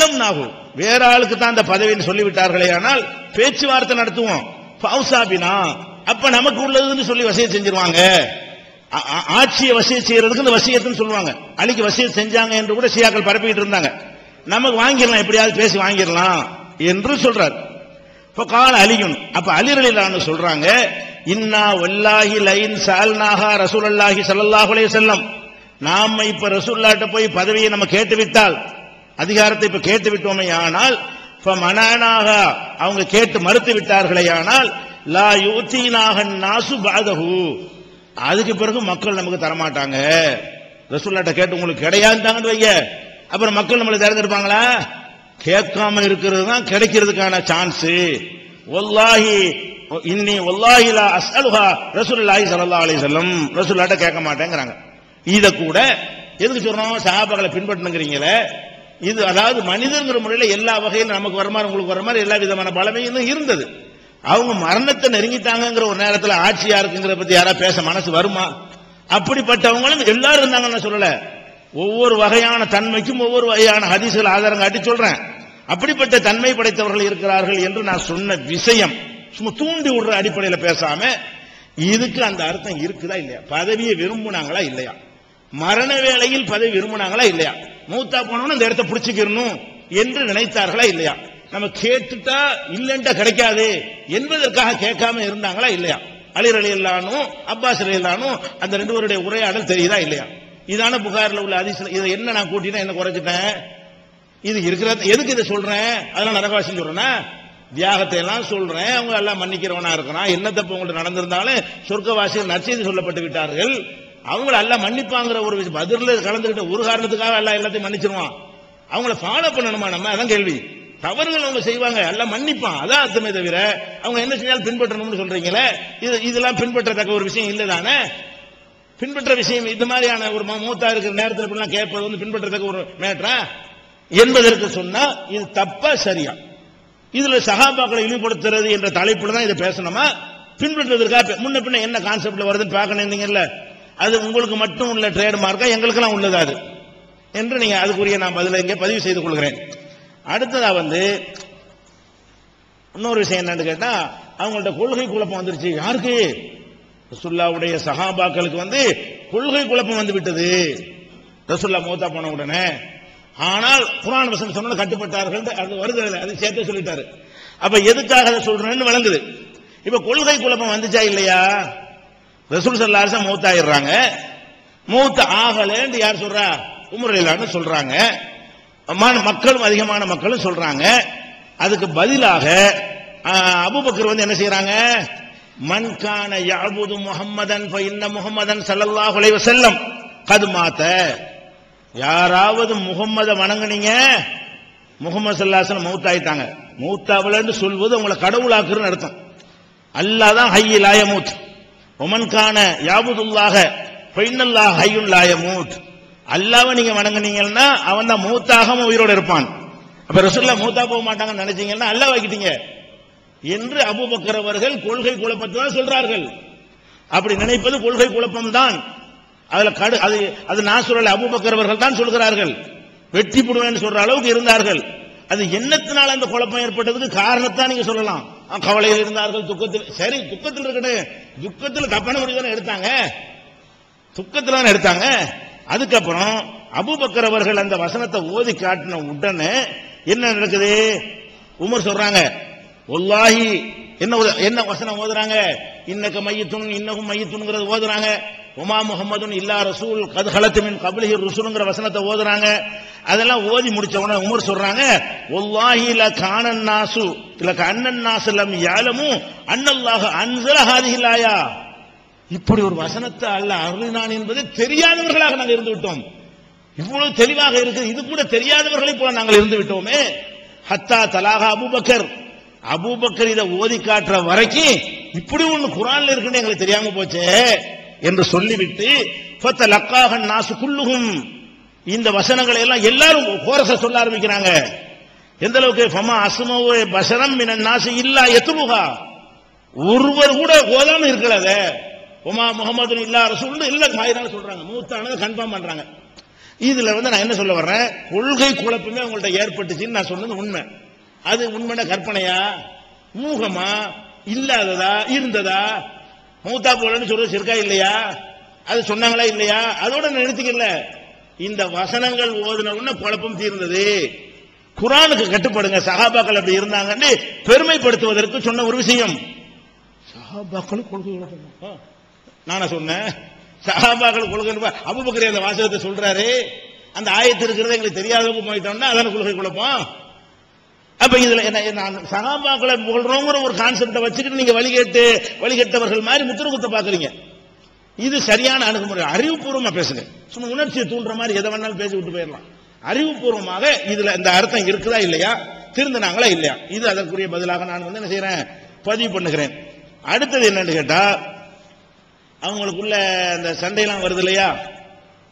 கல்லம் வேற ஆளுக்கு தான் அந்த பதவின்னு சொல்லிவிட்டார்களே, ஆனால் பேச்சுவார்த்தை நடத்துவோம். ஃபௌசாபினா அப்ப நமக்கு உள்ளதுன்னு சொல்லி வசியத் செஞ்சிருவாங்க. ஆட்சியை வசியத் செய்யறதுக்கு இந்த வசியத்துன்னு சொல்லுவாங்க. அலிக்கு வசியத் செஞ்சாங்க என்று கூட ஷியாக்கள் பரப்பிட்டு இருந்தாங்க. நமக்கு வாங்கிடலாம், எப்படியாவது பேசி வாங்கிடலாம் என்று சொல்றார். இப்ப கால அலியுன், அப்ப அலி ரலியல்லாஹு அன்ஹு சொல்றாங்க, இன்னா வல்லாஹி லைன் ஸஅல்னாஹா ரசூலுல்லாஹி ஸல்லல்லாஹு அலைஹி வஸல்லம், நாம இப்ப ரசூலுல்லாஹ்ட்ட போய் பதவியை நம்ம கேட்டு விட்டால், அதிகாரத்தை இப்ப கேட்டு விட்டோமே ஆனால், ஃபமனானாஹா அவங்க கேட்டு மறுத்து விட்டார்களே ஆனால், லா யூதீனாஹன் நாசு பஅதஹு அதுக்கு பிறகு மக்கள் நமக்கு தரமாட்டாங்க. ரசூலுல்லாஹ்ட்ட கேட்டு உங்களுக்கு கிடையாதுன்னு வைங்க, அப்புறம் மக்கள் நம்மளை தேர்ந்தெடுப்பாங்களா? கேட்காம இருக்கிறது தான் கிடைக்கிறதுக்கான சான்ஸ். வல்லாஹி இன்னி வல்லாஹி லா அஸ்அலுஹா ரசூலுல்லாஹி ஸல்லல்லாஹு அலைஹி வஸல்லம், ரசூலுல்லாஹ்ட்ட கேட்க மாட்டேங்கறாங்க. இத கூட எதுக்கு சொல்றோம்? சஹாபாக்களை பின்பற்றணுங்கிறீங்களே, இது அதாவது மனிதங்கிற முறையில் எல்லா வகையிலும் நமக்கு வர மாதிரி உங்களுக்கு வர மாதிரி எல்லா விதமான பலமையும் இருந்தது. அவங்க மரணத்தை நெருங்கிட்டாங்கிற ஒரு நேரத்தில் ஆட்சியா இருக்குங்கிற பத்தி யாரா பேச மனசு வருமா? அப்படிப்பட்டவங்களும் எல்லாரும் இருந்தாங்கன்னு சொல்லல. ஒவ்வொரு வகையான தன்மைக்கும் ஒவ்வொரு வகையான ஹதீஸ்கள் ஆதாரம் காட்டி சொல்றேன். அப்படிப்பட்ட தன்மை படைத்தவர்கள் இருக்கிறார்கள் என்று நான் சொன்ன விஷயம் சும்மா தூண்டி விடுற அடிப்படையில் பேசாம, இதுக்கு அந்த அர்த்தம் இருக்குதா இல்லையா? பதவியை விரும்பினாங்களா இல்லையா? மரண வேளையில் பதவி விரும்பினாங்களா இல்லையா? மூத்தா போனவன இந்த இடத்தை பிடிச்சிக்கணும் என்று நினைத்தார்களா இல்லையா? நம்ம கேட்டுட்டா இல்லைன்ட்டா கிடைக்காது என்பதற்காக கேட்காம இருந்தாங்களா இல்லையா? அலி ரலியல்லாஹு அன்ஹு அப்பாஸ் ரலியல்லாஹு அன்ஹு அந்த ரெண்டு பேருடைய உரையாடல் தெரியுதா இல்லையா? இதான புகாரில் உள்ள ஹதீஸ்ல. இதை என்ன நான் கூட்டினா என்ன குறைச்சிட்டேன்? இது இருக்கிறது எதுக்கு இதை சொல்றேன்? அதெல்லாம் நரகவாசி சொல்றேன்னா தியாகத்தை எல்லாம் சொல்றேன். அவங்க எல்லாம் மன்னிக்கிறவனா இருக்கிறான். என்ன தப்பு உங்களுக்கு நடந்திருந்தாலும் சொர்க்கவாசிகள் நற்செய்தி சொல்லப்பட்டு விட்டார்கள். அவங்கள எல்லாம் மன்னிப்பாங்கிற ஒரு பதிரில் கலந்துகிட்ட ஒரு காரணத்துக்காக எல்லாம் எல்லாத்தையும் மன்னிச்சிருவான். அவங்கள ஃபாலோ பண்ணணுமா நம்ம? அதான் கேள்வி. தவறுகள் அவங்க செய்வாங்க, எல்லாம் மன்னிப்பான், அதான் அர்த்தமே தவிர அவங்க என்ன செஞ்சாலும் பின்பற்றணும்னு சொல்றீங்களே, இதெல்லாம் பின்பற்றத்தக்க ஒரு விஷயம் இல்லதானே? பின்பற்ற விஷயம் இந்த மாதிரியான ஒரு மூத்தா இருக்கிற நேரத்தில் இப்படிலாம் கேட்பது வந்து பின்பற்றத்தக்க ஒரு மேட்டரா என்பதற்கு சொன்னா இது தப்பா சரியா? இதுல சஹாபாக்களை இழிவுபடுத்துறது என்ற தலைப்புல தான் இதை பேசணுமா? பின்பற்றுவதற்காக முன்ன பின்ன என்ன கான்செப்ட்ல வருதுன்னு பார்க்கணும் இருந்தீங்கல்ல, அது உங்களுக்கு மட்டும் உள்ள ட்ரேட் மார்க்கா எங்களுக்கெல்லாம் உள்ளதா அது என்று நீங்க அதுக்குரிய நான் பதில இங்கே பதிவு செய்து கொள்கிறேன். அடுத்ததா வந்து இன்னொரு விஷயம் என்னன்னு கேட்டா, அவங்கள்ட்ட கொள்கை குழப்பம் வந்துருச்சு. யாருக்கு? ரசூலுல்லாஹ்வுடைய சஹாபாக்களுக்கு வந்து கொள்கை குழப்பம் வந்து விட்டது ரசூலுல்லாஹ் மௌத்தா போன உடனே. ஆனால் குர்ஆன் வசனம் சொன்னது கட்டுப்பட்டார்கள், அது வருது, அது சேர்த்து சொல்லிட்டாரு. அப்ப எதுக்காக அதை சொல்றேன்னு விளங்குது. இப்ப கொள்கை குழப்பம் வந்துச்சா இல்லையா? ரசூல் ஸல்லல்லாஹு அலைஹி வஸல்லம் மௌத் ஆயிடுறாங்க. மௌத் ஆகலன்னு யார் சொல்றா? உமர் ரலியல்லாஹு அன்ஹு சொல்றாங்க. மக்களும் அதிகமான மக்களும் சொல்றாங்க. அதுக்கு பதிலாக அபூபக்கர் வந்து என்ன செய்யறாங்க? மன் கான யஅபுது முஹம்மதன் ஃபஇன்ன முஹம்மதன் ஸல்லல்லாஹு அலைஹி வஸல்லம் கத் மாத. யாராவது முஹம்மதை வணங்குனீங்க, முஹம்மது ஸல்லல்லாஹு அலைஹி வஸல்லம் மௌத் ஆயிட்டாங்க. மௌத்தாவலன்னு சொல்வது உங்களை கடவுளாக்குறன்னு அர்த்தம். அல்லாஹ் தான் ஹய்ய் லா யமூத். வமன் கான யஅபுதுல்லாஹ ஃபஇன்னல்லாஹ ஹய்யுன் லா யமூத். அல்லாஹ்வை நீங்க வணங்குனீங்கன்னா அவன் தான் மௌத்தாகாம உயிரோட இருப்பான். அப்ப ரசூலுல்லாஹ் மௌத்தா போக மாட்டாங்கன்னு நினைச்சீங்கன்னா அல்லாஹ் வைக்கிட்டீங்க என்று அபூபக்கர் அவர்கள் கொள்கை குழப்பத்தை தான் சொல்றார்கள். அப்படி நினைப்பது கொள்கை குழப்பம் தான். அதுல அது நான் சொல்லல, அபூபக்கர் அவர்கள் தான் சொல்கிறார்கள். வெட்டி போடுவேன்னு சொல்ற அளவுக்கு இருந்தார்கள். அது என்னத்தினால அந்த குழப்பம் ஏற்பட்டதுக்கு காரணத்தான் நீங்க சொல்லலாம். கவலையில் இருந்தார்கள், துக்கத்தில். சரி, துக்கத்தில் இருக்கட்டும், துக்கத்தில் தப்பான முடிவு தானே எடுத்தாங்க, துக்கத்தில் தானே எடுத்தாங்க. அதுக்கப்புறம் அபூபக்கர் அவர்கள் அந்த வசனத்தை ஓதி காட்டின உடனே என்ன நடக்குது? உமர் சொல்றாங்க, வல்லாஹி என்ன வசனம் ஓதுறாங்க? இன்னக மையத்துன் இன்னகும் மையத்துன்ங்கிறது ஓதுறாங்க. உமா முஹம்மதுன் இல்லா ரசூல் கத் ஹலத் மின் கப்லிஹி ருசுல்ங்கிற வசனத்தை ஓதுறாங்க. அதெல்லாம் ஓதி முடிச்ச உடனே உமர் சொல்றாங்க, வல்லாஹி லகானன் நாசு லகன்னன் நாஸ் லம் யஅலமு அன்னல்லாஹ அன்ஸல ஹாதிஹில் ஆயா. இப்படி ஒரு வசனத்தை அல்லாஹ் அருளினான் என்பது தெரியாதவர்களாக நாங்கள் இருந்து விட்டோம். இவ்வளவு தெளிவாக இருக்கு, இது கூட தெரியாதவர்களை போல நாங்கள் இருந்து விட்டோமே. ஹத்தா தலாகா அபூபக்கர், அபூபக்கர் இதை ஓதி காட்டுற வரைக்கும் இப்படி ஒண்ணு குர்ஆன்ல இருக்குன்னு எங்களுக்கு தெரியாம போச்சே என்று சொல்லிவிட்டு ஃபதலக்காஹன் நாசு குல்லுஹும், இந்த வசனங்களை எல்லாம் எல்லாரும் கோரஸ சொல்ல ஆரம்பிக்கிறாங்க. எந்த அளவுக்கு? ஃபமா அஸ்மவு பஷரம் மினன் நாஸ் இல்லா யத்லுஹா, ஒருவர் கூட ஓதாம இருக்கலத. உமா முஹம்மது இல்லா ரசூல் இல்ல மாயிரான சொல்றாங்க, மூத்தானது கன்ஃபார்ம் பண்றாங்க. இதுல நான் என்ன சொல்ல வர்றேன், கொள்கை குழப்பமே உங்கள்ட்ட ஏற்பட்டுச்சுன்னு நான் சொன்னது உண்மை. அது உண்மையான கற்பனையா, மூகமா, இல்லாததா, இருந்ததா? மூத்தா போலன்னு சொல்றது இருக்கா இல்லையா? அது சொன்னாங்களா இல்லையா? அதோட நிறுத்திக்கல. இந்த வசனங்கள் ஓதுன உடனே குழப்பம் தீர்ந்தது. குர்ஆனுக்கு கட்டுப்படுங்க, சஹாபாக்கள் அப்படி இருந்தாங்கன்னு பெருமைப்படுத்துவதற்கு சொன்ன ஒரு விஷயம். சஹாபாக்கள் கொள்கை குழப்பம் நானா சொன்னேன்? சஹாபாக்கள் கொள்கை அபூபக்கர் அந்த வாசகத்தை சொல்றாரு. அந்த ஆயத்து இருக்கிறது எங்களுக்கு தெரியாதவங்க போயிட்டோம்னா அதான கொள்கை குழப்பம். அப்ப இதுல என்ன சஹாபாக்களை புகழ்றோங்கிற ஒரு கான்செப்டை வச்சுக்கிட்டு நீங்க வழிகட்டவர்கள் மாதிரி முத்திரகுத்த பாக்குறீங்க. இது சரியான அணுகுமுறை. அறிவுபூர்வமா பேசுங்க. சும்மா உணர்ச்சியை தூண்டுற மாதிரி எதை வேணாலும் பேசி விட்டு போயிடலாம். அறிவுபூர்வமாக இதுல இந்த அர்த்தம் இருக்குதா இல்லையா, திருந்தினாங்களா இல்லையா, இது அதற்குரிய பதிலாக நான் என்ன செய்யறேன், பதிவு பண்ணுகிறேன். அடுத்தது என்னன்னு கேட்டா, அவங்களுக்குள்ள அந்த சண்டையெல்லாம் வருது இல்லையா,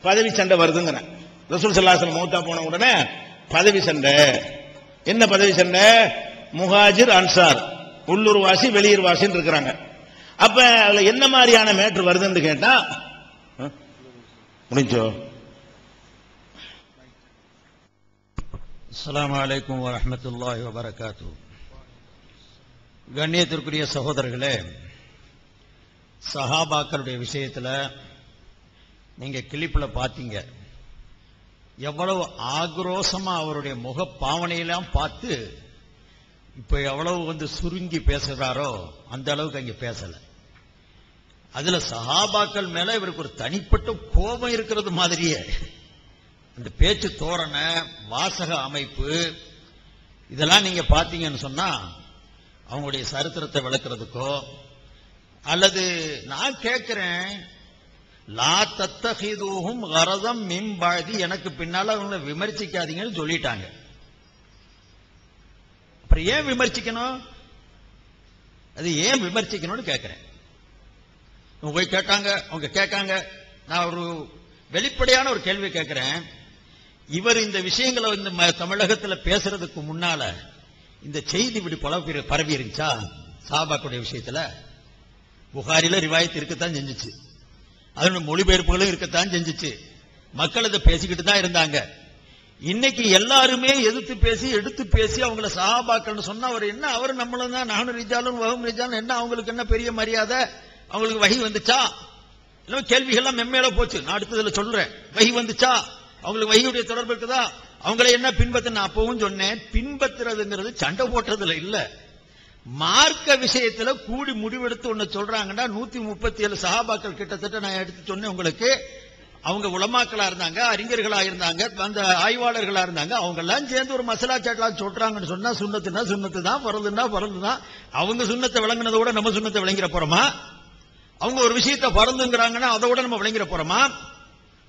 பதவி சண்டை வருதுங்கிறேன். ரசூல் ஸல்லல்லாஹு அலைஹி வஸல்லம் மௌத்தா போன உடனே பதவி சண்டை. என்ன பதவி சண்டை? முஹாஜிர் அன்சார், உள்ளூர் வாசி வெளியூர் வாசின்னு இருக்கிறாங்க. அப்ப அதுல என்ன மாதிரியான மேட்ரு வருதுன்னு கேட்டா, முடிஞ்சோ. அஸ்ஸலாமு அலைக்கும் வரஹ்மத்துல்லாஹி வபரகாத்துஹு. கண்ணியத்திற்குரிய சகோதரர்களே, சஹாபாக்களுடைய விஷயத்துல நீங்க கிளிப்புல பாத்தீங்க, எவ்வளவு ஆக்ரோஷமா அவருடைய முக பாவனையெல்லாம் பார்த்து இப்ப எவ்வளவு சுருங்கி பேசுறாரோ அந்த அளவுக்கு அங்க பேசல. அதுல சஹாபாக்கள் மேல இவருக்கு ஒரு தனிப்பட்ட கோபம் இருக்கிறது மாதிரியே அந்த பேச்சு தோரணை, வாசக அமைப்பு, இதெல்லாம் நீங்க பாத்தீங்கன்னு சொன்னா அவங்களுடைய சரித்திரத்தை விளக்குறதுக்கோ, அல்லது நான் கேட்கிறேன், லா தத்தஹிதுஹும் கரதம் மின் பாதி, எனக்கு பின்னால அவங்களை விமர்சிக்காதீங்கன்னு சொல்லிட்டாங்க. அப்புறம் ஏன் விமர்சிக்கணும்? அது ஏன் விமர்சிக்கணும்னு கேட்கிறேன். போய் கேட்டாங்க, அவங்க கேட்காங்க. நான் ஒரு வெளிப்படையான ஒரு கேள்வி கேட்கிறேன். இவர் இந்த விஷயங்களை இந்த தமிழகத்தில் பேசுறதுக்கு முன்னால இந்த செய்தி இப்படி பரவி இருந்துச்சா? சஹாபாக்களுடைய விஷயத்துல புகாரில ரிவாயத் இருக்கத்தான் செஞ்சுச்சு, அதனுடைய மொழிபெயர்ப்புகளும் இருக்கத்தான் செஞ்சுச்சு, மக்கள் அதை பேசிக்கிட்டு தான் இருந்தாங்க. இன்னைக்கு எல்லாருமே எதிர்த்து பேசி எடுத்து பேசி அவங்கள சஹாபாக்கள் சொன்னா அவர் என்ன, அவர் நம்மளும் தான், நானும் ரிஜாலும் வகும் ரிஜாலும் என்ன, அவங்களுக்கு என்ன பெரிய மரியாதை, அவங்களுக்கு வஹி வந்துச்சா? இல்லை கேள்விகள்லாம் மென்மேல போச்சு. நான் அடுத்ததுல சொல்றேன், வஹி வந்துச்சா, அவங்களுக்கு வஹியுடைய தொடர்பு இருக்குதா, அவங்களை என்ன பின்பற்ற. நான் அப்பவும் சொன்னேன், பின்பற்றுறதுங்கிறது சண்டை போட்டுறதுல இல்ல, மார்க்க விஷயத்துல கூடி முடிவெடுத்து ஒன்னு சொல்றாங்கன்னா 137 சஹாபாக்கள் கிட்டத்தட்ட நான் எடுத்து சொன்னேன் உங்களுக்கு. அவங்க உலமாக்களா இருந்தாங்க, அறிஞர்களா இருந்தாங்க, அந்த ஆய்வாளர்களா இருந்தாங்க. அவங்க எல்லாம் சேர்ந்து ஒரு மசாலா சாட்லா சொல்றாங்கன்னு சொன்னா சுன்னத்துனா சுன்னத்து தான், பரதுன்னா பரது தான். அவங்க சுன்னத்தை விளங்குனதை விட நம்ம சுன்னத்தை விளங்கிற போறோமா? அவங்க ஒரு விஷயத்தை பரந்துங்கிறாங்கன்னா அதை விட நம்ம விளங்கிற போறோமா?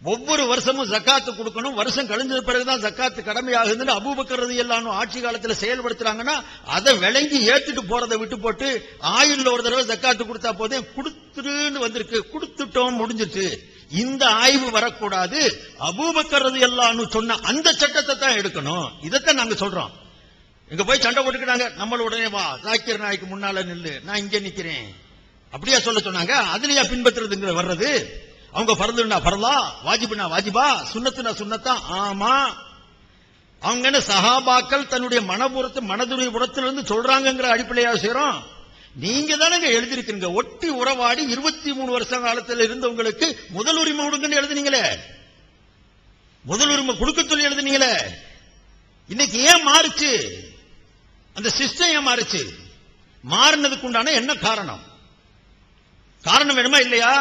ஒவ்வொரு வருஷமும் ஜக்காத்து கொடுக்கணும், வருஷம் கழிஞ்சது பிறகுதான் ஜக்காத்து கடமையாகுதுன்னு அபூபக்கர் ரலியல்லாஹு ஆட்சி காலத்துல செயல்படுத்துறாங்கன்னா அதை விளங்கி ஏத்துட்டு போறதை விட்டு போட்டு ஆயுள்ல ஒரு தடவை ஜக்காத்து கொடுத்தா போதே கொடுத்துருன்னு வந்திருக்கு, கொடுத்துட்டோம் முடிஞ்சிட்டு. இந்த ஆய்வு வரக்கூடாது. அபூபக்கர் ரலியல்லாஹு சொன்ன அந்த சட்டத்தை தான் எடுக்கணும். இதைத்தான் நாங்க சொல்றோம். இங்க போய் சண்டை போட்டுக்கிறாங்க, நம்மள உடனே வா ஜாக்கிர் நாய்க்கு முன்னால நில்லு, நான் இங்க நிக்கிறேன், அப்படியா சொல்ல சொன்னாங்க? அதுலயா பின்பற்றுறதுங்கிற வர்றது? அவங்க பரதுனா பரலா, வாஜிபுனா வாஜிபா, சுன்னத்துனா சுன்னத்தா? ஆமா. அவங்க என்ன சஹாபாக்கள் தன்னுடைய மனதுடைய புறத்திலிருந்து சொல்றாங்கிற அடிப்படையா செய்யறோம். நீங்க தானங்க எழுதிருக்கீங்க, ஒட்டி உறவாடி 23 வருஷ காலத்தில் இருந்தவங்களுக்கு முதல் உரிமை கொடுங்கன்னு எழுதுனீங்களே, முதல் உரிமை கொடுக்க சொல்லி எழுதுனீங்களே. இன்னைக்கு ஏன் மாறுச்சு? அந்த சிஸ்டம் ஏன் மாறுச்சு? மாறினதுக்கு உண்டான என்ன காரணம்? காரணம் வேணுமா இல்லையா?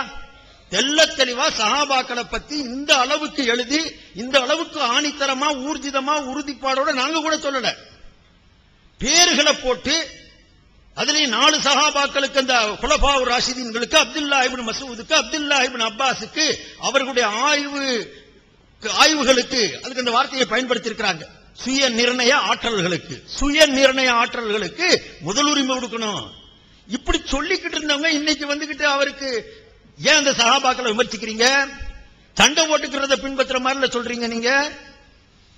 தெல்ல தெளிவா சஹாபாக்களை பத்தி இந்த அளவுக்கு எழுதி, இந்த அளவுக்கு ஆணித்தரமா ஊர்ஜிதமா உறுதிப்பாடோட நாங்க கூட சொல்லல, பேர்களை போட்டு அதுலயும் 4 சஹாபாக்களுக்கு, அந்த குலஃபாவுர் ராஷிதீன்களுக்கு, அப்துல்லா இப்னு மஸ்ஊதுக்கு, அப்துல்லா இப்னு அப்பாஸுக்கு, அவர்களுடைய ஆய்வுகளுக்கு அதுக்கு அந்த வார்த்தையை பயன்படுத்தி இருக்கிறாங்க. சுய நிர்ணய ஆற்றல்களுக்கு முதல் உரிமை கொடுக்கணும். இப்படி சொல்லிக்கிட்டு இருந்தவங்க இன்னைக்கு வந்துகிட்டு அவருக்கு ஏன் அந்த சஹாபாக்களை விமர்சிக்கிறீங்க? சண்டை போட்டுக்கிறத பின்பற்ற மாதிரி சொல்றீங்க நீங்க.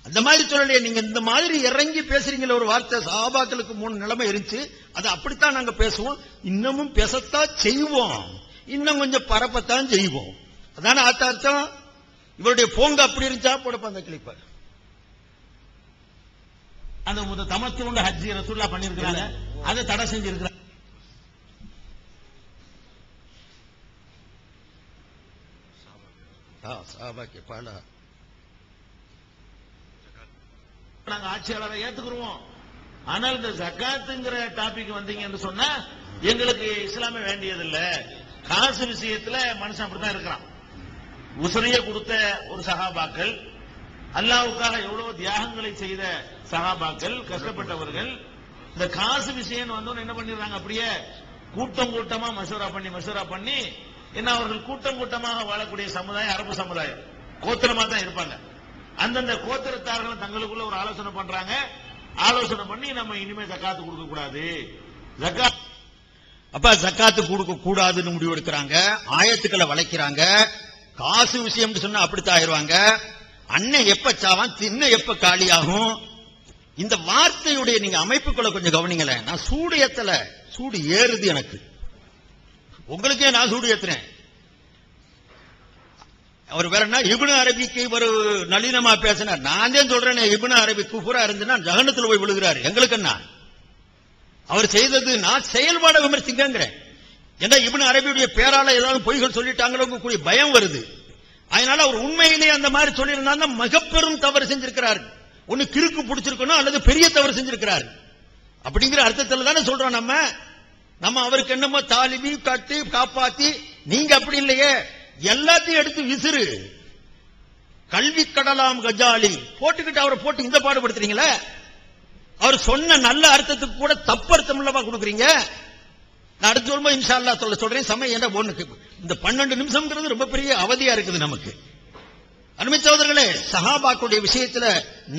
அந்த மாதிரி சொல்லலையே, நீங்க இந்த மாதிரி இறங்கி பேசுறீங்களே ஒரு வார்த்தை. சஹாபாக்களுக்கு 3 நிலைமை இருந்துச்சு, அது அப்படித்தான் நாங்க பேசுவோம், இன்னமும் பேசத்தான் செய்வோம், இன்னும் கொஞ்சம் பரப்பத்தான் செய்வோம். அதான அர்த்தம். இவருடைய போங்க அப்படி இருந்துச்சா போடப்ப அந்த கிளிப்ப. அந்த தமத்துண்டு ஹஜ்ஜி ரசூலுல்லாஹ் பண்ணிருக்காங்க, அதை தடை செஞ்சிருக்கிறாங்க. நாங்க ஆட்சியாளரை ஏத்துக்குருவோம். ஆனால் இந்த ஜகாத்துங்கிற டாபிக் வந்தீங்க என்று சொன்னா எங்களுக்கு இஸ்லாமே வேண்டியதில்லை. காசு விஷயத்துல மனுஷன் அப்படித்தான் இருக்கிறான். உசரிய கொடுத்த ஒரு சஹாபாக்கள், அல்லாஹ்வுக்காக எவ்வளவு தியாகங்களை செய்த சஹாபாக்கள், கஷ்டப்பட்டவர்கள், இந்த காசு விஷயம் வந்தோன்னு என்ன பண்ணிடுறாங்க, அப்படியே கூட்டம் கூட்டமா மசூரா பண்ணி என்ன, அவர்கள் கூட்டம் கூட்டமாக வாழக்கூடிய சமுதாயம் அரபு சமுதாயம், கோத்திரமா தான் இருப்பாங்க. அந்தந்த கோத்திரத்தார்கள் தங்களுக்குள்ள ஒரு ஆலோசனை பண்றாங்க. ஆலோசனை பண்ணி நம்ம இனிமே ஜக்காத்து கொடுக்க கூடாது, ஜக்காத்து கொடுக்க கூடாதுன்னு முடிவு எடுக்கிறாங்க. ஆயத்துக்களை வளைக்கிறாங்க. காசு விஷயம் சொன்னா அப்படித்தான் ஆயிருவாங்க. அண்ணன் எப்ப சாவான், தின்ன எப்ப காலியாகும். இந்த வார்த்தையுடைய நீங்க அமைப்புக்குள்ள கொஞ்சம் கவனிங்களேன். நான் சூடு ஏத்தல, சூடு ஏறுது எனக்கு. உங்களுக்கே நான் சூடு ஏத்துறேன். அவர் வேற என்ன இப்னு அரபிக்கு ஒரு நளினமா பேசினார். நான் தான் சொல்றேன், இப்னு அரபி குஃபுரா இருந்துன்னா ஜஹன்னத்துல போய் விழுகிறாரு. எங்களுக்கு என்ன அவர் செய்தது, நான் செயல்பாட விமர்சிக்கிறேன். ஏன்னா இப்னு அரபியுடைய பேரால ஏதாவது பொய்கள் சொல்லிட்டாங்களோ கூடிய பயம் வருது. அதனால அவர் உண்மையிலேயே அந்த மாதிரி சொல்லியிருந்தா மிகப்பெரும் தவறு செஞ்சிருக்கிறார். ஒன்னு கிறுக்கு பிடிச்சிருக்கணும் அல்லது பெரிய தவறு இருக்கிறார் அப்படிங்கிற அர்த்தத்தில் தானே சொல்றோம். நம்ம அவருக்கு என்னமோ தாலிபி கட்டி காப்பாத்தி, நீங்க அப்படி இல்லையே, எல்லாத்தையும் எடுத்து விசிறு. கல்வி கடலாம் கஜாலி போட்டுக்கிட்டு அவரை போட்டு இந்த பாடுபடுத்துறீங்களே. அவர் சொன்ன நல்ல அர்த்தத்துக்கு கூட தப்பு அர்த்தம் இல்லவா கொடுக்குறீங்க. நான் அடுத்து சொல்லும்போது இன்ஷா அல்லாஹ் சொல்றேன். சமயம் என்ன ஒண்ணுக்கு இந்த 12 நிமிஷம்ங்கிறது ரொம்ப பெரிய அவதியா இருக்குது நமக்கு. அருமை சகோதரர்களே, சஹாபாக்களுடைய விஷயத்துல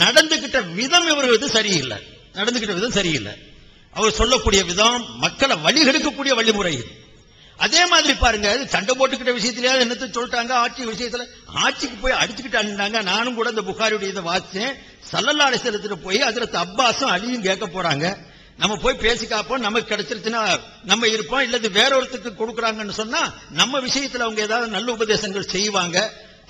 நடந்துகிட்ட விதம் இவர்களுக்கு சரியில்லை. அவர் சொல்லக்கூடிய விதம் மக்களை வழிகெடுக்கக்கூடிய வழிமுறை. அதே மாதிரி பாருங்க, சண்டை போட்டுக்கிட்ட விஷயத்திலேயே என்னத்தை சொல்லிட்டாங்க, ஆட்சி விஷயத்துல ஆட்சிக்கு போய் அடிச்சுக்கிட்டாங்க. நானும் கூட இந்த புகாரியுடைய இதை வாசிச்சேன். ஸல்லல்லாஹு அலைஹி வஸல்லம் போய் ஹஜ்ரத் அப்பாஸும் அலியும் கேட்க போறாங்க. நம்ம போய் பேசி காப்போம், நமக்கு கிடைச்சிருச்சுன்னா நம்ம இருப்போம், இல்லது வேற ஒருத்தருக்கு கொடுக்குறாங்கன்னு சொன்னா நம்ம விஷயத்துல அவங்க ஏதாவது நல்ல உபதேசங்கள் செய்வாங்க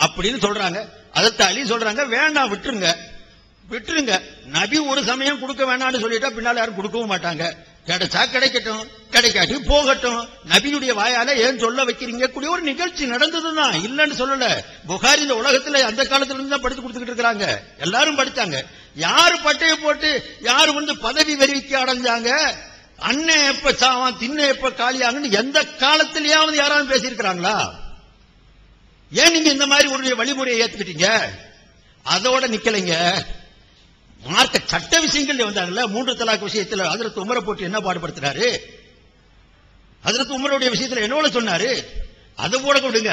அப்படின்னு சொல்றாங்க. அதற்கு அலி சொல்றாங்க, வேண்டாம் விட்டுருங்க. நபி ஒரு சமயம் கொடுக்க வேணாம்னு சொல்லிட்டா பின்னால யாரும் கொடுக்கவும் மாட்டாங்க. கிடைச்சா கிடைக்கட்டும், கிடைக்காட்டி போகட்டும். நபியுடைய வாயால ஏன் சொல்ல வைக்கிறீங்க? கூடிய ஒரு நிகழ்ச்சி நடந்ததுதான், இல்லன்னு சொல்லல. புகாரி இந்த உலகத்துல அந்த காலத்துல இருந்து தான் படித்து கொடுத்துக்கிட்டு இருக்காங்க. எல்லாரும் படிச்சாங்க. யாரு பட்டைய போட்டு யாரு பதவி வெறிக்கு அடைஞ்சாங்க, அண்ணன் எப்ப சாவான் தின்ன எப்ப காலியாங்கன்னு எந்த காலத்திலேயாவது யாராவது பேசியிருக்கிறாங்களா? ஏன் நீங்க இந்த மாதிரி ஒரு வழிமுறையை ஏத்துக்கிட்டீங்க? அதோட நிக்கலைங்க. மார்க்க சட்ட விஷயங்கள் வந்தாங்கல்ல, 3 தலாக் விஷயத்துல ஹஜ்ரத் உமரை போட்டு என்ன பாடுபடுத்துறாரு? ஹஜ்ரத் உமருடைய விஷயத்துல என்ன சொன்னாரு? அதை போட கொடுங்க.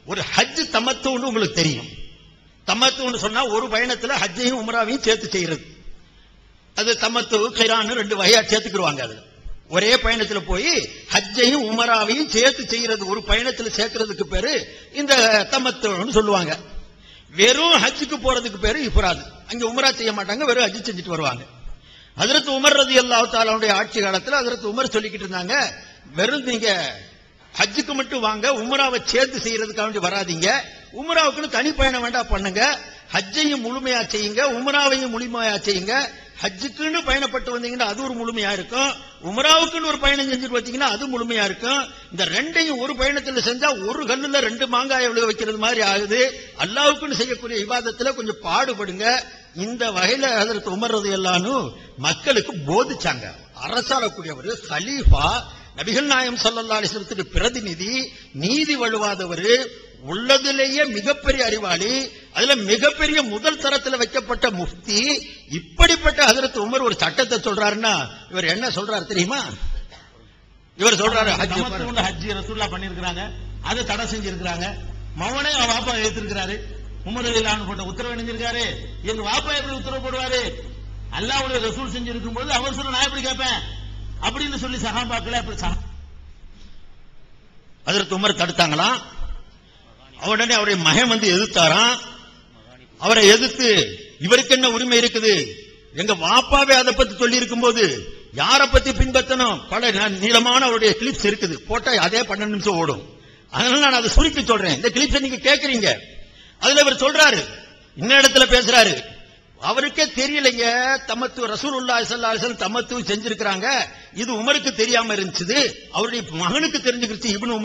ஒரு ஹஜ் தமத்துன்னு உங்களுக்கு தெரியும். தமத்துன்னு சொன்னா ஒரு பயணத்துல ஹஜ்ஜையும் உமராவையும் சேர்த்து செய்யறது. அது தமத்து கைரான்னு 2 வகையா சேர்த்துக்கிடுவாங்க. அதுல ஒரே பயணத்துல போய் ஹஜ்ஜையும் உமராவையும் சேர்த்து செய்யறது, ஒரு பயணத்துல சேர்க்கறதுக்கு பேரு இந்த தமத்துன்னு சொல்லுவாங்க. வெறும் ஹஜ்ஜுக்கு போறதுக்கு பேரு இஃப்ராத். அங்க உமரா செய்ய மாட்டாங்க, வெறும் ஹஜ் செஞ்சுட்டு வருவாங்க. ஹஜ்ரத் உமர் ரலியல்லாஹு தஆலாவுடைய ஆட்சி காலத்துல ஹஜ்ரத் உமர் சொல்லிக்கிட்டு இருந்தாங்க, வெறும் நீங்க ஹஜ்ஜுக்கு மட்டும் வாங்க, உமராவை சேர்த்து செய்யறதுக்காக வராதீங்க. உமராவுக்குன்னு தனி பயணம் வேண்டாம் பண்ணுங்க, ஹஜ்ஜையும் முழுமையா செய்யுங்க, உமராவையும் முழுமையா செய்யுங்க. ஹஜ்ஜுக்குன்னு பயணப்பட்டு வந்தீங்கன்னா அது ஒரு முழுமையா இருக்கும், உமராவுக்குன்னு ஒரு பயணம் செஞ்சுட்டு வச்சீங்கன்னா அது முழுமையா இருக்கும். இந்த ரெண்டையும் ஒரு பயணத்துல செஞ்சா ஒரு கல்லுல 2 மாங்காய் விழுக வைக்கிறது மாதிரி ஆகுது. அல்லாஹ்வுக்குன்னு செய்யக்கூடிய இபாதத்துல கொஞ்சம் பாடுபடுங்க. இந்த வகையில ஹஜ்ரத் உமர் ரலியல்லாஹு மக்களுக்கு போதிச்சாங்க. அரசாளக்கூடியவர், கலீஃபா, நபிகள் நாயகம் ஸல்லல்லாஹு அலைஹி வஸல்லத்துக்கு பிரதிநிதி, நீதி வழுவாதவர், உள்ளதிலேயே மிகப்பெரிய அறிவாளி, அதுல மிகப்பெரிய முதல் தரத்தில் வைக்கப்பட்ட முஃப்தி. இப்படிப்பட்ட ஹஜ்ரத் உமர் ஒரு சட்டத்தை சொல்றாருன்னா இவர் என்ன சொல்றாரு தெரியுமா? இவர் சொல்றாரு, ஹஜ்ஜி ரசூலுல்லாஹ் பண்ணிருக்காங்க, அதை தடை செஞ்சிருக்காங்க. மவனே அவ வாப்பா ஏத்திருக்காரு. உமர் ரலியல்லாஹு போட்ட உத்தரவு இணைஞ்சிருக்காரு. எங்க வாப்பா எப்படி உத்தரவு போடுவாரு? அல்லாஹ்வுடைய ரசூல் செஞ்சிருக்கும் போது அவர் சொல்ல நான் எப்படி கேட்பேன் அப்படின்னு சொல்லி சஹாபாக்களை ஹஜ்ரத் உமர் தடுத்தாங்களாம். உடனே அவருடைய மகன் எதிர்த்தாராம். அவரை எதிர்த்து இவருக்கு என்ன உரிமை இருக்குது? எங்க வாப்பாவே அதை பத்தி சொல்லி இருக்கும் போது யாரை பத்தி பின்பற்றணும்? பல நீளமான அவருடைய கிளிப்ஸ் இருக்குது, போட்டா அதே 12 நிமிஷம் ஓடும். அதனால நான் அதை சுருக்கி சொல்றேன். இந்த கிளிப்ஸ் நீங்க கேட்கறீங்க. அதுல இவர் சொல்றாரு, இன்ன இடத்துல பேசுறாரு, அவருக்கே தெரியலைங்க தமத்து ரசூலுல்லாஹி ஸல்லல்லாஹு அலைஹி வஸல்லம் தமத்து செஞ்சிருக்காங்க, இது உமருக்கு தெரியாம இருந்துச்சு, அவருடைய மகனுக்கு தெரிஞ்சுக்கிச்சு இப்னு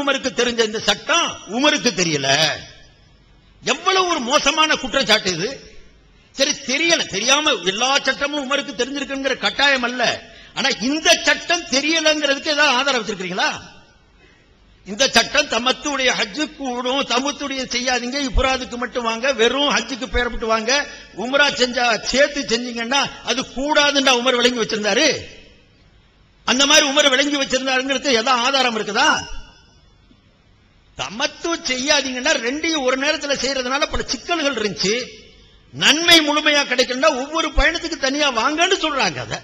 உமருக்கு தெரிஞ்ச இந்த சட்டம் உமருக்கு தெரியல. எவ்வளவு ஒரு மோசமான குற்றச்சாட்டு இது. சரி, தெரியல, தெரியாம எல்லா சட்டமும் உமருக்கு தெரிஞ்சிருக்குங்கிற கட்டாயம் அல்ல. ஆனா இந்த சட்டம் தெரியலங்கிறதுக்கு ஏதாவது ஆதாரம் வச்சிருக்கீங்களா? இந்த சட்டம் தமத்துடைய ஹஜ்ஜு கூடும், தமத்துடைய செய்யாதீங்க, இப்ராதுக்கு மட்டும் வாங்க, வெறும் ஹஜ்ஜுக்கு பேரப்பட்டு வாங்க, உம்ரா செஞ்சா சேர்த்து செஞ்சீங்கன்னா அது கூடாதுன்னு உமர் விளங்கி வச்சிருந்தாரு. அந்த மாதிரி உமர் விளங்கி வச்சிருந்தாருங்கிறது ஏதாவது ஆதாரம் இருக்குதா? தமத்து செய்யாதீங்கன்னா ரெண்டையும் ஒரு நேரத்தில் செய்யறதுனால பல சிக்கல்கள் இருந்துச்சு. நன்மை முழுமையா கிடைக்கணும்னா ஒவ்வொரு பயணத்துக்கு தனியா வாங்கன்னு சொல்றாங்க. அத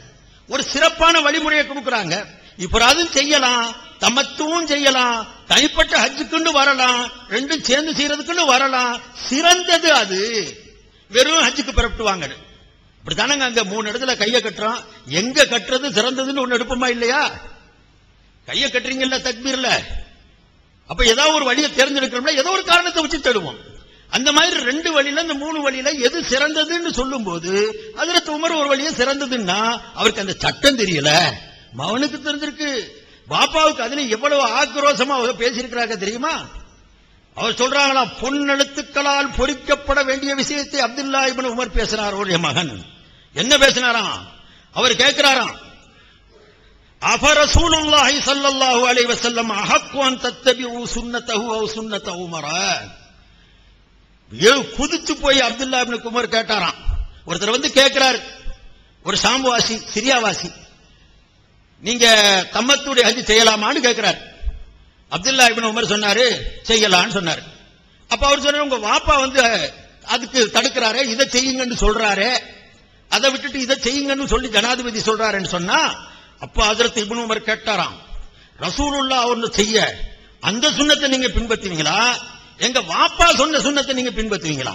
ஒரு சிறப்பான வழிமுறையை கொடுக்கறாங்க. இப்ராதும் செய்யலாம், தமத்துவும் செய்யலாம், தனிப்பட்ட ஹஜ்ஜுக்குன்னு வரலாம், ரெண்டும் சேர்ந்து செய்யறதுக்குன்னு வரலாம். சிறந்தது அது வெறும் ஹஜ்ஜுக்கு புறப்பட்டு வாங்க. இப்படித்தானங்க அங்க 3 இடத்துல கையை கட்டுறோம். எங்க கட்டுறது சிறந்ததுன்னு ஒண்ணு எடுப்போமா இல்லையா? கையை கட்டுறீங்கல்ல தக்பீர்ல, அப்ப ஏதாவது ஒரு வழியை தேர்ந்தெடுக்கணும்னா ஏதோ ஒரு காரணத்தை வச்சு தேடுவோம். அந்த மாதிரி 2 வழியில இந்த 3 வழியில எது சிறந்ததுன்னு சொல்லும் போது ஹஜ்ரத் உமர் ஒரு வழியை சிறந்ததுன்னா அவருக்கு அந்த சட்டம் தெரியல, மகனுக்கு தெரிஞ்சிருக்கு. பாப்பாவுக்கு அதுல எவ்வளவு ஆக்ரோஷமா அவங்க பேசியிருக்கிறாங்க தெரியுமா? அவர் சொல்றாங்களாம், பொன்னெழுத்துக்களால் பொறிக்கப்பட வேண்டிய விஷயத்தை அப்துல்லா இப்னு உமர் பேசுறார். அவருடைய மகன் என்ன பேசினாராம்? அவர் கேட்கிறாராம், அஃப ரசூலுல்லாஹி ஸல்லல்லாஹு அலைஹி வஸல்லம் அஹக்கு அன் தத்தபிஉ சுன்னத்தஹு அவ் சுன்னத உமர. குதிச்சு போய் அப்துல்லா இப்னு உமர் கேட்டாராம். ஒருத்தர் வந்து கேட்கிறார், ஒரு சாம்புவாசி, சிரியாவாசி, நீங்க தமத்துடைய ஹஜ் செய்யலாமான்னு கேட்கிறார். அப்துல்லா இப்னு உமர் சொன்னாரு, செய்யலாம்னு சொன்னாரு. அப்ப அவர் சொன்னாரு, உங்க வாப்பா வந்து அதுக்கு தடுக்கிறாரு, இதை செய்யுங்கன்னு சொல்றாரு, அதை விட்டுட்டு இதை செய்யுங்கன்னு சொல்லி ஜனாதிபதி சொல்றாருன்னு சொன்னா, அப்ப ஹஜ்ரத் இப்னு உமர் கேட்டாராம், ரசூலுல்லாஹ் ஒன்னு செய்ய அந்த சுன்னத்தை நீங்க பின்பற்றுவீங்களா, எங்க வாப்பா சொன்ன சுன்னத்தை நீங்க பின்பற்றுவீங்களா?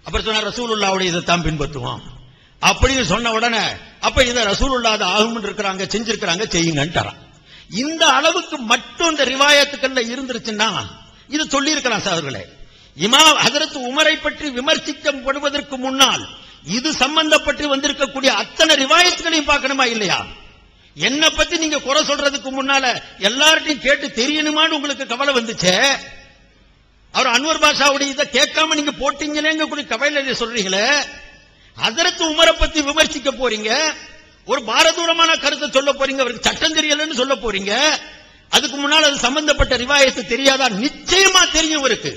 அப்புறம் சொன்னார், ரசூலுல்லாஹ்வுடைய இதை தான் பின்பற்றுவோம் அப்படின்னு சொன்ன உடனே, அப்ப இதை ரசூலுல்லாஹ் ஆகும் இருக்கிறாங்க, செஞ்சிருக்கிறாங்க, செய்யுங்கன்றான். இந்த அளவுக்கு மட்டும் இந்த ரிவாயத்துக்கள்ல இருந்துருச்சுன்னா இது சொல்லி இருக்கலாம் சார்களே. இமாம் ஹஜ்ரத் உமரை பற்றி விமர்சிக்கப்படுவதற்கு முன்னால் இது சம்பந்தப்பட்டு வந்திருக்கக்கூடிய அத்தனை ரிவாயத்துகளையும் பார்க்கணுமா இல்லையா? என்ன பத்தி நீங்க குறை சொல்றதுக்கு முன்னால எல்லார்ட்டையும் கேட்டு தெரியணுமான்னு உங்களுக்கு கவலை வந்துச்சே. அவர் அன்வர் பாஷாவுடைய இதை கேட்காம நீங்க போட்டீங்களேங்க கூட கவலையில சொல்றீங்களே. ஹஜ்ரத் உமரை பத்தி விமர்சிக்க போறீங்க, ஒரு பாரதூரமான கருத்தை சொல்ல போறீங்க, அவருக்கு சட்டம் தெரியலன்னு சொல்ல போறீங்க. அதுக்கு முன்னால் அது சம்பந்தப்பட்ட ரிவாயத்து தெரியாதா? நிச்சயமா தெரியும், இவருக்கு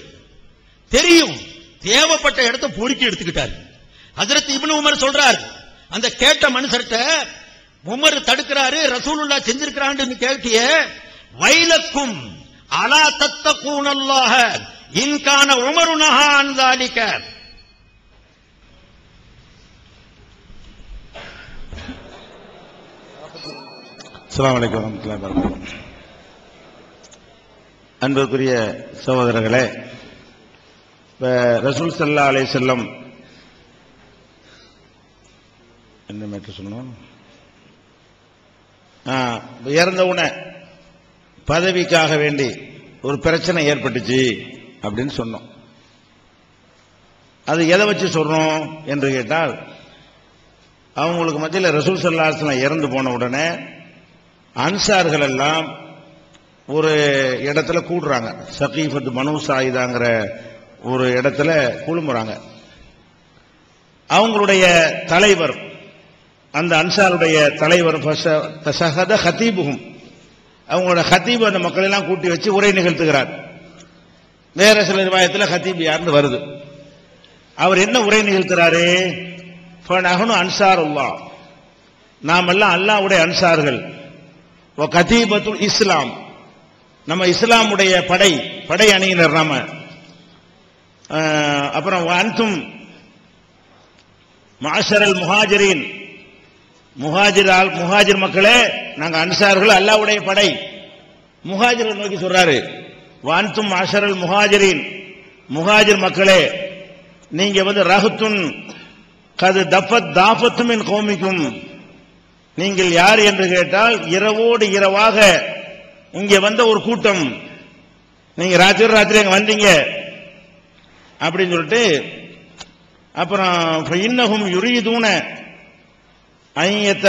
தெரியும். தேவைப்பட்ட இடத்தை பொறுக்கி எடுத்துக்கிட்டார். ஹஜ்ரத் இப்னு உமர் சொல்றார், அந்த கேட்ட மனுஷர்கிட்ட உமர் தடுக்கிறாரு, ரசூலுல்லாஹ் செஞ்சிருக்கிறான்னு கேட்டிய, வைலக்கும் அலா தத்தகூனல்லாஹ இன் கான உமரு நஹா அன் ذلك. அஸ்ஸலாமு அலைக்கும் வரஹ்மத்துல்லாஹி வபரகாத்துஹு. அன்புக்குரிய சகோதரர்களே, ரசூல் ஸல்லல்லாஹு அலைஹி வஸல்லம் என்ன மேட்டர் சொன்னோம்? இறந்தவுடனே பதவிக்காக வேண்டி ஒரு பிரச்சனை ஏற்பட்டுச்சு அப்படின்னு சொன்னோம். அது எதை வச்சு சொல்றோம் என்று கேட்டால், அவங்களுக்கு மத்தியில் ரசூல் ஸல்லல்லாஹு அலைஹி வஸல்லம் இறந்து போன உடனே அன்சார்கள் எல்லாம் ஒரு இடத்துல கூடுறாங்க. சகீஃபத் பனு சாயிதாங்கிற ஒரு இடத்துல குழுமுறாங்க. அவங்களுடைய தலைவர், அந்த அன்சாருடைய தலைவர் தஷஹத ஹதீபுஹும், அவங்களோட ஹதீப் அந்த மக்கள் எல்லாம் கூட்டி வச்சு உரை நிகழ்த்துகிறார். வேற சில ரிவாயத்தில் ஹதீப் யாருன்னு வருது. அவர் என்ன உரை நிகழ்த்துறாரு? ஃபனஹ்னு அன்சாருல்லாஹ், நாம் எல்லாம் அல்லாஹ்வுடைய அன்சார்கள், கதீபத்துல் இஸ்லாம், நம்ம இஸ்லாமுடைய படை அணியினர் நாம. அப்புறம் அன்தும் மாஷரல் முஹாஜிரின், முஹாஜிர் மக்களே, நாங்க அன்சார்கள், அல்லாஹ்வுடைய படை. முஹாஜிர் நோக்கி சொல்றாரு, வான்தும் மாஷரல் முஹாஜிரின், முஹாஜிர் மக்களே, நீங்க வந்து ரஹத்துன் கது தஃபத் தாஃபத்தும் மின் கௌமிக்கும், நீங்கள் யார் என்று கேட்டால் இரவோடு இரவாக இங்கே வந்த ஒரு கூட்டம். நீங்க ராத்திரி அங்க வந்தீங்க, அப்படின்னு சொல்லிட்டு அப்புறம் இன்னஹும் யுரீதுன ஐயத்த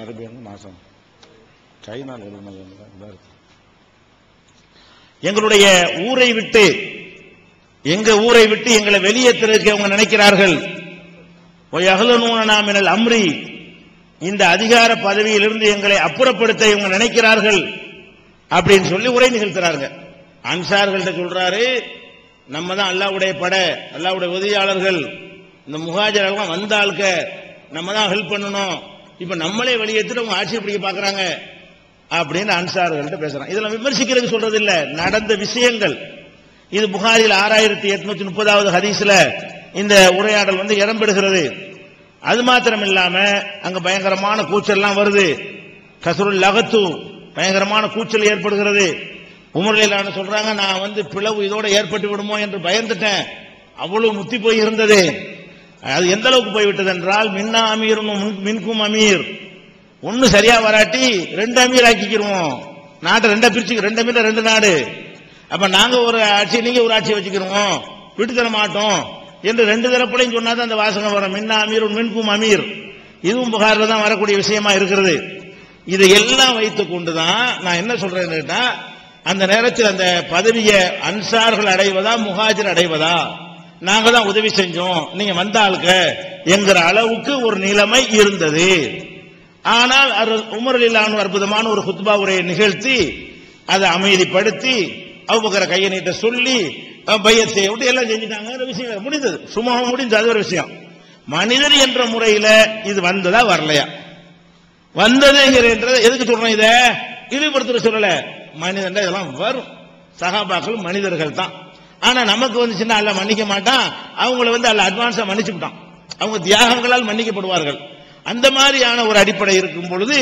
அரபியன் மாசம் சைனால எங்களுடைய ஊரை விட்டு எங்களை வெளியேற்றுவதற்கு அவங்க நினைக்கிறார்கள். அகலனூனமினல் அம்ரி, இந்த அதிகார பதவியிலிருந்து எங்களை அப்புறப்படுத்த இவங்க நினைக்கிறார்கள் அப்படின்னு சொல்லி உரை நிகழ்த்துறாங்க. அன்சார்கள்ட்ட சொல்றாரு, நம்ம தான் அல்லாஹ்வுடைய படை, அல்லாஹ்வுடைய உதவியாளர்கள், இந்த முஹாஜிர்கள் வந்த ஆளுக்க நம்ம தான் ஹெல்ப் பண்ணணும், இப்ப நம்மளே வெளியேற்றிட்டு அவங்க ஆட்சி பிடிக்க பாக்குறாங்க அப்படின்னு அன்சார்கள்ட்ட பேசுறாங்க. இதெல்லாம் விமர்சிக்கிறது சொல்றது இல்ல, நடந்த விஷயங்கள். இது புகாரில் 6830வது ஹதீஸ்ல இந்த உரையாடல் இடம்பெறுகிறது. அது மாத்திரம் இல்லாம அங்க பயங்கரமான கூச்சல்லாம் வருது. கஸ்ருல் லகத்து, பயங்கரமான கூச்சல் ஏற்படுகிறது. உமர்லான சொல்றாங்க, நான் பிளவு இதோட ஏற்பட்டு விடுமோ என்று பயந்துட்டேன், அவ்வளவு முத்தி போய் இருந்தது. அது எந்த அளவுக்கு போய்விட்டது என்றால், மின்னா அமீர் மின்கும் அமீர், ஒன்னு சரியா வராட்டி 2 அமீர் ஆக்கிக்கிறோம், நாட்டை 2 பிரிச்சு 2 அமீர் 2 நாடு, அப்ப நாங்க ஒரு ஆட்சி நீங்க ஒரு ஆட்சியை வச்சுக்கிறோம், விட்டு தர மாட்டோம் என்று 2 தரப்புலையும் சொன்னாதான் அந்த வாசகம் வரும். மின்னா அமீர் மின்கும் அமீர், இதுவும் புகாரில் தான் வரக்கூடிய விஷயமா இருக்கிறது. இதையெல்லாம் வைத்துக் கொண்டுதான் நான் என்ன சொல்றேன் கேட்டா, அந்த நேரத்தில் அந்த பதவியை அன்சார்கள் அடைவதா முஹாஜிர் அடைவதா, நாங்க தான் உதவி செஞ்சோம் நீங்க வந்தாளுக்க என்கிற அளவுக்கு ஒரு நிலைமை இருந்தது. ஆனால் உமர் ரலியல்லாஹு அற்புதமான ஒரு குத்பா உரையை நிகழ்த்தி அதை அமைதிப்படுத்தி அபூபக்கரை கையை நீட்ட சொல்லி பையத் செய்ய விட்டு எல்லாம் செஞ்சுட்டாங்க. விஷயம் முடிந்தது, சுமூகம் முடிஞ்சது. அது ஒரு விஷயம். மனிதர் என்ற முறையில இது வந்ததா வரலையா, வந்ததுங்கிறத எதுக்கு சொல்றோம், இதை இழிவுபடுத்துற சொல்லல. மனிதன் இதெல்லாம் வரும், சஹாபாக்கள் மனிதர்கள் தான். ஆனா நமக்கு வந்துச்சுன்னா அல்ல மன்னிக்க மாட்டான், அவங்களை அல்ல அட்வான்ஸா மன்னிச்சு விட்டான், அவங்க தியாகங்களால் மன்னிக்கப்படுவார்கள். அந்த மாதிரியான ஒரு அடிப்படை இருக்கும் பொழுது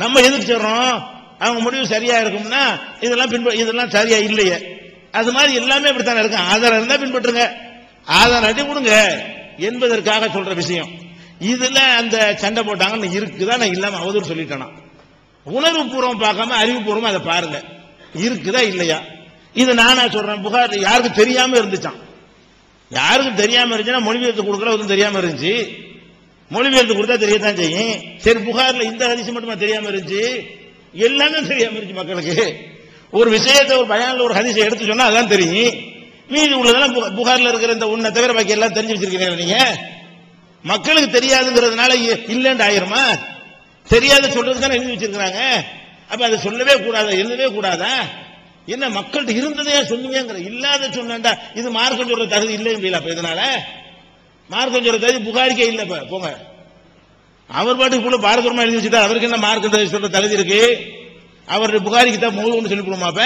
நம்ம எதுக்கு சொல்றோம், அவங்க முடிவு சரியா இருக்கும்னா இதெல்லாம் சரியா இல்லையே, அது மாதிரி எல்லாமே இப்படித்தானே இருக்கு, ஆதாரம் இருந்தா பின்பற்றுங்க, ஆதாரம் அடி கொடுங்க என்பதற்காக சொல்ற விஷயம். இதுல அந்த சண்டை போட்டாங்கன்னு இருக்குதா, நான் இல்லாம அவதூறு சொல்லிட்டேனா, உணர்வு பூர்வம் பார்க்காம அறிவுபூர்வம் அதை பாருங்க, இருக்குதா இல்லையா. இது நானா சொல்றேன், புகார் யாருக்கும் தெரியாம இருந்துச்சான், யாருக்கும் தெரியாம இருந்துச்சுன்னா மொழிபெயர்த்து கொடுக்கல, ஒன்றும் தெரியாம இருந்துச்சு, மொழிபெயர்த்து கொடுத்தா தெரியத்தான் செய்யும். சரி, புகார்ல இந்த ஹதீஸ் மட்டுமா தெரியாம இருந்துச்சு, எல்லாமே தெரியாம இருந்துச்சு மக்களுக்கு. ஒரு விஷயத்தை ஒரு பயான்ல ஒரு ஹதீஸை எடுத்து சொன்னா அதான் தெரியும், மீதி உள்ளதெல்லாம் புகார்ல இருக்கிற இந்த உன்னை தவிர பாக்கி எல்லாம் தெரிஞ்சு வச்சிருக்கீங்க நீங்க. மக்களுக்கு தெரியாதுங்கிறதுனால இல்லைன்னு ஆயிருமா, தெரியாத சொல்றதுக்கான எழுதி வச்சிருக்கிறாங்க. அப்ப அதை சொல்லவே கூடாதா, எழுதவே கூடாதா, என்ன மக்கள்கிட்ட இருந்ததே சொல்லுங்க, இல்லாத சொன்னா இது மார்க்கம் சொல்ற தகுதி இல்லை. அப்ப இதனால மார்க்கம் சொல்ற தகுதி புகாரிக்கே இல்லை. போங்க, அவர் பாட்டுக்குள்ள பாரதூரமா எழுதி வச்சுட்டா அவருக்கு என்ன மார்க்கம் சொல்ற தகுதி இருக்கு, அவர் புகாரிக்கு தான் மூணு சொல்லி கொடுமா. அப்ப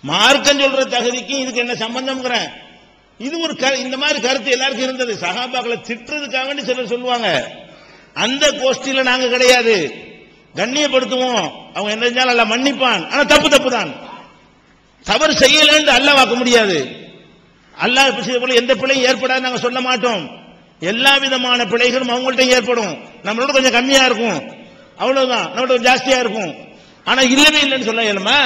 மார்க்கம் சொல்ற தகுதிக்கு இதுக்கு என்ன சம்பந்தம்? இது ஒரு இந்த மாதிரி கருத்து எல்லாருக்கும் இருந்தது. சஹாபாக்களை திட்டுறதுக்காக வேண்டி சிலர் சொல்லுவாங்க, அந்த கோஷ்டியில நாங்க கிடையாது, கண்ணியப்படுத்துவோம், அவங்க என்ன செஞ்சாலும் அல்ல மன்னிப்பான், ஆனா தப்பு தான், தவறு செய்யலன்னு அல்லாஹ் வாக்க முடியாது. அல்லாஹ் எந்த பிழையும் ஏற்படாது நாங்க சொல்ல மாட்டோம், எல்லா விதமான பிழைகளும் அவங்கள்ட்ட ஏற்படும், நம்மளோட கொஞ்சம் கம்மியா இருக்கும், அவ்வளவுதான், நம்மளோட ஜாஸ்தியா இருக்கும், ஆனா இல்லவே இல்லைன்னு சொல்ல இயலுமா?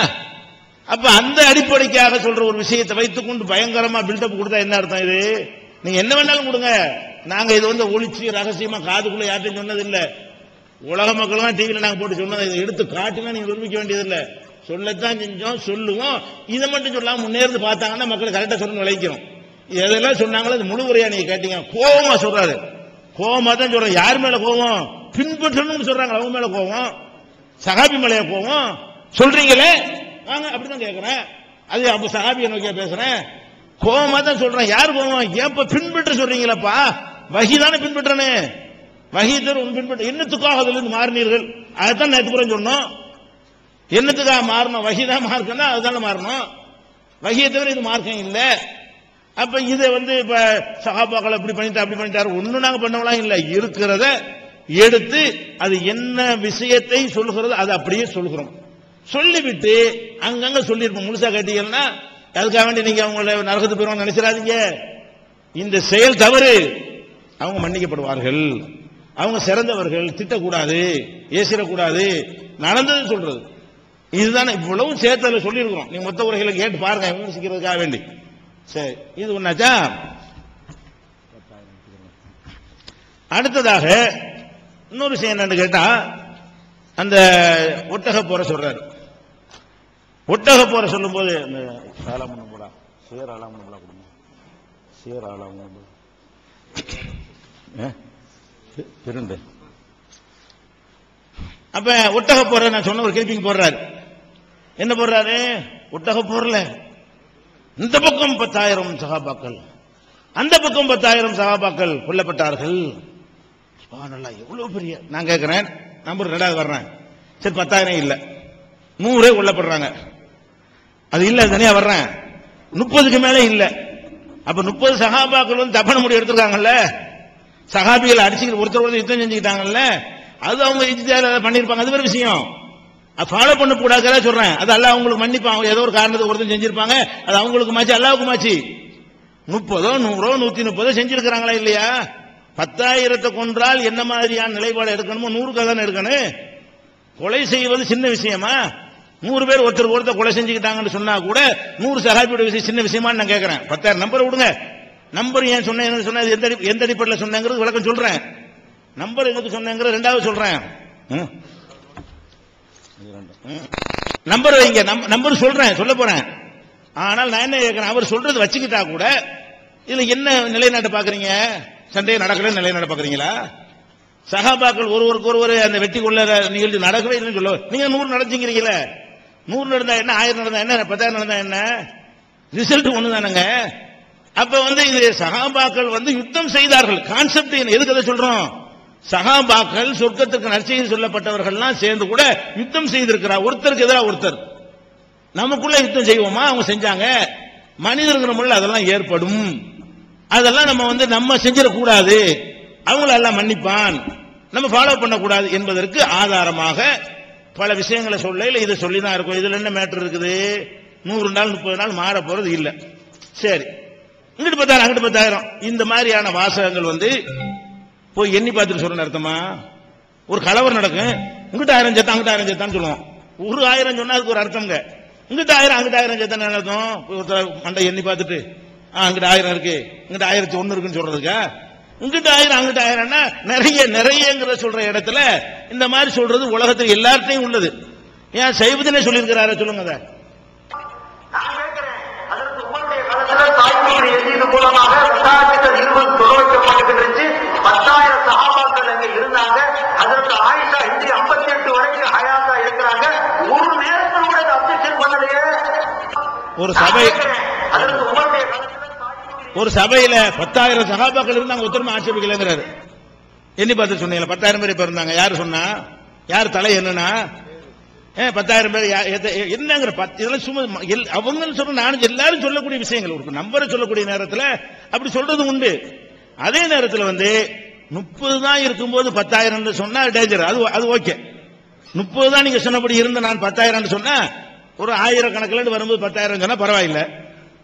அப்ப அந்த அடிப்படைக்காக சொல்ற ஒரு விஷயத்தை வைத்துக் கொண்டு பயங்கரமா பில்டப் கொடுத்தா என்ன அர்த்தம்? இது நீங்க என்ன வேணாலும் கொடுங்க, நாங்க இது ஒளிச்சு ரகசியமா காதுக்குள்ள யார்ட்டும் சொன்னது இல்ல, உலக மக்கள் டிவியில நாங்க போட்டு சொன்னதை இதை எடுத்து காட்டினா நீங்க நிரூபிக்க வேண்டியது இல்ல, சொல்லத்தான் செஞ்சோம், சொல்லுவோம். இதை மட்டும் சொல்லாம முன்னேறது பார்த்தாங்கன்னா மக்கள் கரெக்டா சொல்லணும் விளைக்கிறோம். எதெல்லாம் சொன்னாங்களோ அது முழு உரையா நீங்க கேட்டீங்க. கோபமா சொல்றாரு, கோபமா தான் சொல்றேன். யார் மேல கோபம்? பின்பற்றணும்னு சொல்றாங்க, அவங்க மேல கோபம், சஹாபி மேல கோபம் சொல்றீங்களே வாங்க அப்படிதான் கேட்கிறேன். அது அப்ப சஹாபியை நோக்கியா பேசுறேன், கோபமா தான் சொல்றேன். யார் கோபம்? ஏப்ப பின்பற்ற சொல்றீங்களப்பா, வஹிதானே பின்பற்றனே, வஹி தரும் பின்பற்ற, என்னத்துக்காக அதுல இருந்து மாறினீர்கள்? அதைத்தான் நேற்று புறம் சொன்னோம். என்னத்துக்காக மாறணும்? வஹிதான் மார்க்கம்னா அதுதானே மாறணும், வஹியை தவிர இது மார்க்கம் இல்ல. அப்ப இதை இப்ப சஹாபாக்கள் அப்படி பண்ணிட்டு அப்படி பண்ணிட்டாரு, ஒண்ணு நாங்க பண்ணவெல்லாம் இல்ல, இருக்கிறத எடுத்து அது என்ன விஷயத்தை சொல்கிறது அதை அப்படியே சொல்கிறோம். சொல்லிவிட்டு அங்கங்க சொல்லிருப்போம், முழுசா கேட்டீங்கன்னா அதுக்காக வேண்டி நீங்க அவங்கள நரகத்து போயிருவாங்க நினைச்சிடாதீங்க. இந்த செயல் தவறு, அவங்க மன்னிக்கப்படுவார்கள், அவங்க சிறந்தவர்கள், திட்டக்கூடாது, ஏசிடக்கூடாது, நடந்தது சொல்றது. இதுதானே இவ்வளவு சேர்த்தல சொல்லி இருக்கிறோம். நீங்க மொத்த உரைகளை கேட்டு பாருங்க விமர்சிக்கிறதுக்காக வேண்டி. சரி, இது ஒண்ணாச்சா. அடுத்ததாக இன்னொரு விஷயம் என்னன்னு கேட்டா, அந்த ஒட்டக போற சொல்றாரு. ஒட்டக போற சொல்லும் போது அப்ப ஒட்டக போற நான் சொன்ன ஒரு கேள்விக்கு போடுறாரு. என்ன போடுறாரு? ஒட்டக போறல இந்த பக்கம் 10,000 சகாபாக்கள், அந்த பக்கம் 10,000 சகாபாக்கள் கொல்லப்பட்டார்கள். சுப்ஹானல்லாஹ், எவ்வளவு பெரிய. நான் கேட்கிறேன், நம்பர் 2வது வர்றேன். சரி, 10,000 இல்ல, 100 கொல்லப்படுறாங்க. அது இல்ல, தனியா வர்றேன். 30க்கு மேல இல்ல. அப்ப 30 சகாபாக்கள் வந்து தப்பன முடி எடுத்துருக்காங்கல்ல, சகாபிகளை அடிச்சுக்கிட்டு ஒருத்தர் யுத்தம் செஞ்சுக்கிட்டாங்கல்ல, அது அவங்க இஜ்திஹாத் பண்ணிருப்பாங்க. அது வேற விஷயம். ஃபாலோ பண்ண கூடாது சொல்றேன். அது அல்லாஹ் அவங்களுக்கு மன்னிப்பாங்க. ஏதோ ஒரு காரணத்துக்கு ஒருத்தர் செஞ்சிருப்பாங்க, அது அவங்களுக்கு மாச்சு, அல்லாஹ்வுக்கு மாச்சு. 30 100 130 செஞ்சிருக்கிறாங்களா இல்லையா? 10,000 கொன்றால் என்ன மாதிரியான நிலைப்பாடு எடுக்கணுமோ 100க்கு தானே எடுக்கணும். கொலை செய்வது சின்ன விஷயமா? 100 பேர் ஒருத்தர் கொலை செஞ்சுக்கிட்டாங்கன்னு சொன்னா கூட 100 சஹாபியோட விஷயம் சின்ன விஷயமான்னு நான் கேட்கிறேன். 10,000 நம்பர் விடுங்க. நம்பர் ஏன் சொன்னேன் சொன்னா எந்த அடிப்படையில் சொன்னேங்கிறது விளக்கம் சொல்றேன். நம்பர் எதுக்கு சொன்னேங்கிற 2வது சொல்றேன். நம்பர் வைங்க, நம்பர் சொல்றேன், சொல்ல போறேன். ஆனால் நான் என்ன கேட்கிறேன், அவர் சொல்றது வச்சுக்கிட்டா கூட இதுல என்ன நிலைநாட்ட பாக்குறீங்க? சண்டையை நடக்கல நிலைநாட்ட பாக்குறீங்களா? சகாபாக்கள் ஒருவருக்கு ஒருவர் அந்த வெட்டி கொள்ள நிகழ்ச்சி நடக்கவே இல்லைன்னு சொல்ல, நீங்க 100 நடந்துங்கிறீங்களே. 100 நடந்தா என்ன, 1000 நடந்தா என்ன, 10,000 நடந்தா என்ன, ரிசல்ட் ஒண்ணுதானுங்க. அப்ப வந்து இது சகாபாக்கள் வந்து யுத்தம் செய்தார்கள். கான்செப்ட் எதுக்கு அதை சொல்றோம்? சகாபாக்கள் சொர்க்கத்துக்கு நற்செய்தி சொல்லப்பட்டவர்கள்லாம் சேர்ந்து கூட யுத்தம் செய்திருக்கிறார். ஒருத்தருக்கு எதிராக ஒருத்தர். நமக்குள்ள யுத்தம் செய்வோமா? அவங்க செஞ்சாங்க. மனிதர்கள் முள்ள அதெல்லாம் ஏற்படும். அதெல்லாம் நம்ம வந்து நம்ம செஞ்சிடக்கூடாது. அவங்கள எல்லாம் மன்னிப்பான், நம்ம ஃபாலோ பண்ணக்கூடாது என்பதற்கு ஆதாரமாக பல விஷயங்களை சொல்ல இதை சொல்லிதான் இருக்கும். இதுல என்ன மேட்டர் இருக்குது? 100 நாள் 30 நாள் மாற போறது இல்ல. சரி, இங்கிட்டு 10,000 அங்கிட்டு 10,000 இந்த மாதிரியான வாசகங்கள் வந்து போய் எண்ணி பார்த்துட்டு சொல்ற அர்த்தமா? ஒரு கலவரம் நடக்கும், இங்கிட்ட 1000 செத்தான் அங்கிட்ட 1000 செத்தான்னு சொல்லுவோம். ஒரு 1000 சொன்னா அதுக்கு ஒரு அர்த்தம்ங்க. இங்கிட்ட 1000 அங்கிட்ட 1000 செத்தான் அர்த்தம். மண்டை எண்ணி பார்த்துட்டு அங்கிட்ட 1000 இருக்கு இங்கிட்ட 1001 இருக்குன்னு சொல்றதுக்கா? இங்கிட்ட 1000 அங்கிட்ட 1000ன்னா நிறையங்கிற சொல்ற இடத்துல இந்த மாதிரி சொல்றது உலகத்தில் எல்லார்ட்டையும் உள்ளது. ஏன் சைவத்தினே சொல்லியிருக்கிறாரு சொல்லுங்க. அதை மூலமாக வட்டாரத்தில் 20 தொலைக்கப்பட்டிருந்துச்சு. 10,000 சஹாபாக்கள் அங்க இருந்தாங்க. அதற்கு ஆயிஷா ஹிஜ்ரி 58 வரைக்கும் ஹயாத்தா இருக்கிறாங்க. ஒரு நேரத்தில் கூட அப்ஜெக்ஷன் பண்ணலையே. ஒரு சபையில 10,000 சஹாபாக்கள் இருந்தாங்க, ஒருத்தருமே ஆட்சேபிக்கலங்கிறாரு. எண்ணி பார்த்து சொன்னீங்களா? 10,000 பேர் இப்ப இருந்தாங்க. யாரு சொன்னா? யார் தலை? என்னன்னா 10,000 பேர் என்னங்கிற இதெல்லாம் சும்மா அவங்க சொல்ற, நானும் எல்லாரும் சொல்லக்கூடிய விஷயங்கள் ஒரு நம்பரை சொல்லக்கூடிய நேரத்தில் அப்படி சொல்றது உண்டு. அதே நேரத்தில் வந்து 30 தான் இருக்கும்போது 10,000 சொன்னா டேஞ்சர். அது ஓகே. 30 தான் நீங்க சொன்னபடி இருந்த நான் 10,000 சொன்னா ஒரு 1000 கணக்கில் வரும்போது 10,000 சொன்னா பரவாயில்ல.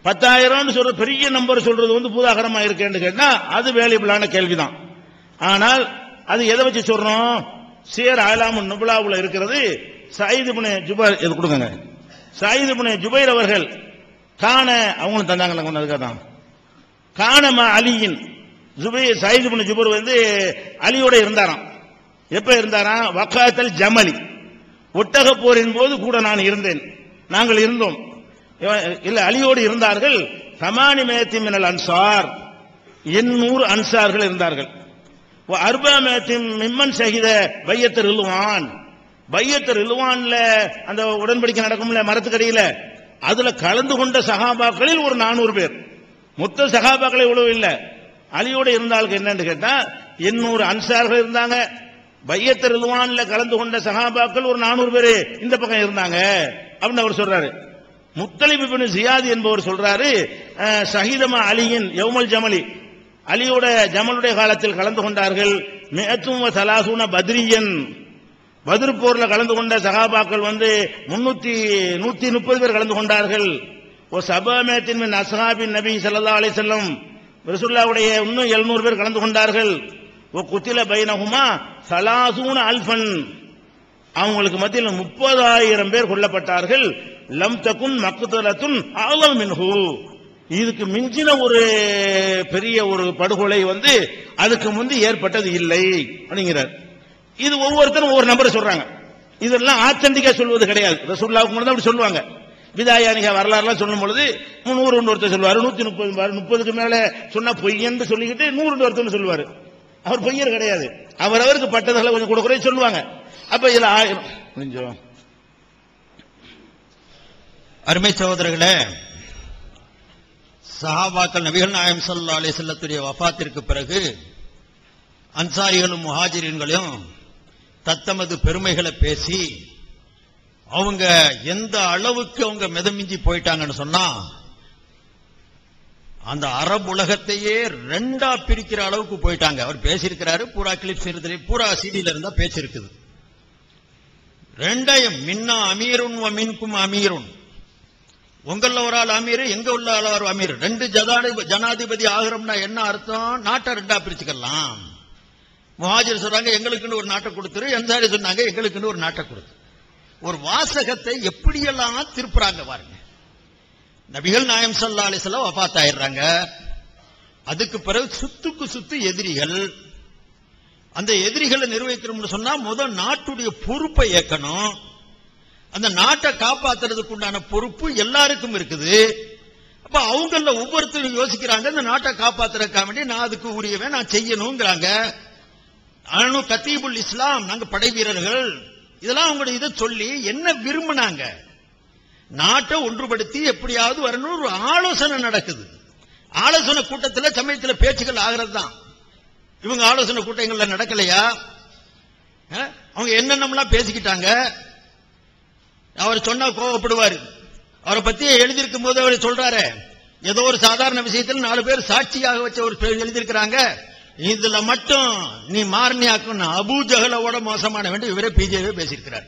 10,000 சொல்ற பெரிய நம்பர் சொல்றது வந்து பூதாகரமா இருக்கேன்னு கேட்டா அது வேலியபிளான கேள்விதான். ஆனால் அது எதை வச்சு சொல்றோம்? சேர் ஆலாமுன் நுபுலாவுல இருக்கிறது. சயீத் இப்னு ஜுபைர் இது கொடுங்க. சயீத் இப்னு ஜுபைர் அவர்கள் காண அவங்களும் தந்தாங்க. அதுக்காக தான் காணமா அலியின் சயீத் இப்னு ஜுபைர் வந்து அலியோட இருந்தாராம். எப்ப இருந்தாராம்? வகாத்தல் ஜமலி, ஒட்டக போரின் போது கூட நான் இருந்தேன், நாங்கள் இருந்தோம். இல்ல, அலியோடு இருந்தார்கள். 8 மினல் அன்சார், 800 அன்சார்கள் இருந்தார்கள். 400 மிம்மன் ஷஹித பையத் ரில்வான், பையத் ரில்வான்ல அந்த உடன்படிக்கை நடக்கும்ல மரத்துக்கடியில, அதுல கலந்து கொண்ட சஹாபாக்களில் ஒரு 400 பேர். மொத்த சஹாபாக்களை இவ்வளவு இல்ல. அலியோட இருந்தாலும் என்னன்னு கேட்டா 800 அன்சார்கள் இருந்தாங்க. பையத் ரில்வான்ல கலந்து கொண்ட சஹாபாக்கள் ஒரு 400 பேர் இந்த பக்கம் இருந்தாங்க அப்படின்னு அவர் சொல்றாரு. முத்தலிப் இப்னு ஜியாத் என்பவர் சொல்றாரு, ஷஹீதமா அலியின் யௌமல் ஜமலி, அலியோட ஜமலுடைய காலத்தில் கலந்து கொண்டார்கள். 130 பத்ரியன், பத்ர் போர்ல கலந்து கொண்ட சஹாபாக்கள் வந்து 130 பேர் கலந்து கொண்டார்கள். ஓ சபாமேத்தின் மின் அஸ்ஹாபின் நபி ஸல்லல்லாஹு அலைஹி வஸல்லம், ரசூலுல்லாஹ்வுடைய இன்னும் 700 பேர் கலந்து கொண்டார்கள். ஓ குத்தில பைனஹுமா 30 அல்ஃபன், அவங்களுக்கு மத்தியில் 30,000 பேர் கொல்லப்பட்டார்கள். லம் தகுன் மக்தலத்துன் அஅலம் மின்ஹு, இதுக்கு மிஞ்சின ஒரு பெரிய ஒரு படுகொலை அதுக்கு முந்தி ஏற்பட்டது இல்லை அப்படிங்கிறார். இது ஒவ்வொருத்தரும் ஒவ்வொரு நம்பரை சொல்றாங்க. இதெல்லாம் ஆத்தன்டிக்கா சொல்வது கிடையாது. ரசூலுல்லாஹ்வுக்கு முன்னாடி அப்படி சொல்லுவாங்க. விதாயானிக வரலாறுலாம் சொல்லும் பொழுது 100 ஒருத்தர் சொல்லுவாரு, 130 30க்கு மேல சொன்னா பொய்யன்னு சொல்லிக்கிட்டு 100 ஒருத்தர் சொல்லுவாரு. அவர் பொய்யர் கிடையாது. அவரவருக்கு பட்டதகளை கொஞ்சம் கூட குறைய சொல்லுவாங்க. அப்ப இதுல 1000 அருமை சகோதரர்களே, சஹாபாக்கள் நபிகள் நாயகம் ஸல்லல்லாஹு அலைஹி வஸல்லத்துடைய வஃபாத்திற்கு பிறகு அன்சாரிகளும் முஹாஜிரின்களும் தத்தமது பெருமைகளை பேசி அவங்க எந்த அளவுக்கு அவங்க மிதமிஞ்சி போயிட்டாங்கன்னு சொன்னா, அந்த அரபு உலகத்தையே ரெண்டா பிரிக்கிற அளவுக்கு போயிட்டாங்க. அவர் பேசியிருக்கிறாரு, பூரா கிளிப்ஸ் இருக்குது, பூரா சிடியில இருந்தா பேசிருக்குது. ரெண்டையும் மின்னா அமீருன் வ மின்கும் அமீருன், உங்கள ஒரு ஆள் அமீர், எங்க உள்ள ஆள் அமீர், ரெண்டு ஜனாதிபதி ஆகிறோம்னா என்ன அர்த்தம்? நாட்டை ரெண்டா பிரிச்சுக்கலாம். முஹாஜிர் சொல்றாங்க எங்களுக்குன்னு ஒரு நாட்டை கொடுத்துரு, அன்சாரி சொன்னாங்க எங்களுக்குன்னு ஒரு நாட்டை கொடுத்து. ஒரு வாசகத்தை எப்படியெல்லாம் திருப்புறாங்க பாருங்க. நபிகள் நாயகம் ஸல்லல்லாஹு அலைஹி வஸல்லம் வஃபாத் ஆயிடுறாங்க. அதுக்கு பிறகு சுத்துக்கு சுத்து எதிரிகள். அந்த எதிரிகளை நிர்வகிக்கணும்னு சொன்னா முதல் நாட்டுடைய பொறுப்பை ஏற்கணும். அந்த நாட்டை காப்பாத்துறதுக்கு உண்டான பொறுப்பு எல்லாருக்கும் இருக்குது. அப்ப அவங்கள ஒவ்வொருத்தரும் யோசிக்கிறாங்க, இந்த நாட்டை காப்பாத்துறதுக்காக வேண்டி நான் அதுக்கு உரியவன், நான் செய்யணுங்கிறாங்க. அனு கத்தீபுல் இஸ்லாம், நாங்க படை வீரர்கள். இதெல்லாம் அவங்களுடைய இதை சொல்லி என்ன விரும்பினாங்க? நாட்டை ஒன்றுபடுத்தி எப்படியாவது வரணும் ஒரு ஆலோசனை நடக்குது. ஆலோசனை கூட்டத்தில் சமயத்தில் பேச்சுக்கள் ஆகிறது தான். இவங்க ஆலோசனை கூட்டங்கள்ல நடக்கலையா? அவங்க என்னென்னலாம் பேசிக்கிட்டாங்க. அவர் சொன்னா கோவப்படுவாரு. அவரை பத்தி எழுதியிருக்கும் போது அவர் சொல்றாரு, ஏதோ ஒரு சாதாரண விஷயத்தில் 4 பேர் சாட்சியாக வச்ச ஒரு எழுதியிருக்கிறாங்க, இதுல மட்டும் நீ மார்னியாக்கும் அபூ ஜஹலோட மோசமான வேண்டும் இவரே பிஜேபி பேசியிருக்கிறார்.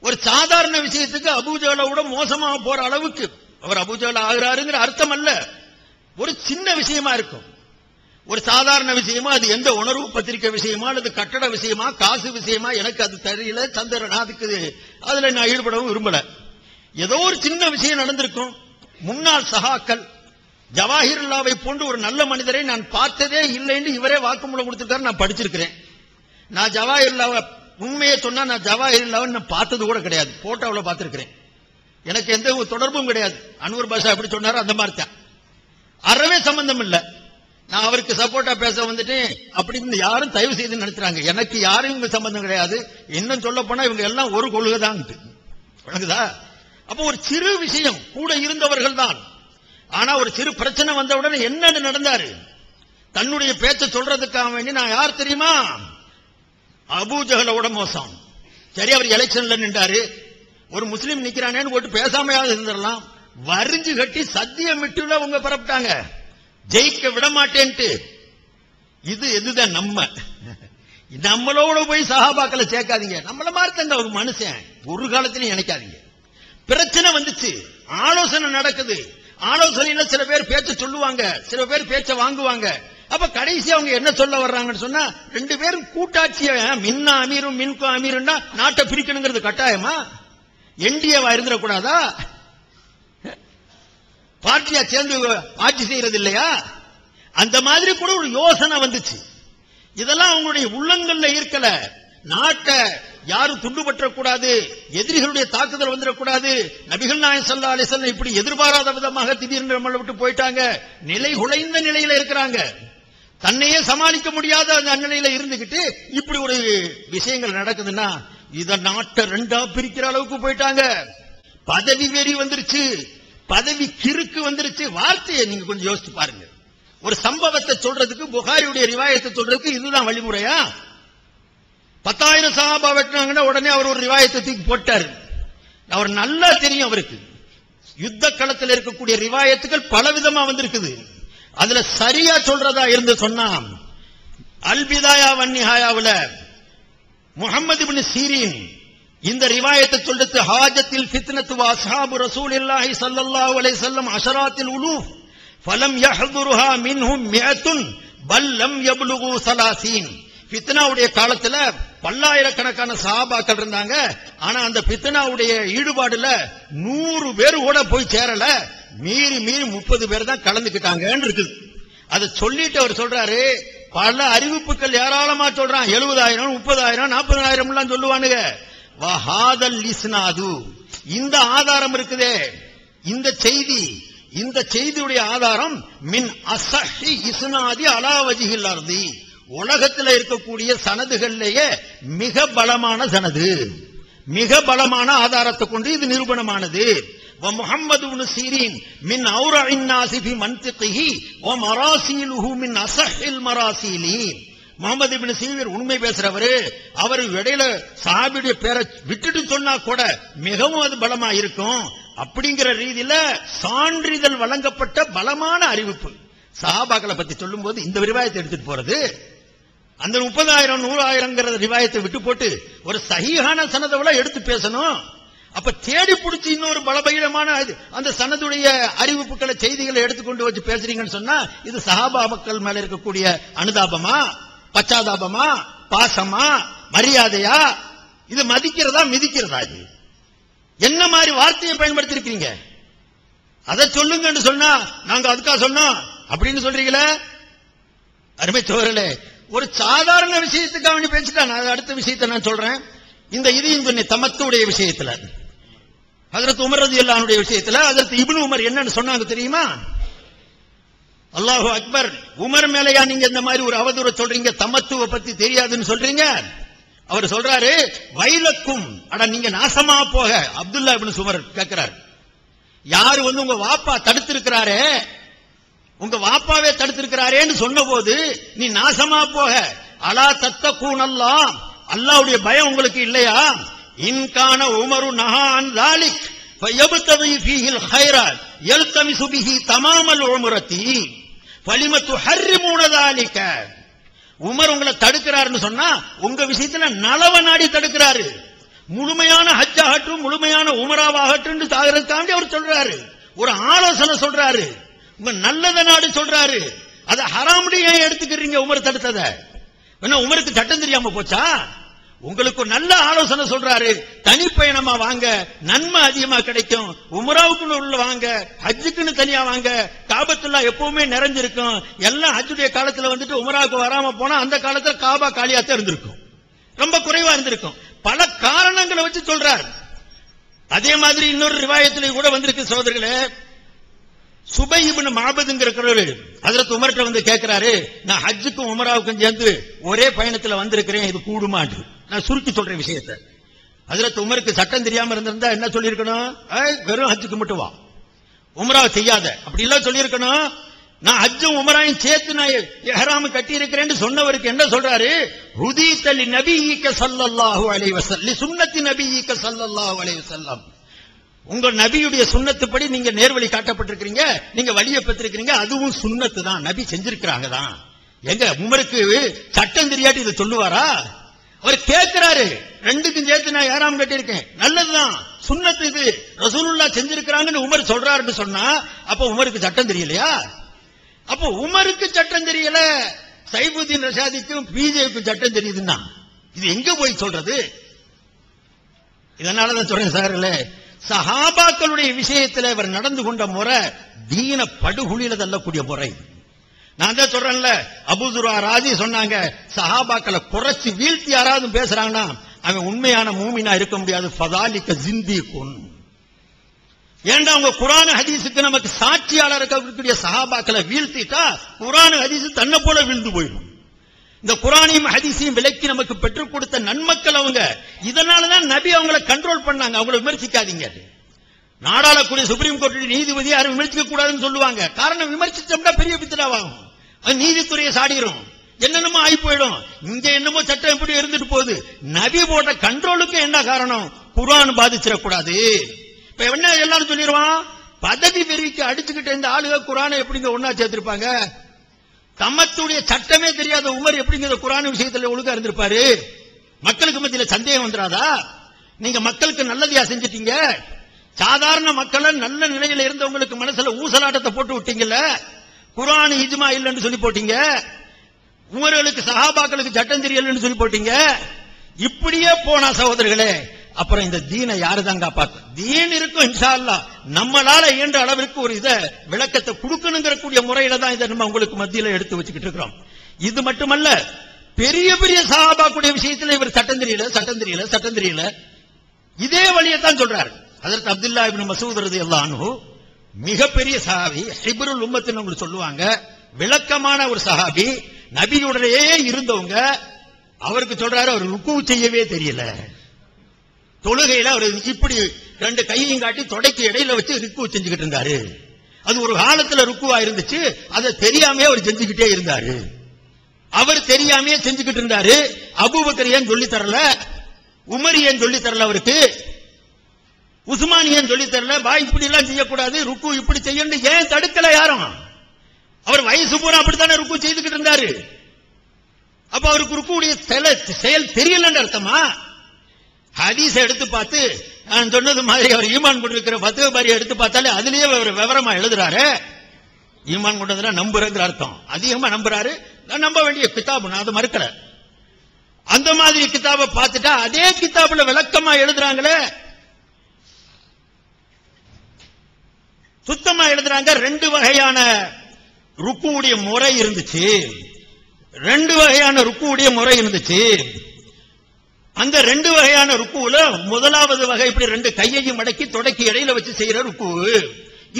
ஒரு சாதாரண விஷயத்துக்கு அபூ ஜஹலோட மோசமா போற அளவுக்கு அவர் அபூ ஜஹல் ஆகிறாருங்கிற அர்த்தம் அல்ல. ஒரு சின்ன விஷயமா இருக்கும், ஒரு சாதாரண விஷயமா, அது எந்த உணர்வு பத்திரிக்கை விஷயமா அல்லது கட்டட விஷயமா காசு விஷயமா எனக்கு அது தெரியல, சந்திரன் அதுக்கு அதுல நான் ஈடுபடவும் விரும்பல. ஏதோ ஒரு சின்ன விஷயம் நடந்திருக்கும். முன்னாள் சகாக்கள் ஜவாஹிருல்லாவை போன்று ஒரு நல்ல மனிதரை நான் பார்த்ததே இல்லைன்னு இவரே வாக்குமூலம் கொடுத்திருக்காரு. நான் படிச்சிருக்கிறேன். நான் ஜவாஹிருல்லாவை உண்மையை சொன்னா நான் ஜவாஹிருல்லாவை நான் பார்த்தது கூட கிடையாது. போட்டோவில் பார்த்திருக்கிறேன். எனக்கு எந்த தொடர்பும் கிடையாது. அன்வர் பாஷா எப்படி சொன்னாரோ அந்த மாதிரி தான். அறவே சம்பந்தம் இல்லை. நான் அவருக்கு சப்போர்ட்டா பேச வந்துட்டு அப்படின்னு யாரும் தயவு செய்து நினைச்சாங்க. எனக்கு யாரும் இவங்க சம்பந்தம் கிடையாது. இன்னும் சொல்ல போனா இவங்க எல்லாம் ஒரு கொள்கை தான். வழங்குதா? அப்போ ஒரு சிறு விஷயம் கூட இருந்தவர்கள் தான். ஆனா ஒரு சிறு பிரச்சனை வந்தவுடனே என்ன நடந்தாரு? தன்னுடைய பேச்சை சொல்றதுக்காக வேண்டி நான் யார் தெரியுமா? அபூ ஜஹலோட மோசம். சரி, அவர் எலெக்ஷன்ல நின்றாரு. ஒரு முஸ்லீம் நிக்கிறானேன்னு போட்டு பேசாமையாவது இருந்துடலாம். வரிஞ்சு கட்டி சத்தியமிட்டுல உங்க பரப்பிட்டாங்க, ஜெயிக்க விட மாட்டேன்ட்டு. இதுதான் நம்மளோட போய் சஹாபாக்களை சேர்க்காதீங்க. நம்மள மார்த்தங்க ஒரு மனுஷன் ஒரு காலத்திலும் நினைக்காதீங்க. பிரச்சனை வந்துச்சு, ஆலோசனை நடக்குது. ஆலோசனையில சில பேர் பேச்ச சொல்லுவாங்க, சில பேர் பேச்ச வாங்குவாங்க. அப்ப கடைசி அவங்க என்ன சொல்ல வர்றாங்கன்னு சொன்னா, 2 பேரும் கூட்டாட்சிய மின்னா அமீரும் மின்கும் அமீருன்னா நாட்டை பிரிக்கணுங்கிறது கட்டாயமா? என்டிஏவா இருந்துடக்கூடாதா? பார்ட்டியா சேர்ந்து ஆட்சி செய்யறது இல்லையா? அந்த மாதிரி கூட ஒரு யோசனை வந்துச்சு. இதெல்லாம் அவங்களுடைய உள்ளங்கள்ல இருக்கல. நாட்டை யாரும் துண்டுபற்றக்கூடாது, எதிரிகளுடைய தாக்குதல் வந்துடக்கூடாது. நபிகள் நாயகம் ஸல்லல்லாஹு அலைஹி வஸல்லம் இப்படி எதிர்பாராத விதமாக திடீர்னு நம்மளை விட்டு போயிட்டாங்க. நிலை குலைந்த நிலையில இருக்கிறாங்க. தன்னையே சமாளிக்க முடியாத அந்த நிலையில இருந்துகிட்டு இப்படி ஒரு விஷயங்கள் நடக்குதுன்னா இத நாட்டை ரெண்டா பிரிக்கிற அளவுக்கு போயிட்டாங்க. பதவி வெறி வந்துருச்சு, பதவி கிறுக்கு வந்துருச்சு. வார்த்தையை நீங்க கொஞ்சம் யோசிச்சு பாருங்க. ஒரு சம்பவத்தை சொல்றதுக்கு, புகாரியுடைய ரிவாயத்தை சொல்றதுக்கு இதுதான் வழிமுறையா? 10,000 சஹாபா வெட்டினாங்கன்னா உடனே அவர் ஒரு ரிவாயத்தை தூக்கி போட்டாரு. அவர் நல்லா தெரியும் அவருக்கு. யுத்த களத்தில் இருக்கக்கூடிய ரிவாயத்துகள் பலவிதமா வந்திருக்குது. அதுல சரியா சொல்றதா இருந்து சொன்னா, அல் பிதாயா வன் நிஹாயாவுல முஹம்மது இப்னு சீரின் இந்த ரிவாயத்தை சொல்றது, ஹாஜத்தில் ஃபித்னத்து வ அஸ்ஹாபு ரசூலில்லாஹி ஸல்லல்லாஹு அலைஹி வஸல்லம் அஷராத்தில் உலூஃப் ஃபலம் யஹ்துருஹா மின்ஹும் மிஅத்துன் பல் லம் யப்லுகு 30. ஃபித்னாவுடைய காலத்துல பல்லாயிரக்கணக்கான சஹாபாக்கள் இருந்தாங்க. ஆனா அந்த ஃபித்னாவுடைய ஈடுபாடுல 100 பேர் கூட போய் சேரல. மீறி 30 பேர் தான் கலந்துக்கிட்டாங்கன்னு இருக்குது. அதை சொல்லிட்டு அவர் சொல்றாரு, பல அறிவிப்புகள் ஏராளமா சொல்றான். 70,000, 30,000, 40,000 எல்லாம் சொல்லுவானுங்க. வஹாதல் இஸ்னாது, இந்த ஆதாரம் இருக்குதே, இந்த செய்தியுடைய ஆதாரம் மின் அஸஹி இஸ்னாதி அலா வஜ்ஹில் அர்தி, உலகத்தில் இருக்கக்கூடிய சனதுகளிலேயே மிக பலமான சனது, மிக பலமான ஆதாரத்தை கொண்டு இது நிரூபணமானது. ومحمد بن سيرين من أورع الناس في منطقه ومراسيله من أصح المراسيل. முகமது இப்னு சீர் உண்மை பேசுறவரு, அவர் இடையில சஹாபியுடைய பேரை விட்டுட்டு சொன்னா கூட மிகவும் அது பலமா இருக்கும். அப்படிங்கிற ரீதியில சான்றிதழ் வழங்கப்பட்ட பலமான அறிவிப்பு. சஹாபாக்களை பத்தி சொல்லும் போது இந்த ரிவாயத்தை எடுத்துட்டு போறது, அந்த 30,000 100,000 ரிவாயத்தை விட்டு போட்டு ஒரு சஹீஹான சனதை எடுத்து பேசணும். அப்ப தேடி பிடிச்சி இன்னொரு பலபீனமான அந்த சனதுடைய அறிவிப்புகளை செய்திகளை எடுத்துக்கொண்டு வச்சு பேசுறீங்கன்னு சொன்னா இது சஹாபா மக்கள் மேல இருக்கக்கூடிய அனுதாபமா, பச்சாதாபமா, பாசமா, மரியாதையா? இது மதிக்கிறதா மிதிக்கிறதா? இது என்ன மாதிரி வார்த்தையை பயன்படுத்தி இருக்கீங்க? அதை சொல்லுங்கன்னு சொன்னா நாங்க அதுக்காக சொன்னோம் அப்படின்னு சொல்றீங்களே. அருமை தோழர்களே, ஒரு சாதாரண விஷயத்துக்காக வேண்டி பேசிட்டா நான் அடுத்த விஷயத்தை நான் சொல்றேன். இந்த இதையும் சொன்ன தமத்துடைய விஷயத்துல, ஹஜ்ரத் உமர் ரலியல்லாஹு அன்ஹுடைய விஷயத்துல ஹஜ்ரத் இப்னு உமர் என்னன்னு சொன்னாங்க தெரியுமா? அல்லாஹு அக்பர், உமர் மேலையா நீங்க இந்த மாதிரி ஒரு அவதூற சொல்றீங்க, தமத்துவ பத்தி தெரியாதுன்னு சொல்றீங்க? அவர் சொல்றாரு, வைலக்கும், அட நீங்க நாசமா போக. அப்துல்லா இப்னு உமர் கேட்கிறார், யாரு உங்க வாப்பா தடுத்திருக்கிறாரே, உங்க வாப்பாவே தடுத்திருக்கிறாரேன்னு சொன்ன போது நீ நாசமா போக. அலா தத்தகூன் அல்லாஹ், அல்லாஹ்வுடைய பயம் உங்களுக்கு இல்லையா? இன்கான உமரு நஹான் தாலிக் ஃபயப்தகி ஃபீஹில் கைராத் யல்தமிசு பிஹி தமாமல் உம்ரதி ஃபலிம துஹர்ரிமூன தாலிக. உமர் உங்களை தடுக்கிறாருன்னு சொன்னா உங்க விஷயத்துல நலவ நாடி தடுக்கிறாரு. முழுமையான ஹஜ் ஆகட்டும், முழுமையான உமராவாகட்டும் தாகிறதுக்காண்டி அவர் சொல்றாரு, ஒரு ஆலோசனை சொல்றாரு, உங்க நல்லத நாடு சொல்றாரு. அதை ஹராம்னு ஏன் எடுத்துக்கிறீங்க? உமர் தடுத்தத என்ன உமருக்கு சட்டம் தெரியாம போச்சா? உங்களுக்கு நல்ல ஆலோசனை சொல்றாரு, தனிப்பயணமா வாங்க, நன்மை அதிகமா கிடைக்கும், உம்ராவுக்குன்னு உள்ள வாங்க, ஹஜ்ஜுக்குன்னு தனியா வாங்க, காபத்துல்லா எப்பவுமே நிறைஞ்சிருக்கும். எல்லாம் ஹஜ்ஜுடைய காலத்துல வந்துட்டு உம்ராவுக்கு வராம போனா அந்த காலத்துல காபா காலியாத்தான் இருந்திருக்கும், ரொம்ப குறைவா இருந்திருக்கும். பல காரணங்களை வச்சு சொல்றார். அதே மாதிரி இன்னொரு ரிவாயத்திலே கூட வந்திருக்கு சகோதரர்களே. சுபை இப்னு மாபதுங்கிறவர் ஹஜ்ரத் உமர்ட்ட வந்து கேட்கிறாரு, நான் ஹஜ்ஜுக்கும் உமராவுக்கும் சேர்ந்து ஒரே பயணத்துல வந்திருக்கிறேன், இது கூடுமான்னு. நான் சுருக்கி சொல்றேன் விஷயத்தை. ஹஜ்ரத் உமருக்கு சட்டம் தெரியாம இருந்திருந்தா என்ன சொல்லியிருக்கணும்? வெறும் ஹஜ்ஜுக்கு மட்டும் வா, உமராவை செய்யாத, அப்படி எல்லாம் சொல்லியிருக்கணும். நான் ஹஜ்ஜும் உமராயும் சேர்த்து நான் இஹ்ராம் கட்டி இருக்கிறேன்னு சொன்னவருக்கு என்ன சொல்றாரு? ஹுதீத லி நபியிக ஸல்லல்லாஹு அலைஹி வஸல்லம் சுன்னத்தி நபியிக ஸல்லல்லாஹு அலைஹி வஸல்லம், உங்க நபியுடைய சுன்னத்துப்படி நீங்க நேர்வழி காட்டப்பட்டிருக்கீங்க, நீங்க வழியை பெற்றிருக்கீங்க, அதுவும் சுன்னத்து தான், நபி செஞ்சிருக்கிறாங்க தான். எங்க உமருக்கு சட்டம் தெரியாட்டி இதை சொல்லுவாரா? அவர் கேட்கிறாரு, ரெண்டுக்கும் சேர்த்து நான் ஏறாம கட்டியிருக்கேன், நல்லதுதான், சுன்னத்து இது, ரசூலுல்லாஹ் செஞ்சிருக்கிறாங்கன்னு உமர் சொல்றாருன்னு சொன்னா அப்ப உமருக்கு சட்டம் தெரியலையா? அப்ப உமருக்கு சட்டம் தெரியல, சைபுதீன் ரஷாதிக்கும் பிஜேபிக்கும் சட்டம் தெரியுதுன்னா இது எங்க போய் சொல்றது? இதனாலதான் சொல்றேன் சார்களே, சஹாபாக்களுடைய விஷயத்தில் இவர் நடந்து கொண்ட முறை தீன படுகுழியில தள்ளக்கூடிய முறை. நான் தான் சொல்றேன்ல, அபூதுரா ராஜி சொன்னாங்க, சஹாபாக்களை குறைச்சு வீழ்த்தி யாராவது பேசுறாங்கன்னா அவன் உண்மையான மூமினா இருக்க முடியாது. ஃபதாலிக ஜிந்தீகுன், ஏண்டா அவங்க குர்ஆன் ஹதீஸுக்கு நமக்கு சாட்சியாளர் இருக்கக்கூடிய சஹாபாக்களை வீழ்த்திட்டா குர்ஆன் ஹதீஸ் தன்னை போல வீழ்ந்து போயிடும். இந்த குர்ஆனையும் ஹதீஸையும் விலக்கி நமக்கு பெற்றுக் கொடுத்த நன்மக்கள் அவங்க. இதனாலதான் நபி அவங்களை கண்ட்ரோல் பண்ணாங்க, அவங்களை விமர்சிக்காதீங்க. நாடாளக்கூடிய சுப்ரீம் கோர்ட் நீதிபதி யாரும் விமர்சிக்க கூடாதுன்னு சொல்லுவாங்க. காரணம், விமர்சிச்சோம்னா பெரிய பித்தனாவாகும், அது நீதித்துறையை சாடிரும், என்னென்னமோ ஆகி போயிடும். இங்க என்னமோ சட்டம் எப்படி இருந்துட்டு போகுது. நபி போட்ட கண்ட்ரோலுக்கு என்ன காரணம்? குர்ஆன் பாதிச்சிடக்கூடாது. இப்ப என்ன எல்லாரும் சொல்லிடுவான், பதவி பெருவிக்கு அடிச்சுக்கிட்ட இந்த ஆளுக குர்ஆனை எப்படிங்க ஒன்னா சேர்த்திருப்பாங்க? தமத்துடைய சட்டமே தெரியாத உமர் எப்படிங்கிற குர்ஆன் விஷயத்துல ஒழுங்கா இருந்திருப்பாரு? மக்களுக்கு மத்தியில சந்தேகம் வந்துடாதா? நீங்க மக்களுக்கு நல்லதையா செஞ்சிட்டீங்க? சாதாரண மக்களை நல்ல நிலையில இருந்தவங்களுக்கு மனசுல ஊசலாட்டத்தை போட்டு விட்டீங்கல்ல, குர்ஆன் இஜ்மா இல்லைன்னு சொல்லி போட்டீங்க, உமர்களுக்கு சஹாபாக்களுக்கு சட்டம் தெரியலன்னு சொல்லி போட்டீங்க. இப்படியே போனா சகோதரர்களே, அப்புறம் இந்த தீனை யாரு தான் காப்பாத்து? தீன் இருக்கும் இன்ஷா அல்லாஹ். நம்மளால இயன்ற அளவிற்கு ஒரு இத விளக்கத்தை கொடுக்கணுங்கிற கூடிய முறையில தான் இதை நம்ம உங்களுக்கு மத்தியில எடுத்து வச்சுக்கிட்டு இருக்கிறோம். இது மட்டுமல்ல, பெரிய பெரிய சஹாபாக்குடைய விஷயத்துல இவர் சட்டம் தெரியல இதே வழியை தான் சொல்றாரு. ஹஜ்ரத் அப்துல்லா இப்னு மஸ்ஊத் ரலியல்லாஹு அன்ஹு மிகப்பெரிய சஹாபி, ஹிப்ருல் உம்மத்துன்னு உங்களுக்கு சொல்லுவாங்க, விளக்கமான ஒரு சஹாபி, நபியுடனே இருந்தவங்க. அவருக்கு சொல்றாரு, அவர் ருக்கு செய்யவே தெரியல. தொழுகையில அவர் இப்படி ரெண்டு கையையும் காட்டி தொடைக்கு இடையில வச்சு ருக்கு செஞ்சுக்கிட்டு இருந்தாரு. அது ஒரு காலத்துல ருக்குவா இருந்துச்சு, அதை தெரியாமே அவர் செஞ்சுக்கிட்டே இருந்தாரு. அவர் தெரியாமே செஞ்சுக்கிட்டு இருந்தாரு. அபூபக்கர் ஏன் சொல்லி தரல, உமர் ஏன் சொல்லி தரல, அவருக்கு உஸ்மான் ஏன் சொல்லி தரல, இப்படி எல்லாம் செய்யக்கூடாது, ருக்கு இப்படி செய்யணும் ஏன் தடுக்கல யாரும்? அவர் வயசு பூரா அப்படித்தானே ருக்கு செய்துக்கிட்டு இருந்தாரு. அப்ப அவருக்கு ருக்குடைய செயல் தெரியலன்னு அர்த்தமா? ஹதீஸ எடுத்து பார்த்து நான் சொன்னது மாதிரி அவர் ஈமான் கொண்டிருக்கிற ஃபத்வா பாரி எடுத்து பார்த்தாலே அதுலயே அவர் விவரமா எழுதுறாரு. ஈமான் கொண்டதுன்னா நம்புறங்கிற அர்த்தம். அதிகமா நம்புறாரு. நான் நம்ப வேண்டிய கிதாபு, நான் அதை மறுக்கல. அந்த மாதிரி கிதாபை பார்த்துட்டா அதே கிதாபுல விளக்கமா எழுதுறாங்களே, சுத்தமா எழுதுறாங்க. ரெண்டு வகையான ருக்குவுடைய முறை இருந்துச்சு. அந்த ரெண்டு வகையான ருக்குவுல முதலாவது வகை இப்படி ரெண்டு கையையும் மடக்கி தொடக்கி இடையில வச்சு செய்யற ருக்கு,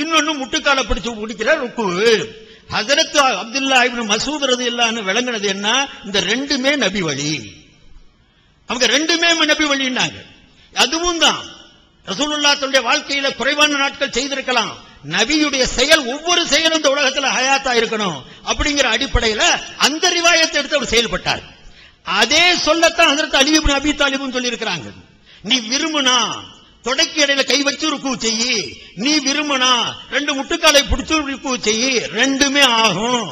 இன்னொன்னு முட்டுக்கால பிடிச்சு முடிக்கிற ருக்கு. ஹஜ்ரத் அப்துல்லா இப்னு மஸ்ஊத் ரலியல்லாஹு அன்ஹு விளங்குனது என்ன? இந்த ரெண்டுமே நபி வழி. அவங்க ரெண்டுமே நபி வழின்னாங்க. அதுவும் தான் ரசூலுல்லாஹ் தன்னுடைய வாழ்க்கையில குறைவான நாட்கள் செய்திருக்கலாம். நபியுடைய செயல், ஒவ்வொரு செயலும் இந்த உலகத்துல ஹயாத்தா இருக்கணும் அப்படிங்கிற அடிப்படையில அந்த ரிவாயத்தை எடுத்து அவர் செயல்பட்டார். அதே சொல்லத்தான் ஹஜ்ரத் அலி இப்னு அபீ தாலிபும் சொல்லி இருக்கிறாங்க. நீ விரும்புனா தொடக்கி இடையில கை வச்சு ருக்கு செய்யி, நீ விரும்புனா ரெண்டு முட்டுக்காலை பிடிச்சு ருக்கு செய்யி, ரெண்டுமே ஆகும்.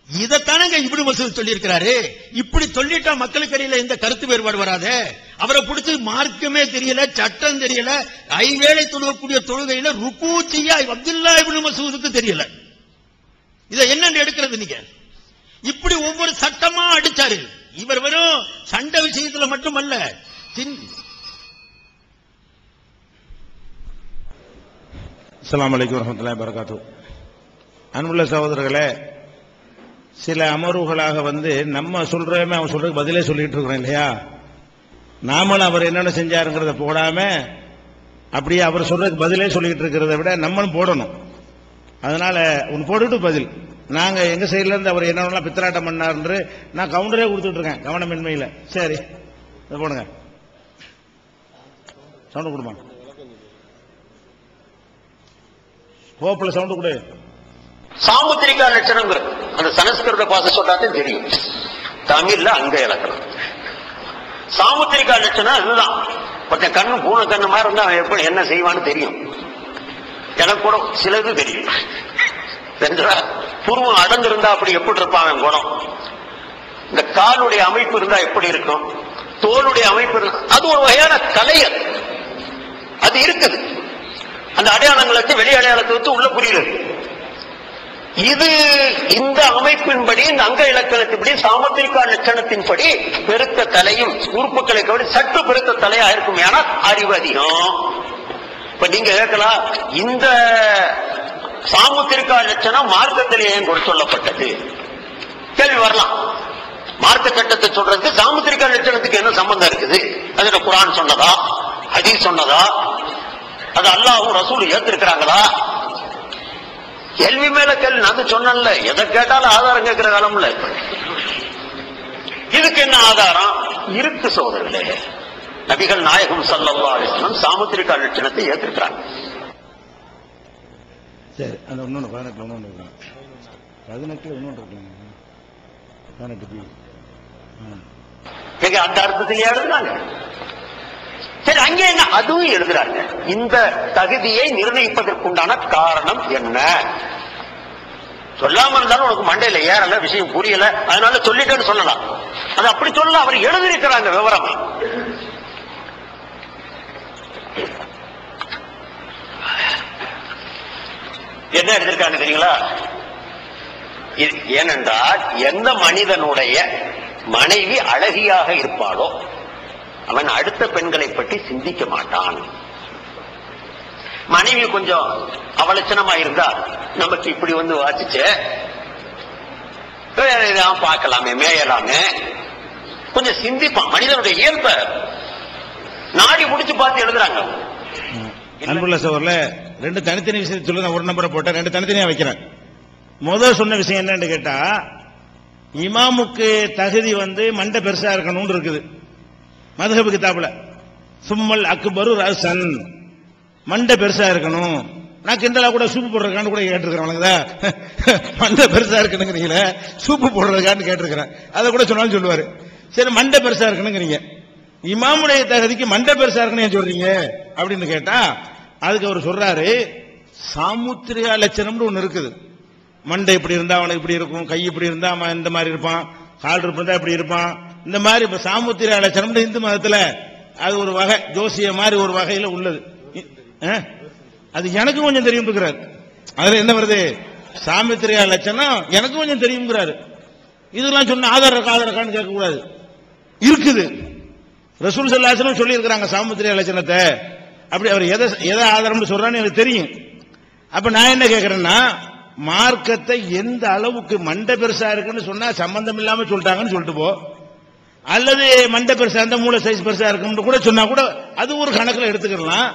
இதத்தானங்க இப்னு மஸ்ஊத் சொல்லி இருக்கிறாரு. இப்படி சொல்லிட்டா மக்களுக்கு இடையில இந்த கருத்து வேறுபாடு வராதே. அவரை பிடிச்சி மார்க்கமே தெரியல, சட்டம் தெரியல, ஐவேளை தொழுகக்கூடிய தொழுகையில ருக்கு செய்ய அப்துல்லா இப்னு மஸ்ஊதுக்கு தெரியல. இதை என்னன்னு எடுக்கிறது நீங்க? இப்படி ஒவ்வொரு சட்டமா அடிச்சாரு. இவர் வெறும் சண்டை விஷயத்துல மட்டுமல்ல. அஸ்ஸலாமு அலைக்கும் வரஹ்மத்துல்லாஹி வபரகாத்துஹு. அன்புள்ள சகோதரர்களே, சில அமர்வுகளாக நம்ம சொல்றோமே அவன் சொல்றதுக்கு பதிலே சொல்லிட்டு இருக்கிறோம் இல்லையா? நாமளும் அவர் என்னென்ன செஞ்சாருங்கிறத போடாம அப்படியே அவர் சொல்றதுக்கு பதிலே சொல்லிட்டு இருக்கிறத விட நம்மளும் போடணும். அதனால ஒன்று போட்டுட்டு பதில். நாங்க எங்க சைட்ல இருந்து அவர் என்னென்னலாம் பித்தலாட்டம் பண்ணாரு நான் கவுண்டரே கொடுத்துட்டு இருக்கேன் கவனமின்மையில. சரி இதை போடுங்க, சவுண்ட் கொடுமா, கோப்புல சவுண்ட் கொடு. சாமுத்திரிகா லட்சணங்கிறது அந்த சமஸ்கிருத பாச சொல்லாதான் தெரியும், தமிழ்ல அங்க இலக்கணம். சாமுத்திரிகா லட்சணம் அதுதான். கொஞ்சம் கண்ணு பூனை கண்ணு மாதிரி இருந்தா அவன் எப்படி என்ன செய்வான்னு தெரியும். எனக்கு கூட சிலது தெரியும். புருவம் அடர்ந்திருந்தா அப்படி எப்படி இருப்பான் அவன் குணம், இந்த காலுடைய அமைப்பு இருந்தா எப்படி இருக்கும், தோளுடைய அமைப்பு இருந்தா, அது ஒரு வகையான கலை. அது இருக்குது. அந்த அடையாளங்களை வச்சு வெளி அடையாளத்தை வச்சு உள்ள புரியுது. இது இந்த அமைப்பின்படி, இந்த அங்க இலக்கணத்தின்படி, சாமுத்திரிகா லட்சணத்தின்படி பெருத்த தலையும் உறுப்புகளை கவனி சற்று பெருத்த தலையா இருக்கும். ஏன்னா அறிவு அதிகம். இப்ப நீங்க கேட்கலாம், இந்த சாமுத்திரிகா லட்சணம் மார்க்கத்திலே ஏன் சொல்லப்பட்டது கேள்வி வரலாம். மார்க்க சட்டத்தை சொல்றதுக்கு சாமுத்திரிகா லட்சணத்துக்கு என்ன சம்பந்தம் இருக்குது? அதுல குர்ஆன் சொன்னதா, ஹதீஸ் சொன்னதா, அது அல்லாஹ்வும் ரசூலும் ஏத்திருக்கிறாங்களா? கேள்வி மேல கேள்வி. நான் சொன்னேன்ல, எதை கேட்டாலும் ஆதாரம் கேட்கிற காலம்ல. இதுக்கு என்ன ஆதாரம் இருக்கு சோதரர்களே? நபிகள் நாயகம் ஸல்லல்லாஹு அலைஹி வஸல்லம் சாமுத்திரிகா லட்சணத்தை ஏத்திருக்கிறாங்க. சரி, அந்த இன்னொன்று 18 இன்னொன்று இருக்காங்க, 18 இன்னொன்று இருக்காங்க, 18 அந்த அர்த்தத்திலேயே எழுதுறாங்க. சரி, அங்கே என்ன அதுவும் எழுதுறாங்க. இந்த தகுதியை நிர்ணயிப்பதற்குண்டான காரணம் என்ன? சொல்லாம இருந்தாலும் உனக்கு மண்டையில ஏறல, விஷயம் புரியல, அதனால சொல்லிட்டேன்னு சொல்லலாம். அது அப்படி சொல்ல அவர் எழுதியிருக்கிறாங்க விவரமா. என்ன எழுதியிருக்காங்க தெரியுங்களா? ஏனென்றால் எந்த மனிதனுடைய மனைவி அழகியாக இருப்பாளோ அவன் அடுத்த பெண்களை பற்றி சிந்திக்க மாட்டான். மனைவி கொஞ்சம் அவலட்சணமா இருந்தா நமக்கு இப்படி வந்து வாசிச்ச வேற ஏதாவது பார்க்கலாமே, மேயலாமே, கொஞ்சம் சிந்திப்பான். மனிதனுடைய இயல்ப நாடி முடிச்சு பார்த்து எழுதுறாங்க. அன்புள்ள சோர்ல ரெண்டு தனித்தனி விஷயத்தை சொல்லுங்க. ஒரு நம்பரை போட்ட ரெண்டு தனித்தனியா வைக்கிறேன். முதல் சொன்ன விஷயம் என்னன்னு கேட்டா, இமாமுக்கு தகுதி மண்டை பெருசா இருக்கணும்னு இருக்குது மதுஹப் கிதாபுல. சும்மல் அக்பரு ரசன், மண்டை பெருசா இருக்கணும். நான் கிண்டலா கூட சூப்பு போடுறதுக்கான்னு கூட கேட்டிருக்கிறேன். மண்டை பெருசா இருக்கணுங்கிறீங்களே, சூப்பு போடுறதுக்கான்னு கேட்டிருக்கிறேன். அதை கூட சொன்னாலும் சொல்லுவாரு. சரி, மண்டை பெருசா இருக்கணுங்கிறீங்க, இமாமுடைய தகுதிக்கு மண்டை பெருசா இருக்கணும் சொல்றீங்க அப்படின்னு கேட்டா, அதுக்கு அவர் சொல்றாரு, சாமுத்திரியா லட்சணம்னு ஒண்ணு இருக்குது. மண்டை இப்படி இருந்தா அவனுக்கு இப்படி இருக்கும், கை இப்படி இருந்தா அவன் இந்த மாதிரி இருப்பான், கால் இருந்தா இப்படி இருப்பான். இந்த மாதிரி இப்ப சாமுத்திரியா லட்சணம் இந்து மதத்துல அது ஒரு வகை, ஜோசிய மாதிரி ஒரு வகையில உள்ளது. அது எனக்கு கொஞ்சம் தெரியும் இருக்கிறார். அதுல என்ன வருது, சாமுத்திரியா லட்சணம் எனக்கு கொஞ்சம் தெரியுங்கிறாரு. இதெல்லாம் சொன்ன ஆதார காதாரக்கான்னு கேட்க கூடாது, இருக்குது. ரசூல் ஸல்லல்லாஹு அலைஹி வஸல்லம் சொல்லி இருக்கிறாங்க சாமுத்திரியா லட்சணத்தை. அப்படி அவர் எதை ஆதாரம்னு சொல்றான்னு எனக்கு தெரியும். அப்ப நான் என்ன கேட்கிறேன்னா, மார்க்கத்தை எந்த அளவுக்கு மண்டை பெருசா இருக்குன்னு சொன்னா சம்பந்தம் இல்லாம சொல்லிட்டாங்கன்னு சொல்லிட்டு போ, அல்லது மண்டை பெருசா இருந்தா மூளை சைஸ் பெருசா இருக்குன்னு கூட சொன்னா கூட அது ஒரு கணக்குல எடுத்துக்கலாம்.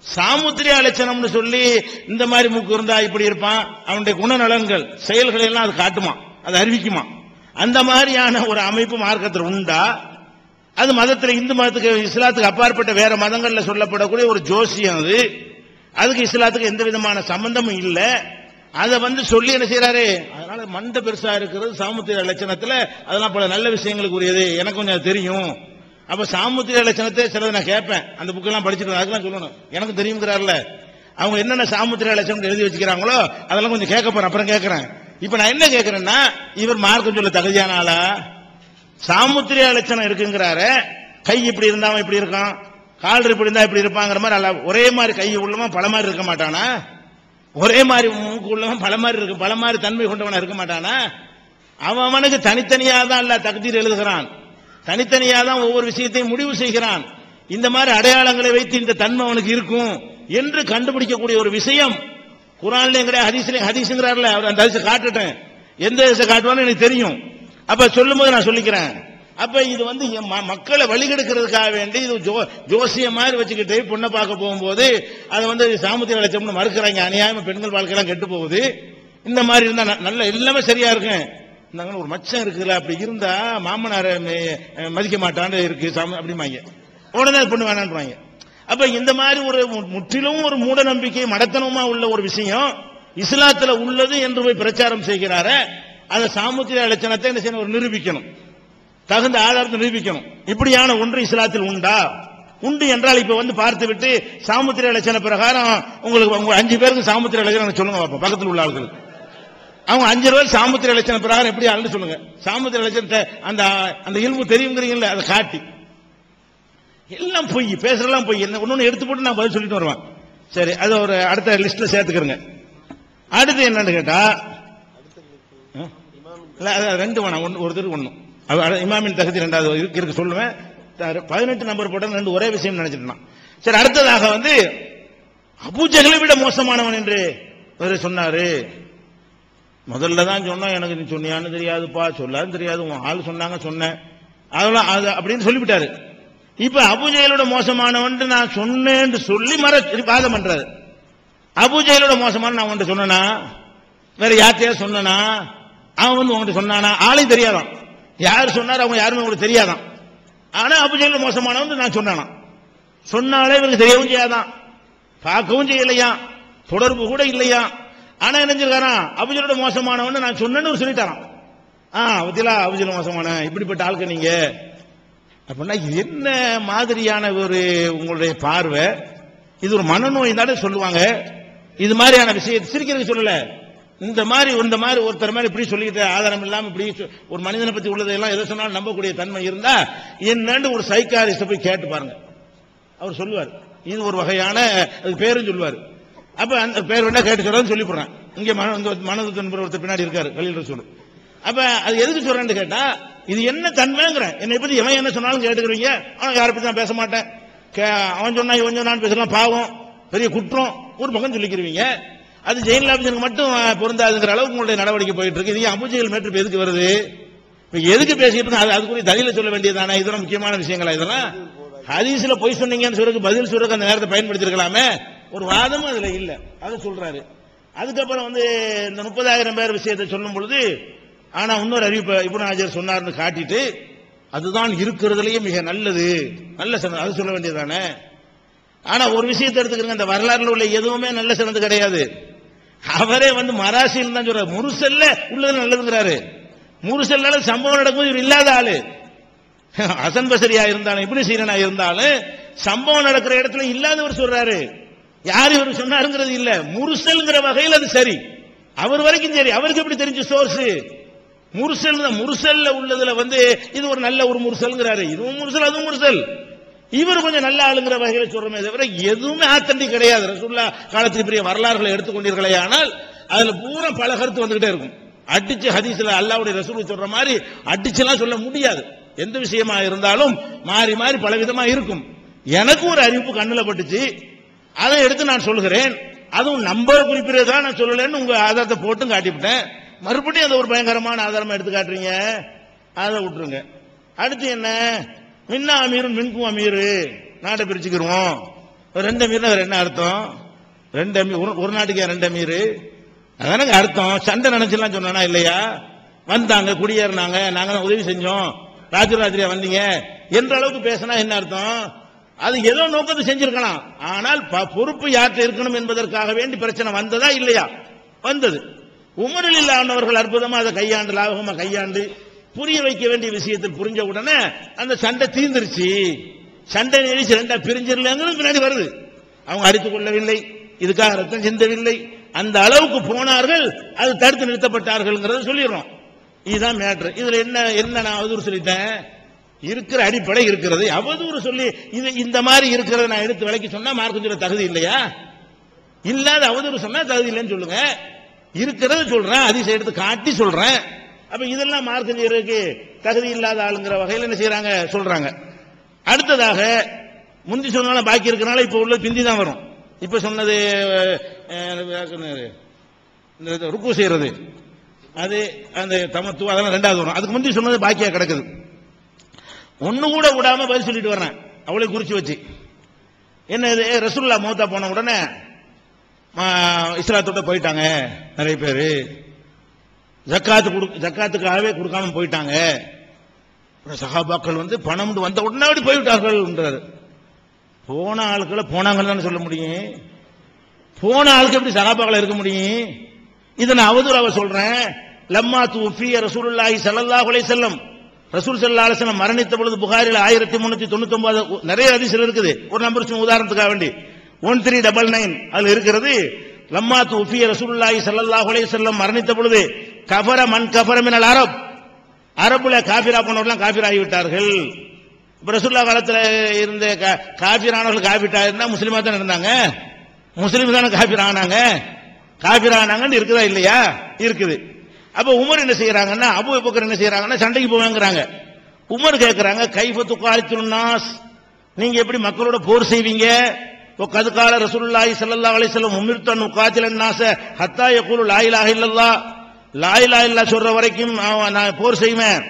சாமுத்திரியா லட்சணம்னு சொல்லி இந்த மாதிரி மூக்கு இருந்தா இப்படி இருப்பான், அவனுடைய குணநலன்கள் செயல்களை எல்லாம் அது காட்டுமா, அது அறிவிக்குமா? அந்த மாதிரியான ஒரு அமைப்பு மார்க்கத்தில் உண்டா? அது மதத்தில், இந்து மதத்துக்கு இஸ்லாத்துக்கு அப்பாற்பட்ட வேற மதங்கள்ல சொல்லப்படக்கூடிய ஒரு ஜோசியம். அதுக்கு இஸ்லாத்துக்கு எந்த விதமான சம்பந்தமும் இல்லை. அதை சொல்லி என்ன செய்யறாரு, அதனால மண்டை பெருசா இருக்கிறது சாமுத்திரியா லட்சணத்துல, அதெல்லாம் பல நல்ல விஷயங்களுக்கு உரியது, எனக்கு கொஞ்சம் அது தெரியும். அப்ப சாமுத்திரியா லட்சணத்தை சிலது நான் கேட்பேன், அந்த புக்கெல்லாம் படிச்சுட்டு அதுக்கெல்லாம் சொல்லணும், எனக்கு தெரியுங்கிறாருல. அவங்க என்னென்ன சாமுத்திரியா லட்சணம் எழுதி வச்சுக்கிறாங்களோ அதெல்லாம் கொஞ்சம் கேட்க போறேன், அப்புறம் கேட்கிறேன். இப்ப நான் என்ன கேட்கிறேன்னா, இவர் மார்க்கம் சொல்ல தகுதியான ஆளா? சாமுத்திரியா லட்சணம் இருக்குங்கிறாரு, கை இப்படி இருந்தா இப்படி இருக்கான், கால் இப்படி இருந்தா இப்படி இருப்பாங்கிற மாதிரி ஒரே மாதிரி கை உள்ளவன் பல மாதிரி இருக்க மாட்டானா? ஒரே மாதிரி மூக்கு உள்ளவன் பல மாதிரி இருக்கு, பல மாதிரி தன்மை கொண்டவனா இருக்க மாட்டானா? அவனுக்கு தனித்தனியா தான் அல்ல தக்தீர் எழுதுகிறான், தனித்தனியா தான் ஒவ்வொரு விஷயத்தையும் முடிவு செய்கிறான். இந்த மாதிரி அடையாளங்களை வைத்து இந்த தன்மை அவனுக்கு இருக்கும் என்று கண்டுபிடிக்கக்கூடிய ஒரு விஷயம் குர்ஆன்லயும் கிடையாது, ஹதீஸ்ங்கிறார்ல, அவர் அந்த ஹதீஸை காட்டுட்டேன், எந்த ஹதீஸை காட்டுவான்னு எனக்கு தெரியும். அப்ப சொல்லும் போது நான் சொல்லிக்கிறேன். அப்ப இது மக்களை வழிகெடுக்கிறதுக்காக வேண்டி இது ஜோசிய மாதிரி வச்சுக்கிட்டு பொண்ணை பார்க்க போகும்போது அதை சாமுத்திரியா லட்சணம்னு மறுக்கிறாங்க. அநியாயமா பெண்கள் வாழ்க்கையெல்லாம் கெட்டு போகுது. இந்த மாதிரி இருந்தா நல்ல எல்லாமே சரியா இருக்கும். ஒரு மச்சம் இருக்குல்ல, அப்படி இருந்தா மாமனார மதிக்க மாட்டான்னு இருக்கு அப்படிமாங்க, உடனே பொண்ணு வேணான்றாங்க. அப்ப இந்த மாதிரி ஒரு முற்றிலும் ஒரு மூட நம்பிக்கை மடத்தனமா உள்ள ஒரு விஷயம் இஸ்லாத்துல உள்ளது என்று போய் பிரச்சாரம் செய்கிறாரு. அதை சாமுத்திரியா லட்சணத்தை என்ன செய்யணும், ஒரு நிரூபிக்கணும், தகுந்த ஆதாரத்தை நிரூபிக்கணும். இப்படியான ஒன்று இஸ்லாத்தில் உண்டா? உண்டு என்றால் இப்ப பார்த்து விட்டு சாமுத்திரியா லட்சண பிரகாரம் உங்களுக்கு உங்க 5 பேருக்கு சாமுத்திரியா லட்சணம் சொல்லுங்க பார்ப்போம். பக்கத்தில் உள்ள ஆளுகளுக்கு அவங்க 5 பேர் சாமுத்திரியா லட்சண பிரகாரம் எப்படி ஆளுன்னு சொல்லுங்க. சாமுத்திரியா லட்சணத்தை அந்த இல்மு தெரியுங்கிறீங்கல்ல, அதை காட்டி எல்லாம் பொய் பேசுறதெல்லாம் பொய். என்ன ஒன்னு எடுத்து போட்டு நான் பதில் சொல்லிட்டு வருவேன். சரி, அது ஒரு அடுத்த லிஸ்ட்ல சேர்த்துக்கிறேங்க. அடுத்து என்னன்னு கேட்டா, ரெண்டு வேணாம், ஒருத்தருக்கு ஒண்ணும். இமாமின் தகுதி 2வது இருக்கு சொல்லுவேன். 18 நம்பர் போட்ட 2 ஒரே விஷயம் நினைச்சிட்டான். சரி, அடுத்ததாக அபூஜஹலை விட மோசமானவன் என்று சொன்னாரு. முதல்ல தான் சொன்னா, எனக்கு நீ சொன்னியான்னு தெரியாதுப்பா, சொல்லான்னு தெரியாது, உன் ஆள் சொன்னாங்க சொன்னேன், அதெல்லாம் அது அப்படின்னு சொல்லிவிட்டாரு. இப்ப அபூஜஹலோட மோசமானவன் நான் சொன்னேன்னு சொல்லி வாதம் பண்றாரு. அபூஜஹலோட மோசமான நான் உன்கிட்ட சொன்னா, வேற யார்த்தையா சொன்னா, அவன் உங்ககிட்ட சொன்னானா, ஆளையும் தெரியாதான், யார் சொன்னார் அவங்க யாருமே உங்களுக்கு தெரியாதான். ஆனா அபூஜஹல் மோசமானவன் நான் சொன்னானா, சொன்னாலே இவருக்கு தெரியவும் செய்யாதான், பார்க்கவும் செய்யலையா, தொடர்பு கூட இல்லையா. ஆனா என்ன செஞ்சிருக்காராம், அபூஜஹலோட மோசமானவன் நான் சொன்னேன்னு சொல்லிட்டாராம். பத்திலா அபூஜஹல் மோசமான இப்படிப்பட்ட ஆளுக்கு நீங்க அப்படின்னா என்ன மாதிரியான ஒரு உங்களுடைய பார்வை? இது ஒரு மனநோய் தானே சொல்லுவாங்க. இது மாதிரியான விஷயத்தை சிரிக்கிறதுக்கு சொல்லல, இந்த மாதிரி ஒருத்தர் மாதிரி இப்படி சொல்லிக்கிட்டு ஆதாரம் இல்லாம இப்படி ஒரு மனிதனை பத்தி உள்ளதெல்லாம் எதை சொன்னாலும் நம்பக்கூடிய தன்மை இருந்தா என்னன்னு ஒரு சைக்காரிஸ்ட போய் கேட்டு பாருங்க, அவர் சொல்லுவார். இது ஒரு வகையான பேரும் சொல்லுவார். அப்ப அந்த பேர் வேணா கேட்டு சொல்றதுன்னு சொல்லி போடுறேன். இங்க மனது ஒருத்தர் பின்னாடி இருக்காரு, கலீல் ரசூல். அப்ப அது எதுக்கு சொல்றேன்னு கேட்டா, இது என்ன தன்மைங்கிறேன். என்னை பத்தி எவன் என்ன சொன்னாலும் கேட்டுக்கிறீங்க. அவன் யாரை பத்தி நான் பேச மாட்டேன். அவன் சொன்னா இவன் சொன்னான்னு பேசலாம், பாவம் பெரிய குற்றம் ஒரு பக்கம் சொல்லிக்கிறீங்க. அது ஜெயின் லாபிசனுக்கு மட்டும் பொருந்தாதுங்கிற அளவுக்கு உங்களுடைய நடவடிக்கை போயிட்டு இருக்கு. இது அபுஜெயில் மேட்ரு எதுக்கு வருது? எதுக்கு பேசிட்டு இருக்கு? அதுக்குரிய தலில சொல்ல வேண்டியதானே? இதெல்லாம் முக்கியமான விஷயங்களா? இதெல்லாம் ஹதீஸ்ல பொய் சொன்னீங்கன்னு சொல்றதுக்கு பதில் சொல்றதுக்கு அந்த நேரத்தை பயன்படுத்திருக்கலாமே. ஒரு வாதமும் அதுல இல்ல. அதை சொல்றாரு. அதுக்கப்புறம் இந்த 30,000 பேர் விஷயத்தை சொல்லும் பொழுது, ஆனா இன்னொரு அறிவிப்பு இப்னு ஹஜர் சொன்னார்னு காட்டிட்டு, அதுதான் இருக்கிறதுலயே மிக நல்லது, நல்ல சனது, அது சொல்ல வேண்டியதானே. ஆனா ஒரு விஷயத்தை எடுத்துக்கிறேன், இந்த வரலாறுல உள்ள எதுவுமே நல்ல சனது கிடையாது. அவரே மராசின்னு தான் சொல்றாரு. முருசல்ல உள்ளது நல்லதுங்கிறாரு. முருசல்ல சம்பவம் நடக்கும்போது இவர் இல்லாத ஆளு. ஹசன் பசரியா இருந்தாலும் இப்னு சீரனா இருந்தாலும் சம்பவம் நடக்கிற இடத்துல இல்லாதவர் சொல்றாரு. யார் இவர் சொன்னாருங்கிறது இல்ல. முருசல்ங்கிற வகையில் அது சரி, அவர் வரைக்கும் சரி. அவருக்கு எப்படி தெரிஞ்சு சோர்ஸ்? முருசல் தான். முருசல்ல உள்ளதுல இது ஒரு நல்ல ஒரு முருசல்ங்கிறாரு. இதுவும் முருசல் அதுவும் முருசல். இவர் கொஞ்சம் நல்ல ஆளுங்கிற வகையில சொல்றமே தவிர எதுவுமே ஆத்தன்டிக் கிடையாது. ரசூலுல்லாஹ் காலத்துக்கு பெரிய வரலாறுகளை எடுத்துக்கொண்டீர்களே ஆனால் அதுல பூரா பல கருத்து வந்துகிட்டே இருக்கும். அடிச்சு ஹதீஸ்ல அல்லாஹ்வுடைய ரசூல் சொல்ற மாதிரி அடிச்சுலாம் சொல்ல முடியாது. எந்த விஷயமா இருந்தாலும் மாறி மாறி பல விதமா இருக்கும். எனக்கு ஒரு அறிவிப்பு கண்ணுல பட்டுச்சு, அதை எடுத்து நான் சொல்கிறேன். அதுவும் நம்பர் குறிப்பிடறதா நான் சொல்லலன்னு உங்க ஆதாரத்தை போட்டு காட்டிவிட்டேன். மறுபடியும் அதை ஒரு பயங்கரமான ஆதாரமா எடுத்து காட்டுறீங்க. அதை விட்டுருங்க. அடுத்து என்ன? மின்னா அமீரும் மின்கும் அமீரு, நாட்டை பிரிச்சுக்கிறோம். 2 அமீர்னா என்ன அர்த்தம்? 2 அமீர், ஒரு நாட்டுக்கு 2 அமீரு, அதானங்க அர்த்தம். சண்டை நினைச்சலாம் சொன்னா இல்லையா? வந்தாங்க, குடியேறினாங்க, நாங்க தான் உதவி செஞ்சோம், ராத்திரியா வந்தீங்க என்ற அளவுக்கு பேசினா என்ன அர்த்தம்? அது ஏதோ நோக்கத்தை செஞ்சிருக்கலாம். ஆனால் பொறுப்பு யார்கிட்ட இருக்கணும் என்பதற்காக வேண்டி பிரச்சனை வந்ததா இல்லையா? வந்தது. உமரில் இல்லாதவர்கள் அற்புதமா அதை கையாண்டு, லாபகமா கையாண்டு புரிய வைக்க வேண்டிய விஷயத்தில் புரிஞ்ச உடனே அந்த சண்டை தீர்ந்துருச்சு. சண்டை நினைச்சு 2 பிரிஞ்சிடலங்கிறது பின்னாடி வருது. அவங்க அடித்துக் கொள்ளவில்லை, இதுக்காக ரத்தம் சிந்தவில்லை, அந்த அளவுக்கு போனார்கள், அது தடுத்து நிறுத்தப்பட்டார்கள் சொல்லிடுறோம். இதுதான் மேட்ரு. இதுல என்ன நான் அவதூறு சொல்லிட்டேன்? இருக்கிற அடிப்படை இருக்கிறது. அவதூறு சொல்லி இது இந்த மாதிரி இருக்கிறத நான் எடுத்து விலைக்கு சொன்னா மார்க்கம் சொல்ல தகுதி இல்லையா? இல்லாத அவதூறு சொன்னா தகுதி இல்லைன்னு சொல்லுங்க. இருக்கிறது சொல்றேன், அதிசயம் எடுத்து காட்டி சொல்றேன். அப்ப இதெல்லாம் மார்க்கம் செய்யறதுக்கு தகுதி இல்லாத ஆளுங்கிற வகையில் என்ன செய்யறாங்க? சொல்றாங்க. அடுத்ததாக முந்தி சொன்னாலும் பாக்கி இருக்கிறனால இப்ப உள்ள பிந்தி தான் வரும். இப்ப சொன்னது ருக்கு செய்யறது, அது அந்த தமத்து, அதெல்லாம் 2வது வரும். அதுக்கு முந்தி சொன்னது பாக்கியா கிடக்குது. ஒண்ணு கூட விடாம பதில் சொல்லிட்டு வர்றேன். அவளை குறிச்சு வச்சு என்ன இது? ரசூலுல்லாஹ் மௌத்தா போன உடனே இஸ்லாத்தோட போயிட்டாங்க நிறைய பேரு. ஜக்காத்துக்காகவே கொடுக்காம போயிட்டாங்க. சஹாபாக்கள் பணம் வந்த உடனே போய்விட்டார்கள். போன ஆட்களை போனாங்கன்னு சொல்ல முடியும்? போன ஆளுக்கு எப்படி சஹாபாக்கள் இருக்க முடியும்? இதை நான் அவதூறாக சொல்றேன். லம்மா துஃபிய ரசூலுல்லாஹி ஸல்லல்லாஹு அலைஹி வஸல்லம், ரசூல் ஸல்லல்லாஹு அலைஹி வஸல்லம் மரணித்த பொழுது புகாரில 1399 நிறைய ஹதீஸ்ல இருக்குது. ஒரு நம்பர் உதாரணத்துக்காக வேண்டி 1399 அதுல இருக்கிறது. லம்மா துஃபிய ரசூலுல்லாஹி ஸல்லல்லாஹு அலைஹி வஸல்லம் மரணித்த பொழுது கஃபர மன் கஃபர மினல் அரப், அரபுல காபிரா போனவர்கள் காபிர் ஆகிவிட்டார்கள். ரசூலுல்லாஹ் காலத்துல இருந்த காபிரானவர்கள் காபிரா இருந்தா முஸ்லிமா தான் இருந்தாங்க. முஸ்லிம் தானே காபிர் ஆனாங்க. காபிர் ஆனாங்கன்னு இருக்குதா இல்லையா? இருக்குது. அப்ப உமர் என்ன செய்யறாங்கன்னா, அபூ பக்கர் என்ன செய்யறாங்கன்னா, சண்டைக்கு போவாங்கிறாங்க. உமர் கேட்கிறாங்க, கைஃப துகாலித்துன் நாஸ், நீங்க எப்படி மக்களோட போர் செய்வீங்க? கதுகால ரசூலுல்லாஹி ஸல்லல்லாஹு அலைஹி வஸல்லம் உமிர்து அன் உகாத்திலன் நாஸ ஹத்தா யகூலு லா இலாஹ இல்லல்லாஹ், லா இலாஹ இல்லல்லாஹ் சொல்ற வரைக்கும் நான் போர் செய்வேன்.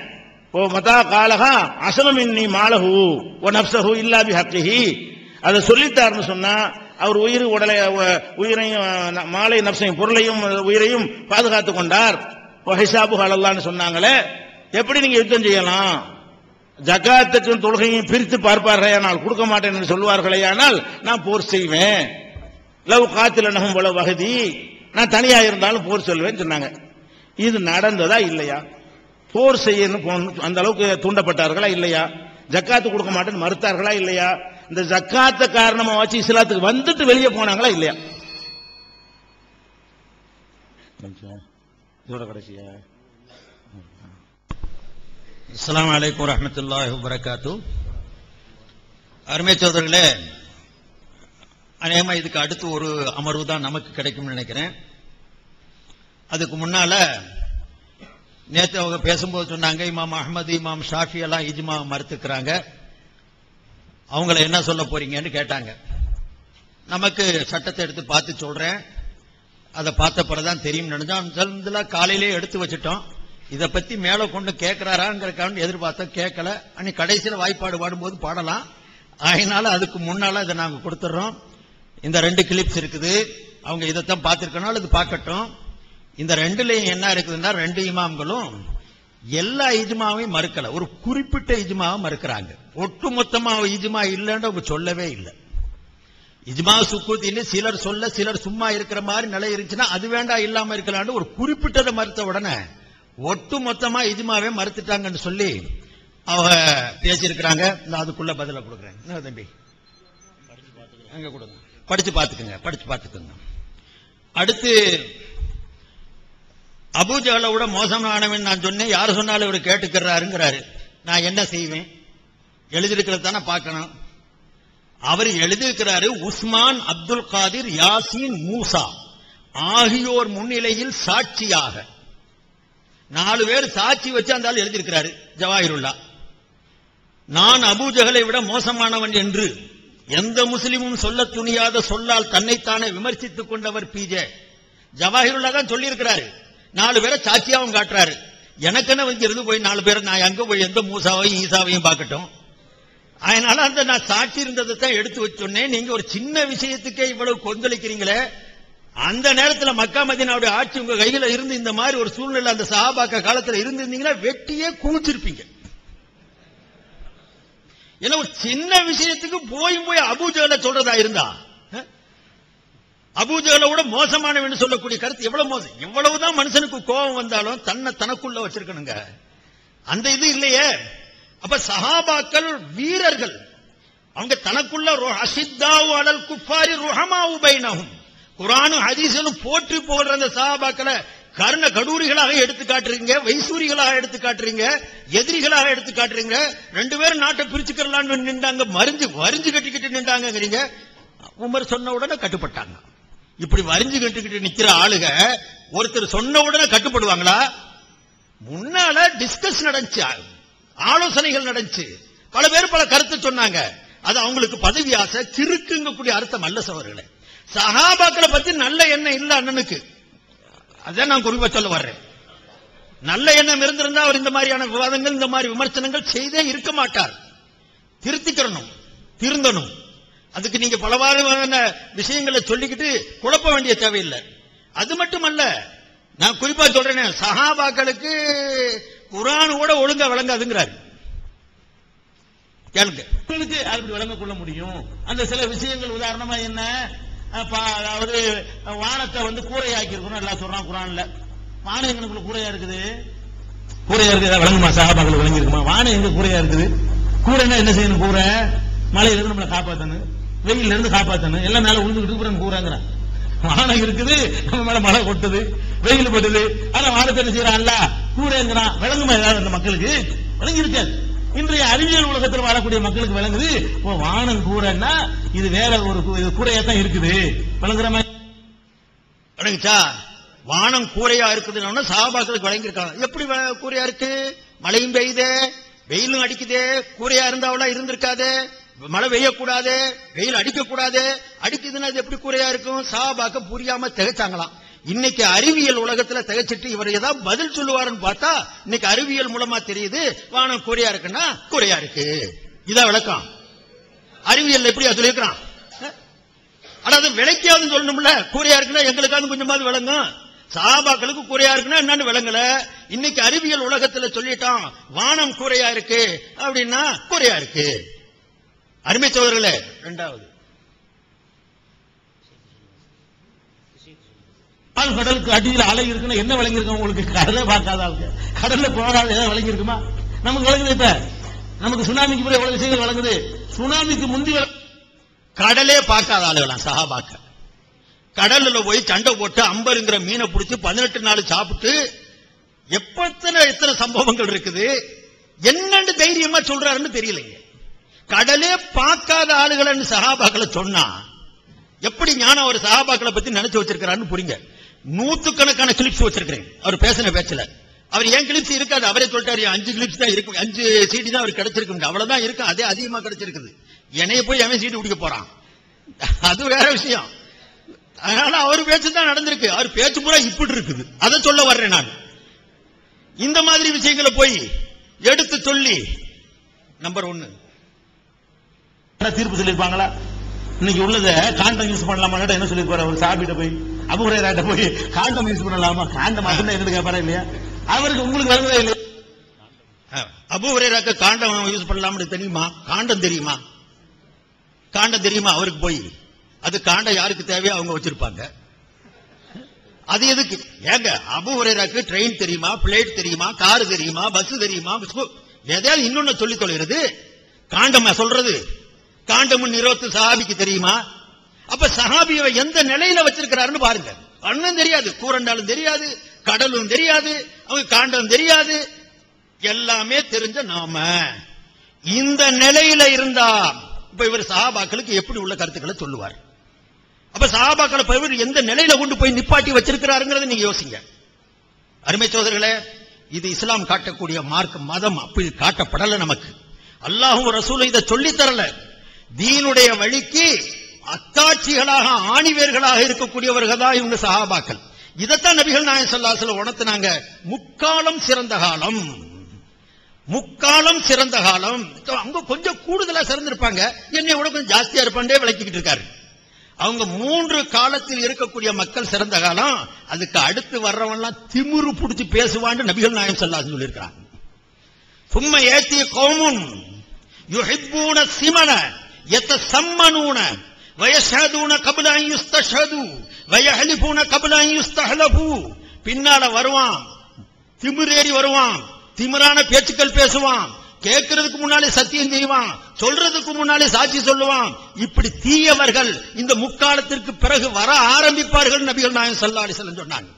மதா காலஹா அஸலமின்னி மாலஹு வ நஃப்ஸஹு இல்லா பிஹக்கிஹி, அதை சொல்லிட்டாருன்னு சொன்னா அவர் உயிரையும் மாலை நப்சையும் பொருளையும் உயிரையும் பாதுகாத்துக் கொண்டார். ஹிசாபு அலல்லாஹ்னு சொன்னாங்களே, எப்படி நீங்க யுத்தம் செய்யலாம்? ஜகாத்துக்கும் தொழுகையும் பிரித்து பார்ப்பார்களே, ஆனால் கொடுக்க மாட்டேன் என்று சொல்வார்களே, ஆனால் நான் போர் செய்வேன். லவ் காத்திலனஹும் வலவ் வஹதி, நான் தனியா இருந்தாலும் போர் சொல்வேன்னு சொன்னாங்க. இது நடந்ததா இல்லையா? போர் செய்யணும் அந்த அளவுக்கு தூண்டப்பட்டார்களா இல்லையா? ஜக்காத்து கொடுக்க மாட்டேன்னு மறுத்தார்களா இல்லையா? இந்த ஜக்காத்த காரணமா வச்சு இஸ்லாத்துக்கு வந்துட்டு வெளியே போனாங்களா இல்லையா? இதோட கடைசியா. அஸ்ஸலாமு அலைக்கும் வரஹ்மத்துல்லாஹி வபரகாத்துஹு. அருமை சகோதரர்களே, அநேகமா இதுக்கு அடுத்து ஒரு அமர்வு தான் நமக்கு கிடைக்கும்னு நினைக்கிறேன். அதுக்கு முன்னால நேற்று அவங்க பேசும்போது சொன்னாங்க இமாம் அஹ்மது இமாம் ஷாஃபி எல்லாம் இஜ்மா மறுத்துக்கிறாங்க, அவங்கள என்ன சொல்ல போறீங்கன்னு கேட்டாங்க. நமக்கு சட்டத்தை எடுத்து பார்த்து சொல்றேன், அதை பார்த்த பிறகுதான் தெரியும் நினைச்சோம். காலையிலே எடுத்து வச்சுட்டோம். இதை பத்தி மேல கொண்டு கேட்கிறாராங்கிறக்கான எதிர்பார்த்தோம், கேட்கல. அன்னைக்கு கடைசியில் வாய்ப்பாடு பாடும்போது பாடலாம். அதனால அதுக்கு முன்னால இதை நாங்க கொடுத்துறோம். இந்த 2 கிளிப்ஸ் இருக்குது, அவங்க இதைத்தான் பார்த்திருக்கனால இது பார்க்கட்டும். இந்த 2லயும் என்ன இருக்குதுன்னா 2 இமாம்களும் எல்லா இஜ்மாவையும் மறுக்கல, ஒரு குறிப்பிட்ட இஜ்மாவை மறுக்கிறாங்க. ஒட்டுமொத்தமா இஜ்மா இல்லைன்னு அவங்க சொல்லவே இல்லை. இஜ்மா சுக்கூத்தின்னு சிலர் சொல்ல, சிலர் சும்மா இருக்கிற மாதிரி நிலை இருந்துச்சுன்னா அது வேண்டாம் இல்லாம இருக்கலான்னு ஒரு குறிப்பிட்டதை மறுத்த உடனே ஒட்டு மொத்தமா இஜ்மாவே மறுத்துட்டாங்கன்னு சொல்லி அவங்க பேசியிருக்கிறாங்க. நான் அதுக்குள்ள பதில கொடுக்குறேன். என்ன தம்பி அங்க கொடுங்க, படிச்சு பார்த்துக்குங்க. அடுத்து அபூஜஹலை விட மோசமானவன் நான் சொன்னேன், யார் சொன்னாலும் இவர் கேட்டுக்கிறாருங்கிறாரு. நான் என்ன செய்வேன்? எழுதியிருக்கிறது தானே பார்க்கணும். அவர் எழுதியிருக்கிறாரு, உஸ்மான், அப்துல் காதிர், யாசின், மூசா ஆகியோர் முன்னிலையில் சாட்சியாக 4 பேர் சாட்சி வச்சு அந்த ஆள் எழுதியிருக்கிறாரு. ஜவாஹிருல்லா, நான் அபூஜஹலை விட மோசமானவன் என்று எந்த முஸ்லிமும் சொல்ல துணியாத சொல்லால் தன்னைத்தானே விமர்சித்துக் கொண்டவர் பிஜே. ஜவாஹிருல்லா தான் சொல்லி இருக்கிறாரு. 4 பேரை சாட்சியாவும் காட்டுறாரு. எனக்குன்னு வந்து இருந்து போய் 4 பேரை நான் எங்க போய் எந்த மூசாவையும் ஈசாவையும் பார்க்கட்டும். அதனால அந்த நான் சாட்சி இருந்ததை தான் எடுத்து வச்சோன்னே, நீங்க ஒரு சின்ன விஷயத்துக்கே இவ்வளவு கொந்தளிக்கிறீங்களே. அந்த நேரத்தில் மக்கா மதீனாவுடைய ஆட்சி உங்க கையில இருந்து இந்த மாதிரி ஒரு சூழ்நிலை அந்த சஹாபாக்க காலத்தில் இருந்திருந்தீங்கன்னா வெட்டியே குவிச்சிருப்பீங்க. ஏன்னா ஒரு சின்ன விஷயத்துக்கு போய் அபூஜஹலை சொல்றதா இருந்தா, அபூஜஹலை விட மோசமானவன் சொல்லக்கூடிய கருத்து எவ்வளவு மோசம். எவ்வளவுதான் மனுஷனுக்கு கோபம் வந்தாலும் தனக்குள்ள வச்சிருக்கணுங்க. அந்த இது இல்லையே. அப்ப சஹாபாக்கள் வீரர்கள், அவங்க தனக்குள்ள அஷித்தாவு அலல் குஃபாரி ருஹமாவு பைனஹும், குர்ஆனும் ஹதீஸும் போற்றி போடுற அந்த சஹாபாக்களை கர்ண கடூரிகளாக எடுத்து காட்டுறீங்க, வைசூரிகளாக எடுத்து காட்டுறீங்க, எதிரிகளாக எடுத்து காட்டுறீங்க. 2 பேரும் நாட்டை பிரிச்சுக்கலான்னு நின்றாங்க, வரிஞ்சு கட்டிக்கிட்டு நின்றாங்கிறீங்க. உமர் சொன்ன உடனே கட்டுப்பட்டாங்க. இப்படி வரிஞ்சு கட்டிக்கிட்டு நிக்கிற ஆளுக ஒருத்தர் சொன்ன உடனே கட்டுப்படுவாங்களா? முன்னால டிஸ்கஸ் நடந்துச்சு, ஆலோசனைகள் நடந்துச்சு, பல பேர் பல கருத்து சொன்னாங்க. அது அவங்களுக்கு பதவி ஆசை, கிறுக்குங்கக்கூடிய அர்த்தம் அல்ல சவர்களே. சஹாபாக்களை பத்தி நல்ல எண்ணம் இல்ல அண்ணனுக்கு, அதான் நான் குறிப்பா சொல்ல வர்றேன். நல்ல எண்ணம் இருந்திருந்தா அவர் இந்த மாதிரியான விவாதங்கள், இந்த மாதிரி விமர்சனங்கள் செய்தே இருக்க மாட்டார். திருந்தணும். அதுக்கு நீங்க பலவாறான விஷயங்களை சொல்லிக்கிட்டு குழப்ப வேண்டிய தேவையில்லை. அது மட்டுமல்ல, நான் குறிப்பா சொல்றேன், சஹாபாக்களுக்கு குர்ஆன் கூட ஒழுங்கா விளங்காதுங்கிறாரு. கேளுங்க, உங்களுக்கு அப்படி விளங்க கொள்ள முடியும். அந்த சில விஷயங்கள் உதாரணமா என்ன, அதாவது வானத்தை வந்து கூரையாக்கி இருக்கணும் எல்லாம் சொல்றான் குர்ஆன்ல. வானம் எங்களுக்குள்ள கூரையா இருக்குது, விளங்குமா? சஹாபாக்கள் விளங்கி இருக்குமா? வானம் எங்க கூரையா இருக்குது? கூரைன்னா என்ன செய்யணும்? கூரை மழையில இருந்து நம்மளை காப்பாத்தணும், வெயில இருந்து காப்பாத்தணும். எல்லாம் மேல உழுந்துக்கிட்டு கூரைங்கிறான். வானம் இருக்குது, நம்ம மேல மழை கொட்டுது, வெயில் படுது, ஆனா வானத்தை என்ன செய்யறான்ல கூரைங்கிறான். விளங்குமா ஏதாவது அந்த மக்களுக்கு? விளங்கி இருக்காது. இன்றைய அறிவியல் உலகத்தில் வாழக்கூடிய மக்களுக்கு விளங்குது, வானம் கூரைன்னா இது வேற ஒரு கூரையாத்தான் இருக்குது. விளங்குற மாதிரி விளங்குச்சா? வானம் கூரையா இருக்குதுன்னு சஹாபாக்களுக்கு விளங்கியிருக்காங்க. எப்படி கூரையா இருக்கு? மழையும் பெய்யுதே, வெயிலும் அடிக்குதே. கூரையா இருந்தாவளா இருந்திருக்காது, மழை பெய்யக்கூடாது, வெயில் அடிக்கக்கூடாது. அடிக்குதுன்னா அது எப்படி கூரையா இருக்கும்? சஹாபாக்கள் புரியாம திகைச்சாங்களாம். இன்னைக்கு அறிவியல் உலகத்துல திகைச்சிட்டு இவர் ஏதாவது பதில் சொல்லுவாருன்னு பார்த்தா இன்னைக்கு அறிவியல் மூலமா தெரியுது வானம் கூரையா இருக்குன்னா கூரையா இருக்கு. இதான் விளக்கம். அறிவியல் எப்படியா சொல்லியிருக்கிறான்? அதாவது விளக்கியாவது சொல்லணும்ல. கூரையா இருக்குன்னா எங்களுக்காவது கொஞ்சமாவது விளங்கும். சஹாபாக்களுக்கு கூரையா இருக்குன்னா என்னன்னு விளங்கல. இன்னைக்கு அறிவியல் உலகத்துல சொல்லிட்டான் வானம் கூரையா இருக்கு அப்படின்னா கூரையா இருக்கு. அருமை சோதரர்களே, 2வது கடலுக்கு அடியில் அலை இருக்குன்னா என்ன விளங்கி இருக்கும் உங்களுக்கு? கடலை பார்க்காத ஆளுங்க, கடல்ல போகாத ஏதாவது விளங்கி இருக்குமா? நமக்கு விளங்குது. இப்ப நமக்கு சுனாமிக்கு பிறகு எவ்வளவு விஷயங்கள் விளங்குது. சுனாமிக்கு முந்தி கடலே பார்க்காத ஆளுகளாம் சஹாபாக்க. கடல்ல போய் சண்டை போட்டு அம்பருங்கிற மீனை பிடிச்சி 18 நாள் சாப்பிட்டு எத்தனை சம்பவங்கள் இருக்குது. என்னன்னு தைரியமா சொல்றாருன்னு தெரியலைங்க. கடலே பார்க்காத ஆளுகள் சஹாபாக்களை சொன்னா எப்படி ஞானம் ஒரு சஹாபாக்களை பத்தி நினைச்சு வச்சிருக்கிறான்னு புரியுங்க. 100கணக்கான கிளிப்ஸ் வச்சிருக்கிறேன் அவர் பேசின பேச்சுல. அவர் ஏன் கிளிப்ஸ் இருக்காது, அவரே சொல்லிட்டாரு 5 கிளிப்ஸ் தான் இருக்கும், 5 சீடி தான் அவருக்கு கிடைச்சிருக்கு, அவ்வளவுதான் இருக்கும், அதே அதிகமா கிடைச்சிருக்குது. என்னைய போய் அவன் சீட்டு குடிக்க போறான், அது வேற விஷயம். அதனால அவர் பேச்சு தான் நடந்திருக்கு, அவர் பேச்சு பூரா இப்படி இருக்குது. அதை சொல்ல வர்றேன் நான். இந்த மாதிரி விஷயங்களை போய் எடுத்து சொல்லி நம்பர் 1 தீர்ப்பு சொல்லிருப்பாங்களா? இன்னைக்கு உள்ளத காண்டம் யூஸ் பண்ணலாமா என்ன சொல்லி போற ஒரு சாபிட்ட போய் அபூ ஹுரைராட்ட போய் காண்டம் யூஸ் பண்ணலாமா, காண்டம் மட்டும் என்ன கேட்பாரா இல்லையா? அவருக்கு உங்களுக்கு வரவே இல்லை. அபூ ஹுரைராக்கு காண்டம் யூஸ் பண்ணலாம்னு தெரியுமா? காண்டம் தெரியுமா? காண்டம் தெரியுமா அவருக்கு? போய் அது காண்டம் யாருக்கு தேவையோ அவங்க வச்சிருப்பாங்க. அது எதுக்கு ஏங்க? அபூ ஹுரைராக்கு ட்ரெயின் தெரியுமா, பிளேட் தெரியுமா, கார் தெரியுமா, பஸ் தெரியுமா, எதையாவது இன்னொன்னு சொல்லி தொலைகிறது? காண்டமா சொல்றது? காண்டம் நிறுவத்து சஹாபிக்கு தெரியுமா? அப்ப சஹாபியை எந்த நிலையில வச்சிருக்கிறாருன்னு பாருங்க. அண்ணன் தெரியாது, கூரண்டாலும் தெரியாது, கடலும் தெரியாது, அவங்க காண்டம் தெரியாது, எல்லாமே தெரிஞ்ச நாம இந்த நிலையில இருந்தா இப்ப இவர் சஹாபாக்களுக்கு எப்படி உள்ள கருத்துக்களை சொல்லுவார்? அப்ப சஹாபாக்களை போய் எந்த நிலையில கொண்டு போய் நிப்பாட்டி வச்சிருக்கிறாருங்கிறத நீங்க யோசிங்க. அருமை சோதர்களே, இது இஸ்லாம் காட்டக்கூடிய மார்க்க மதம் அப்படி காட்டப்படல நமக்கு. அல்லாஹ்வும் ரசூலும் இதை சொல்லி தரல. தீனுடைய வழிக்கு அத்தாட்சிகளாக ஆணிவேர்களாக இருக்கக்கூடியவர்கள் தான் இவங்க சஹாபாக்கள். இதைத்தான் நபிகள் நாயகம் ஸல்லல்லாஹு அலைஹி வஸல்லம் உணர்த்தினாங்க. முக்காலம் சிறந்த காலம், முக்காலம் சிறந்த காலம். அவங்க கொஞ்சம் கூடுதலா சிறந்திருப்பாங்க, என்னை விட கொஞ்சம் ஜாஸ்தியா இருப்பாண்டே விளக்கிக்கிட்டு இருக்காரு. அவங்க 3 காலத்தில் இருக்கக்கூடிய மக்கள் சிறந்த காலம். அதுக்கு அடுத்து வர்றவன்லாம் திமிரு புடிச்சு பேசுவான்னு நபிகள் நாயகம் ஸல்லல்லாஹு அலைஹி வஸல்லம் சொல்லியிருக்காங்க. சும்ம ஏத்தி கௌமுன் யுஹிப்பூன சிமன யதசம்மனூன வயஷஹதுன கப்ல அன் யுஸ்தஷஹது வயஹலிஃபூன கப்ல அன் யுஸ்தஹலஃபு. பின்னால வருவான், திமிரேறி வருவான், திமிரான பேச்சுக்கள் பேசுவான், கேட்கறதுக்கு முன்னாலே சத்தியம் செய்வான், சொல்றதுக்கு முன்னாலே சாட்சி சொல்லுவான். இப்படி தீயவர்கள் இந்த முக்காலத்திற்கு பிறகு வர ஆரம்பிப்பார்கள் நபிகள் நாயகம் ஸல்லல்லாஹு அலைஹி வஸல்லம் சொன்னாங்க.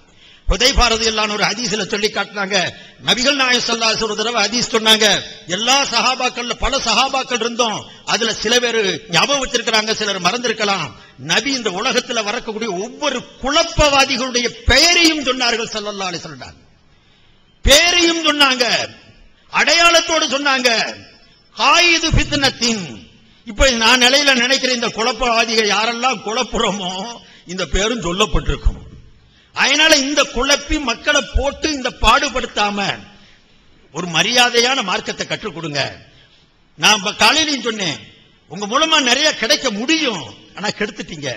ஹுதைஃபா ரலியல்லாஹு அன்ஹு ஒரு ஹதீஸ்ல சொல்லி காட்டினாங்க. நபிகள் நாயகம் ஸல்லல்லாஹு அலைஹி வஸல்லம் ஒரு தடவை ஹதீஸ் சொன்னாங்க. எல்லா சஹாபாக்கள்ல பல சஹாபாக்கள் இருந்தோம், அதுல சில பேர் ஞாபகம் வச்சிருக்கிறாங்க, சிலர் மறந்திருக்கலாம். நபி இந்த உலகத்துல வரக்கூடிய ஒவ்வொரு குழப்பவாதிகளுடைய பெயரையும் சொன்னார்கள் ஸல்லல்லாஹு அலைஹி வஸல்லம். பேரையும் சொன்னாங்க, அடையாளத்தோடு சொன்னாங்க. காயிது ஃபித்னத்தின். இப்ப நான் நிலையில நினைக்கிற இந்த குழப்பவாதிகள் யாரெல்லாம் குழப்புறோமோ இந்த பேரும் சொல்லப்பட்டிருக்கும். அதனால இந்த குழப்பி மக்களை போட்டு இந்த பாடுபடுத்தாம ஒரு மரியாதையான மார்க்கத்தை கற்றுக் கொடுங்க. நான் காலையிலையும் சொன்னேன், உங்க மூலமா நிறைய கிடைக்க முடியும், ஆனா கெடுத்துட்டீங்க.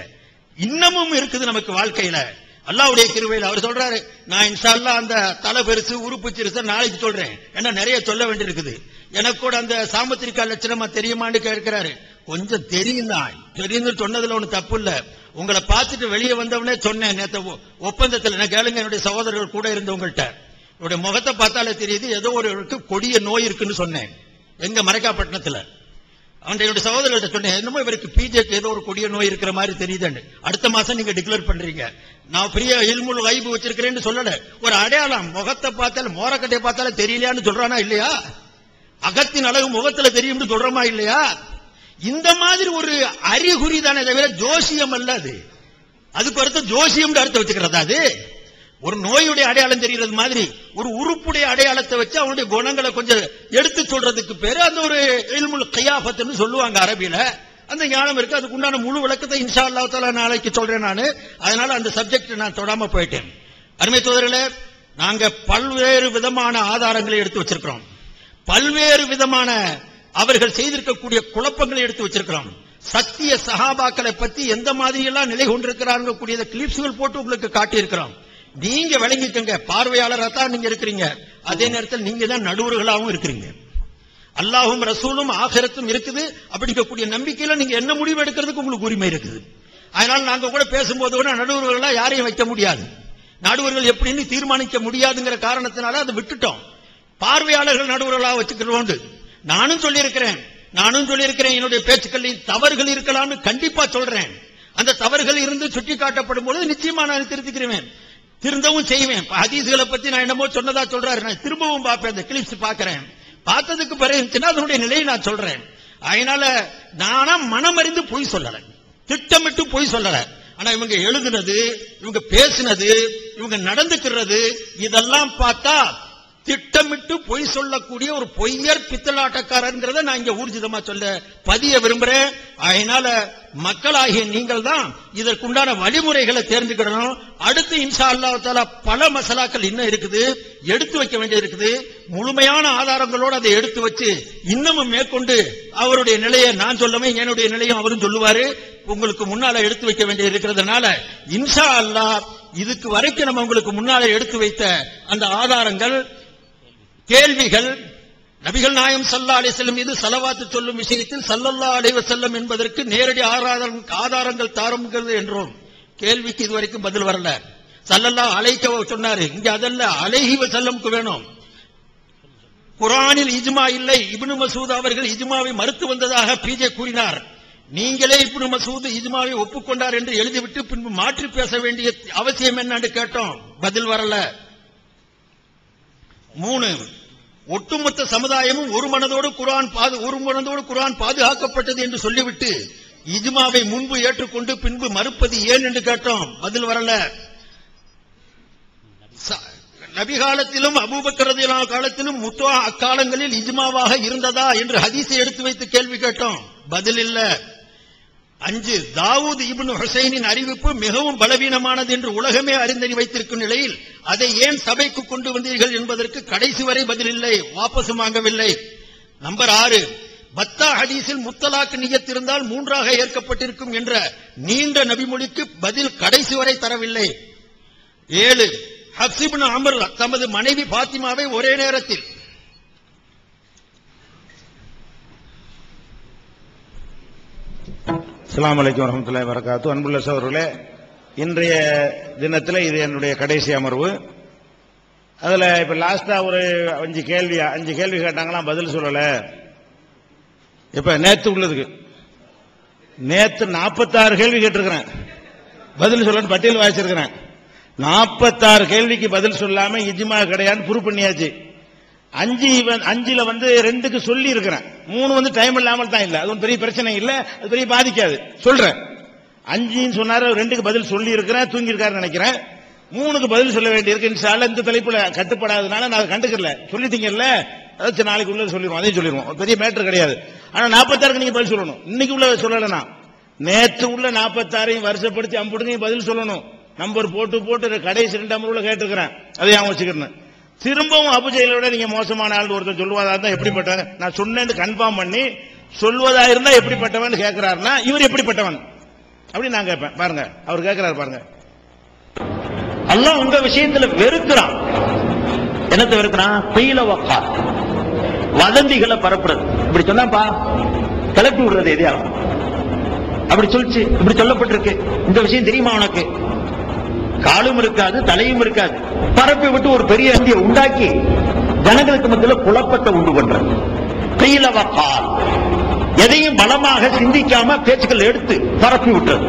இன்னமும் இருக்குது நமக்கு வாழ்க்கையில. அல்லாஹ்வுடைய கிருபையில அவர் சொல்றாரு, நான் இன்ஷா அல்லாஹ் அந்த தலை பெருசு உறுப்பு சிறுசு நாளைக்கு சொல்றேன், ஏன்னா நிறைய சொல்ல வேண்டியிருக்குது. எனக்கு கூட அந்த சாமுத்திரிகா லட்சணமா தெரியுமான்னு கேட்கிறாரு. கொஞ்சம் தெரியும் தான், தெரியும் சொன்னதுல ஒண்ணு தப்பு இல்ல. உங்களை பார்த்துட்டு வெளியே வந்தவனே சொன்னேன் நேற்று ஒப்பந்தத்தில், நான் கேளுங்க, என்னுடைய சகோதரர்கள் கூட இருந்தவங்கள்ட்ட என்னுடைய முகத்தை பார்த்தாலே தெரியுது ஏதோ ஒரு கொடிய நோய் இருக்குன்னு சொன்னேன். எங்க மரைக்காப்பட்டினத்துல என்னுடைய சகோதரர்கிட்ட சொன்னேன், என்னமோ இவருக்கு பிஜேக்கு ஏதோ ஒரு கொடிய நோய் இருக்கிற மாதிரி தெரியுதுன்னு. அடுத்த மாசம் நீங்க டிக்ளேர் பண்றீங்க. நான் பெரிய இல்முல் கைபு வச்சிருக்கிறேன்னு சொல்லல, ஒரு அடையாளம், முகத்தை பார்த்தாலும் மோரக்கட்டையை பார்த்தாலும் தெரியலையான்னு சொல்றானா இல்லையா? அகத்தின் அழகு முகத்துல தெரியும் சொல்றமா இல்லையா? இந்த மாதிரி ஒரு அறிகுறி தானே தவிர ஜோசியம் அல்ல அது. அதுக்கு அர்த்தம் ஜோசியம் அர்த்தம் வச்சுக்கிறதா? அது ஒரு நோயுடைய அடையாளம் தெரிகிறது மாதிரி ஒரு உறுப்புடைய அடையாளத்தை வச்சு அவனுடைய குணங்களை கொஞ்சம் எடுத்து சொல்றதுக்கு பேரு அந்த ஒரு இல்முல் கியாஃபத்னு சொல்லுவாங்க அரபியில. அந்த ஞானம் இருக்கு. அதுக்கு உண்டான முழு விளக்கத்தை இன்ஷா அல்லாஹ் தஆலா நாளைக்கு சொல்றேன் நானு. அதனால அந்த சப்ஜெக்ட் நான் தொடாம போயிட்டேன். அருமை சகோதரர்களே, நாங்க பல்வேறு விதமான ஆதாரங்களை எடுத்து வச்சிருக்கிறோம், பல்வேறு விதமான அவர்கள் செய்திருக்கக்கூடிய குழப்பங்களை எடுத்து வச்சிருக்கிறோம். சத்திய சஹாபாக்களை பத்தி எந்த மாதிரி எல்லாம் நிலை கொண்டிருக்கிறாங்க கூடிய கிளிப்ஸ்கள் போட்டு உங்களுக்கு காட்டி இருக்கிறோம். நீங்க விளங்கிக்கங்க, பார்வையாளராக தான் நீங்க இருக்கிறீங்க, அதே நேரத்தில் நீங்க தான் நடுவர்களாகவும் இருக்கிறீங்க. அல்லாஹும் ரசூலும் ஆகிரத்தும் இருக்குது அப்படிங்கக்கூடிய நம்பிக்கையில நீங்க என்ன முடிவு எடுக்கிறதுக்கு உங்களுக்கு உரிமை இருக்குது. அதனால நாங்க கூட பேசும்போது கூட நடுவர்களா யாரையும் வைக்க முடியாது, நடுவர்கள் எப்படின்னு தீர்மானிக்க முடியாதுங்கிற காரணத்தினால அதை விட்டுட்டோம். பார்வையாளர்கள் நடுவர்களாக வச்சுக்கிறோம். நானும் சொல்லியிருக்கிறேன் என்னுடைய பேச்சுக்களில் தவறுகள் இருக்கலாம்னு கண்டிப்பா சொல்றேன். அந்த தவறுகள் இருந்து சுட்டி காட்டப்படும் போது நிச்சயமா நான் திருத்திக்கிறேன், திருந்தவும் செய்வேன். ஹதீஸ்களை பத்தி நான் என்னமோ சொன்னதா சொல்றாரு, நான் திரும்பவும் பார்ப்பேன், அந்த கிளிப்ஸ் பார்க்கிறேன். பார்த்ததுக்கு பிறகு அதனுடைய நிலையை நான் சொல்றேன். அதனால நானா மனமறிந்து பொய் சொல்லல, திட்டமிட்டு பொய் சொல்லல. ஆனா இவங்க எழுதுனது, இவங்க பேசினது, இவங்க நடந்துக்கிறது, இதெல்லாம் பார்த்தா திட்டமிட்டு பொய் சொல்லக்கூடிய ஒரு பொய்யர் பித்தலாட்டக்காரங்கிறத நான் இங்க ஊர்ஜிதமா சொல்ல பதிய விரும்புறேன். அதனால மக்களாகிய நீங்கள் தான் இதற்குண்டான வழிமுறைகளை தேர்ந்தெடுக்கணும். அடுத்து இன்ஷா அல்லாஹ் தஆலா பல மசலாக்கள் இன்னும் இருக்குது, எடுத்து வைக்க வேண்டியது இருக்குது. முழுமையான ஆதாரங்களோடு அதை எடுத்து வச்சு இன்னமும் மேற்கொண்டு அவருடைய நிலையை நான் சொல்லவே என்னுடைய நிலையும் அவரும் சொல்லுவாரு. உங்களுக்கு முன்னால எடுத்து வைக்க வேண்டியது இருக்கிறதுனால இன்ஷா அல்லாஹ் இதுக்கு வரைக்கும் நம்ம உங்களுக்கு முன்னால எடுத்து வைத்த அந்த ஆதாரங்கள், கேள்விகள், நபிகள் நாயகம் ஸல்லல்லாஹு அலைஹி வஸல்லம் மீது ஸலவாத்து சொல்லும் விஷயத்தில் ஸல்லல்லாஹு அலைஹி வஸல்லம் என்பதற்கு நேரடி ஆதாரங்கள் தாருங்கள் என்றோம். கேள்விக்கு இதுவரைக்கும் பதில் வரல. ஸல்லல்லாஹு அலைஹி சொன்னாரு, இங்க அதல்ல அலைஹி வஸல்லம்க்கு வேணும். குர்ஆனில் இஜ்மா இல்லை. இப்னு மசூத் அவர்கள் இஜ்மாவை மறுத்து வந்ததாக பிஜே கூறினார். நீங்களே இப்னு மசூத் இஜ்மாவை ஒப்புக்கொண்டார் என்று எழுதிவிட்டு பின்பு மாற்றி பேச வேண்டிய அவசியம் என்னன்னு கேட்டோம், பதில் வரல. 3, ஒட்டுமொத்த சமுதாயமும் ஒரு மனதோடு குர்ஆன் பாதுகாக்கப்பட்டது என்று சொல்லிவிட்டு இஜ்மாவை முன்பு ஏற்றுக்கொண்டு பின்பு மறுப்பது ஏன் என்று கேட்டோம், பதில் வரல. நபி காலத்திலும் அபூபக்கர் ரலியல்லாஹு அன்ஹு காலத்திலும் முத்வா அக்காலங்களில் இஜ்மாவாக இருந்ததா என்று ஹதீஸை எடுத்து வைத்து கேள்வி கேட்டோம், பதில் இல்ல. 5, தாவூத் இப்னு ஹுசைனின் அறிவிப்பு மிகவும் பலவீனமானது என்று உலகமே அறிந்தறி வைத்திருக்கும் நிலையில் அதை ஏன் சபைக்கு கொண்டு வந்தீர்கள் என்பதற்கு கடைசி வரை பதில் இல்லை, வாபஸ் வாங்கவில்லை. நம்பர் 6, பத்தா ஹதீஸில் முத்தலாக் நியத் இருந்தால் 3ஆக ஏற்கப்பட்டிருக்கும் என்ற நீண்ட நபிமொழிக்கு பதில் கடைசி வரை தரவில்லை. 7, ஹப்ஸ் இப்னு அம்ர் தமது மனைவி பாத்திமாவை ஒரே நேரத்தில் அஸ்ஸலாமு அலைக்கும் வரஹ்மத்துல்லாஹி வபரகாத்துஹு. அன்புள்ள சகோதரர்களே, இன்றைய தினத்தில் இது என்னுடைய கடைசி அமர்வு. அதுல இப்ப லாஸ்டா ஒரு 5 கேள்வி கேட்டாங்களாம், பதில் சொல்லல. இப்ப நேத்து உள்ளதுக்கு நேத்து 46 கேள்வி கேட்டிருக்கிறேன், பதில் சொல்லன்னு பட்டியல் வாசிச்சிருக்கிறேன். 46 கேள்விக்கு பதில் சொல்லாம இஜ்மா கிடையாதுன்னு ப்ரூவ் பண்ணியாச்சு. 5ல 2க்கு சொல்லி இருக்கிறேன், 3 டைம் இல்லாமல் தான் இல்ல. அது ஒரு பெரிய பிரச்சனை இல்ல, அது பெரிய பாதிக்காது. சொல்றேன் 5 சொன்னாரு, 2க்கு பதில் சொல்லி இருக்கிறேன், தூங்கி இருக்காருன்னு நினைக்கிறேன். 3க்கு பதில் சொல்ல வேண்டியிருக்கு. இன்ஷா அல்லாஹ் இந்த தலைப்புல கட்டுப்படாதனால நான் அதை கண்டுக்கல. சொல்லிட்டீங்கல்ல, அதாவது நாளைக்கு உள்ள சொல்லிடுவோம், அதையும் சொல்லிடுவோம், பெரிய மேட்டர் கிடையாது. ஆனா 46க்கு நீங்க பதில் சொல்லணும். இன்னைக்கு உள்ள சொல்லலனா நேற்று உள்ள 46ஐயும் வருஷப்படுத்தி அம்புடுங்க பதில் சொல்லணும். நம்பர் போட்டு கடைசி 2 அமர்வுல கேட்டுக்கிறேன், அதை ஞாபகம் வச்சுக்கிறேன். திரும்பவும் அபுஜெயிலோட நீங்க மோசமான ஆள் ஒருத்தர் சொல்லுவதா இருந்தா எப்படிப்பட்டவன், நான் சொன்னேன்னு கன்ஃபார்ம் பண்ணி சொல்வதா இருந்தா எப்படிப்பட்டவன் கேட்கிறாருன்னா இவர் எப்படிப்பட்டவன் அப்படி நான் கேட்பேன். பாருங்க, அவர் கேட்கிறாரு பாருங்க. அல்லாஹ் உங்க விஷயத்துல வெறுக்கிறான். என்னத்தை வெறுக்கிறான்? பீல வக்கா, வதந்திகளை பரப்புறது. இப்படி சொன்னாப்பா கிளப்பி விடுறது எதையாவது அப்படி சொல்லிச்சு, இப்படி சொல்லப்பட்டிருக்கு, இந்த விஷயம் தெரியுமா உனக்கு? காலும் இருக்காது தலையும் இருக்காது, பரப்பி விட்டு ஒரு பெரிய அந்தியை உண்டாக்கி ஜனங்களுக்கு மத்தியில் குழப்பத்தை உண்டு பண்றது. பீல வக்கா, எதையும் பலமாக சிந்திக்காம பேச்சுக்கள் எடுத்து பரப்பி விட்டுறது.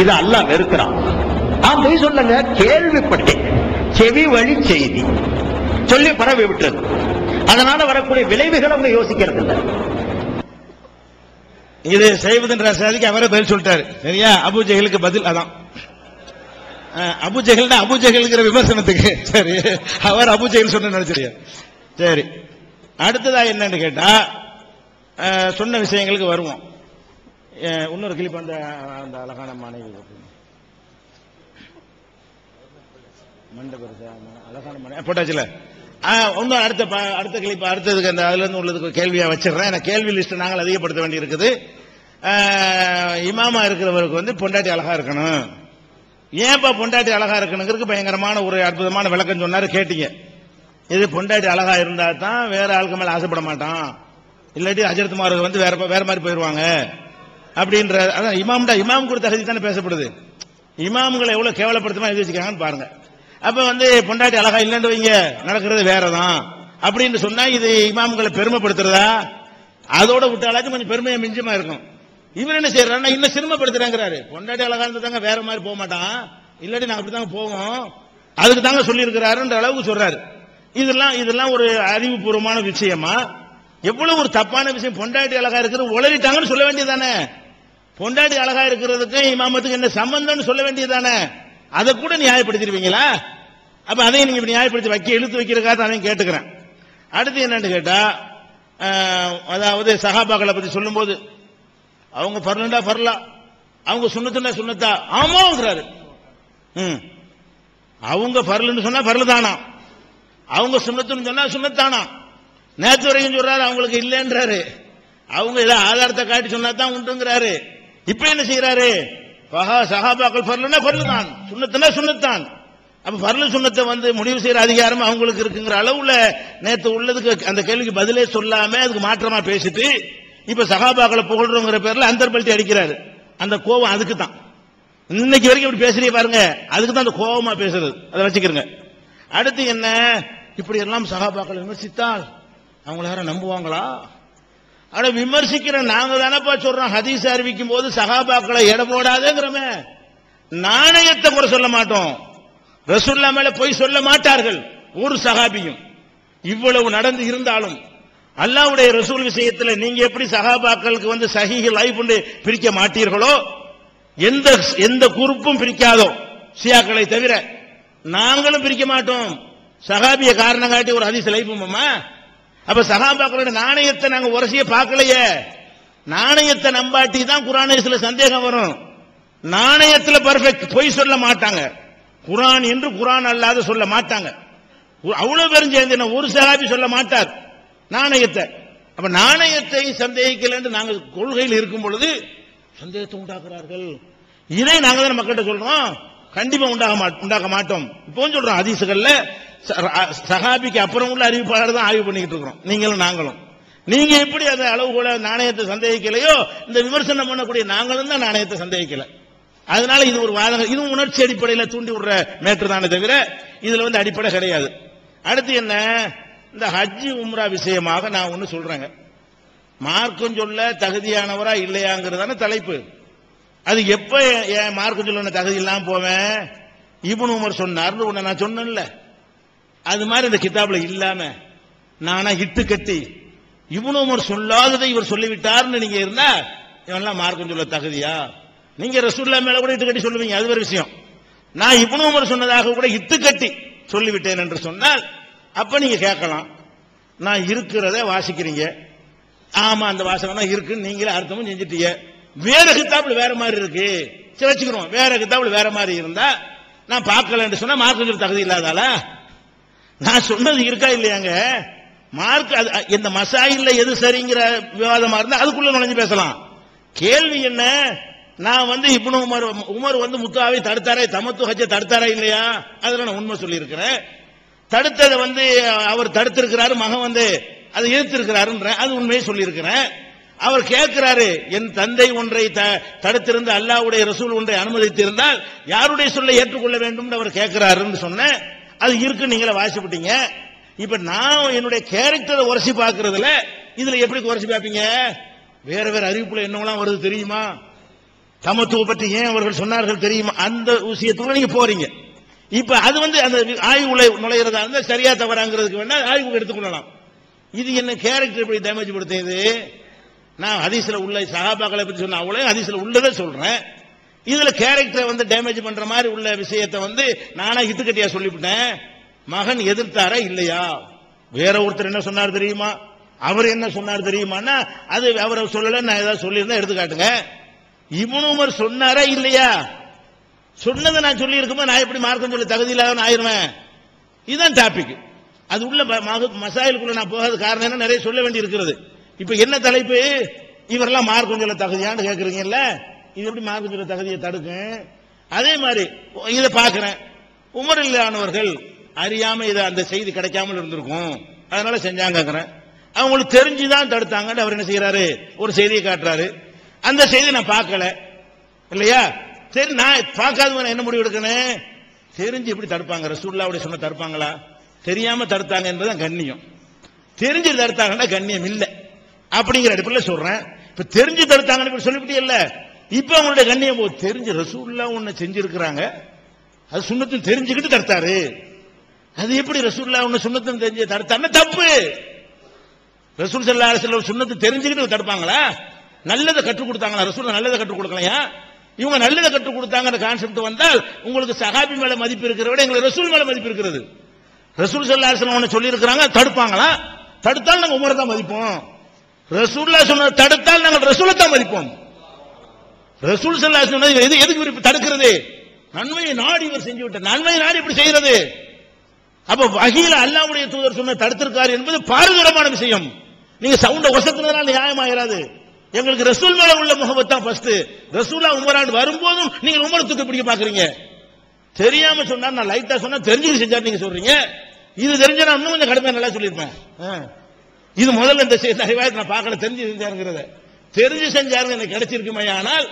இது அல்லாஹ் வெறுக்கிறான். போய் சொல்லுங்க, கேள்விப்பட்டேன், செவி வழி செய்தி சொல்லி பரவி விட்டுறது. அதனால வரக்கூடிய விளைவுகள் அவங்க யோசிக்கிறது இல்லை. இது செய்வதுன்ற சாதிக்கு அவரே பதில் சொல்லிட்டாரு. சரியா? அபூஜஹலுக்கு பதில் அதான். அபூஜஹல்னா அபூஜஹல்ங்கிற விமர்சனத்துக்கு சரி, அவர் அபூஜஹல் சொன்ன நினைச்சிருக்க. சரி, அடுத்ததா என்னன்னு கேட்டா சொன்ன விஷயங்களுக்கு வருவோம். இன்னொரு கிளிப் அந்த அழகான மாணவி அழகான மாணவி போட்டாச்சுல. இன்னும் அடுத்த கிளிப் அடுத்ததுக்கு அந்த அதுல இருந்து உள்ளதுக்கு கேள்வியா வச்சிடறேன். எனக்கு கேள்வி லிஸ்ட் நாங்கள் அதிகப்படுத்த வேண்டி இருக்குது. இமாமா இருக்கிறவருக்கு பொண்டாட்டி அழகா இருக்கணும். ஏன்பா பொண்டாட்டி அழகா இருக்கணுங்கிறதுக்கு பயங்கரமான ஒரு அற்புதமான விளக்கம் சொன்னாரு, கேட்டீங்க. இது பொண்டாட்டி அழகா இருந்தா தான் வேற ஆளுக்கு மேல ஆசைப்பட மாட்டான், இல்லாட்டி அஜரத்மார்கள் வேற மாதிரி போயிருவாங்க அப்படின்ற. அதான் இமாம் கொடுத்த தகுதி தானே பேசப்படுது. இமாம்களை எவ்வளவு கேவலப்படுத்தமா எழுதி வச்சுக்காங்கன்னு பாருங்க. அப்ப பொண்டாட்டி அழகா இல்லைன்னு வைங்க, நடக்கிறது வேறதான் அப்படின்னு சொன்னா இது இமாம்களை பெருமைப்படுத்துறதா? அதோட விட்டாலாச்சும் கொஞ்சம் பெருமையை மிஞ்சமா இருக்கும். இவர் என்ன செய்யறாருன்னா இன்னும் சிரமப்படுத்துறாங்கிறாரு. பொண்டாட்டி அழகா இருந்தாங்க வேற மாதிரி போக மாட்டான், இல்லாட்டி நாங்க அப்படித்தாங்க போவோம், அதுக்கு தாங்க சொல்லி இருக்கிறாருன்ற அளவுக்கு சொல்றாரு. இதெல்லாம் ஒரு அறிவுபூர்வமான விஷயமா? எவ்வளவு ஒரு தப்பான விஷயம். பொண்டாட்டி அழகா இருக்கிறது உளறிட்டாங்கன்னு சொல்ல வேண்டியதானே. பொண்டாட்டி அழகா இருக்கிறதுக்கு இமாமத்துக்கு என்ன சம்பந்தம்னு சொல்ல வேண்டியதானே. அதை கூட நியாயப்படுத்திடுவீங்களா? அப்ப அதையும் நீங்க நியாயப்படுத்தி இழுத்து வைக்கிறதுக்காக அதையும் கேட்டுக்கிறேன். அடுத்து என்னன்னு கேட்டா, அதாவது சஹாபாக்களை பத்தி சொல்லும்போது அவங்க ஃபர்லுண்டா ஃபர்லா, அவங்க சுன்னத்துனா சுன்னத்தா, ஆமாங்கிறாரு. அவங்க ஃபர்லுன்னு சொன்னா ஃபர்லு தானா, அவங்க சுன்னத்துன்னு சொன்னா சுன்னத்தானா. நேற்று வரைக்கும் சொல்றாரு அவங்களுக்கு இல்லைன்றாரு, அவங்க ஏதோ ஆதாரத்தை காட்டி சொன்னா தான் உண்டுங்கிறாரு. இப்ப என்ன செய்யறாரு, சஹாபாக்கள் ஃபர்லுன்னா ஃபர்லு தான், சுன்னத்துனா சுன்னத்தான். அப்ப ஃபர்லு சுன்னத்தை வந்து முடிவு செய்யற அதிகாரம் அவங்களுக்கு இருக்குங்கிற அளவுல நேற்று உள்ளதுக்கு அந்த கேள்விக்கு பதிலே சொல்லாம அதுக்கு மாற்றமா பேசிட்டு இப்ப சஹாபாக்களை புகழ்றோங்கிற பேர்ல அந்தர்பல்ட்டி அடிக்கிறாரு. அந்த கோபம் அதுக்கு தான் இன்னைக்கு வரைக்கும் இப்படி பேசுறீங்க பாருங்க, அதுக்கு தான் அந்த கோபமா பேசுறது, அதை வச்சுக்கிறங்க. அடுத்து என்ன, இப்படி எல்லாம் சஹாபாக்கள் விமர்சித்தால் அவங்கள யாரும் நம்புவாங்களா? ஆனா விமர்சிக்கிற நாங்க தானப்பா சொல்றோம், ஹதீஸ் அறிவிக்கும் போது சஹாபாக்களை எடை போடாதேங்கிறமே. நாணயத்தை கூட சொல்ல மாட்டோம், ரசூலுல்லாஹ் மேல போய் சொல்ல மாட்டார்கள் ஒரு சஹாபியும். இவ்வளவு நடந்து இருந்தாலும் அல்லாஹ்வுடைய ரசூல் விஷயத்தில் நீங்க எப்படி சஹாபாக்களுக்கு வந்து சஹீஹ் லைஃப் பிரிக்க மாட்டீர்களோ, எந்த குரூப்பும் பிரிக்காதோ ஷியாக்களை தவிர நாங்களும் பிரிக்க மாட்டோம். சஹாபிய காரணம் காட்டி ஒரு ஹதீஸ் லைஃபுமா? அப்ப சஹாபாக்களோட நாணயத்தை நாங்க உரசிய பார்க்கலையே. நாணயத்தை நம்பாட்டி தான் குர்ஆன்ல சந்தேகம் வரும். நாணயத்துல பர்ஃபெக்ட், பொய் சொல்ல மாட்டாங்க. குர்ஆன் என்று குர்ஆன் அல்லாத சொல்ல மாட்டாங்க. அவ்வளவு பேரும் சேர்ந்து ஒரு சஹாபி சொல்ல மாட்டார் நாணயத்தை. அப்ப நாணயத்தை சந்தேகிக்கல என்று நாங்கள் கொள்கையில் இருக்கும் பொழுது சந்தேகத்தை உண்டாக்குறார்கள். இதை நாங்க தான் மக்கள்கிட்ட சொல்றோம், கண்டிப்பா உண்டாக்க மாட்டோம். இப்போ சொல்றோம் ஹதீஸ்கள்ல சஹாபிக்கு அப்புறம் உள்ள அறிவிப்பாளர் தான் ஆய்வு பண்ணிக்கிட்டு இருக்கிறோம், நீங்களும் நாங்களும். நீங்க எப்படி அந்த அளவு கூட நாணயத்தை சந்தேகிக்கலையோ, இந்த விமர்சனம் பண்ணக்கூடிய நாங்களும் தான் நாணயத்தை சந்தேகிக்கல. அதனால இது ஒரு வாதம், இதுவும் உணர்ச்சி அடிப்படையில் தூண்டி விடுற மேற்று தானே தவிர இதுல வந்து அடிப்படை கிடையாது. அடுத்து என்ன, இந்த ஹஜ் உம்ரா விஷயமாக நான் ஒன்னு சொல்றேங்க. மார்க்கம் சொல்ல தகுதியானவரா இல்லையாங்கிறதான தலைப்பு. அது எப்ப என் மார்க்கம் சொல்ல தகுதி இல்லாம போவேன், இப்னு உமர் சொன்னார்னு ஒண்ணு நான் சொன்னேன்ல, அது மாதிரி இந்த கிதாப்ல இல்லாம நானா இட்டு கட்டி இப்னு உமர் சொல்லாததை இவர் சொல்லிவிட்டார்னு நீங்க இருந்தா இவெல்லாம் மார்க்கம் சொல்ல தகுதியா? நீங்க ரசூலுல்லாஹ் மேல கூட இட்டு கட்டி சொல்லுவீங்க, அது ஒரு விஷயம். நான் இப்னு உமர் சொன்னதாக கூட இட்டு கட்டி சொல்லிவிட்டேன் என்று சொன்னால் அப்ப நீங்க கேட்கலாம், நான் இருக்கிறத வாசிக்கிறீங்க, ஆமா அந்த வாசகம் தான் இருக்குன்னு நீங்களே அர்த்தமும் செஞ்சுட்டீங்க. வேற கிதாப்ல வேற மாதிரி இருக்கு, சரி வச்சுக்கிறோம். வேற கிதாப்ல வேற மாதிரி இருந்தா நான் பார்க்கல என்று சொன்னா மார்க்கம் சொல்ல தகுதி இல்லாதால? நான் சொன்னது இருக்கா இல்லையாங்க? மார்க் இந்த மசாயில்ல எது சரிங்கிற விவாதமா இருந்தா அதுக்குள்ள நுழைஞ்சு பேசலாம். கேள்வி என்ன, நான் வந்து இப்னு உமர் வந்து முத்தாவை தடுத்தாரே, தமத்து ஹஜ்ஜை தடுத்தாரா இல்லையா? அதுல நான் உண்மை சொல்லி இருக்கிறேன். தடுத்ததை வந்து அவர் தடுத்திருக்கிறாரு, மகன் வந்து அதை எதிர்த்திருக்கிறாருன்ற அது உண்மையை சொல்லி இருக்கிறேன். அவர் கேட்கிறாரு, என் தந்தை ஒன்றை தடுத்திருந்த அல்லாஹ்வுடைய ரசூல் ஒன்றை அனுமதித்திருந்தால் யாருடைய சொல்லை ஏற்றுக்கொள்ள வேண்டும் அவர் கேட்கிறாருன்னு சொன்னேன். அது இருக்கு, நீங்களே வாசிப்பட்டீங்க. இப்ப நான் என்னுடைய கேரக்டரை உரசி பார்க்கறதுல இதுல எப்படி உரசி பார்ப்பீங்க? வேற வேற அறிவிப்புல என்னவெல்லாம் வருது தெரியுமா? தமத்துவ பற்றி ஏன் அவர்கள் சொன்னார்கள் தெரியுமா? அந்த விஷயத்துக்குள்ள நீங்க போறீங்க. இப்ப அது வந்து அந்த ஆய்வுல நுழைகிறதா இருந்தா சரியா தவறாங்கிறதுக்கு வேணா ஆய்வு எடுத்துக்கொள்ளலாம். இது என்ன கேரக்டர் எப்படி டேமேஜ் படுத்துது? நான் ஹதீஸ்ல உள்ள சஹாபாக்களை பத்தி சொன்ன அவ்வளவு ஹதீஸ்ல உள்ளதை சொல்றேன். இதுல கேரக்டரை வந்து டேமேஜ் பண்ற மாதிரி உள்ள விஷயத்தை வந்து நானா இட்டுக்கட்டியா சொல்லிவிட்டேன். மகன் எதிர்த்தாரா இல்லையா? வேற ஒருத்தர் என்ன சொன்னார் தெரியுமா, அவர் என்ன சொன்னார் தெரியுமான்னா அது அவரை சொல்லல, நான் ஏதாவது சொல்லியிருந்தா எடுத்துக்காட்டுங்க. இப்னு உமர் சொன்னாரா இல்லையா? சொன்னதை நான் சொல்லி இருக்கும்போது நான் எப்படி மார்க்கம் சொல்ல தகுதி இல்லாத ஆயிருவேன்? இதுதான் டாபிக். அது உள்ள மசாயிலுக்குள்ள நான் போகாத காரணம் என்ன, நிறைய சொல்ல வேண்டி இருக்கிறது. இப்ப என்ன தலைப்பு, இவரெல்லாம் மார்க்கம் சொல்ல தகுதியான்னு கேட்கறீங்கல்ல, இது எப்படி மார்க்கம் சொல்ல தகுதியை தடுக்கும்? அதே மாதிரி இதை பாக்குறேன், உமர் இல்லானவர்கள் அறியாம இதை அந்த செய்தி கிடைக்காமல் இருந்திருக்கும், அதனால செஞ்சாங்க. அவங்களுக்கு தெரிஞ்சுதான் தடுத்தாங்கன்னு அவர் என்ன செய்யறாரு, ஒரு செய்தியை காட்டுறாரு. அந்த செய்தி நான் பார்க்கல இல்லையா? சரி, நான் பார்க்காதவன் என்ன முடிவு எடுக்கணும்? தெரிஞ்சு எப்படி தடுப்பாங்க? ரசூலுல்லாஹ்வுடைய சொன்ன தடுப்பாங்களா? தெரியாம தடுத்தாங்க என்பதுதான் கண்ணியம். தெரிஞ்சு தடுத்தாங்கன்னா கண்ணியம் இல்லை அப்படிங்கிற அடிப்படையில் சொல்றேன். இப்ப தெரிஞ்சு தடுத்தாங்கன்னு சொல்லிவிட்டு இல்ல, இப்ப அவங்களுடைய கண்ணியம் தெரிஞ்சு ரசூலுல்லாஹ் ஒன்னு செஞ்சிருக்கிறாங்க, அது சுன்னத்தும் தெரிஞ்சுக்கிட்டு தடுத்தாரு. அது எப்படி ரசூலுல்லாஹ் ஒன்னு சுன்னத்தும் தெரிஞ்சு தடுத்தாருன்னா தப்பு. ரசூல் ஸல்லல்லாஹு அலைஹி வஸல்லம் சுன்னத்து தெரிஞ்சுக்கிட்டு தடுப்பாங்களா? நல்லதை கற்றுக் கொடுத்தாங்களா? ரசூலுல்லாஹ் நல்லதை கற்றுக் கொடுக்கலையா? இவங்க நல்லதை கற்றுக் கொடுத்தாங்க கான்செப்ட் வந்தால் உங்களுக்கு சஹாபி மேல மதிப்பு இருக்கிறத விட எங்களுக்கு ரசூல் மேல மதிப்பு இருக்கிறது. ரசூல் ஸல்லல்லாஹு அலைஹி வஸல்லம் சொல்லி இருக்கிறாங்க, தடுப்பாங்களா? தடுத்தால் நாங்க உமரை தான் மதிப்போம். ரசூலுல்லாஹ் சொன்னது தடுத்தால் நாங்கள் ரசூலை தான் மதிப்போம். ரசூல் ஸல்லல்லாஹு அலைஹி வஸல்லம் எதுக்கு இவர் தடுக்கிறது? நன்மையை நாடி இவர் செஞ்சு விட்டார். நன்மையை நாடி இப்படி செய்யறது. அப்ப வஹீல அல்லாஹ்வுடைய தூதர் சொன்ன தடுத்திருக்காரு என்பது பாரதூரமான விஷயம். நீங்க சவுண்ட ஒசத்துனதால நியாயமாயிராது. எங்களுக்கு ரசூல் மேல உள்ள முஹப்பத் தான் ஃபர்ஸ்ட். ரசூலா உமரான் வரும்போதும் நீங்க உமரை தூக்கி பிடிக்க பாக்குறீங்க. தெரியாம சொன்னா, நான் லைட்டா சொன்னா தெரிஞ்சு செஞ்சாரு நீங்க சொல்றீங்க. இது தெரிஞ்ச நான் இன்னும் கொஞ்சம் கடுமையா நல்லா சொல்லியிருப்பேன். இது முதல்ல இந்த ரிவாயத் நான் பார்க்கல, தெரிஞ்சு செஞ்சாருங்கிறத. தெரிஞ்சு செஞ்சாருங்க எனக்கு கிடைச்சிருக்குமே. ஆனால்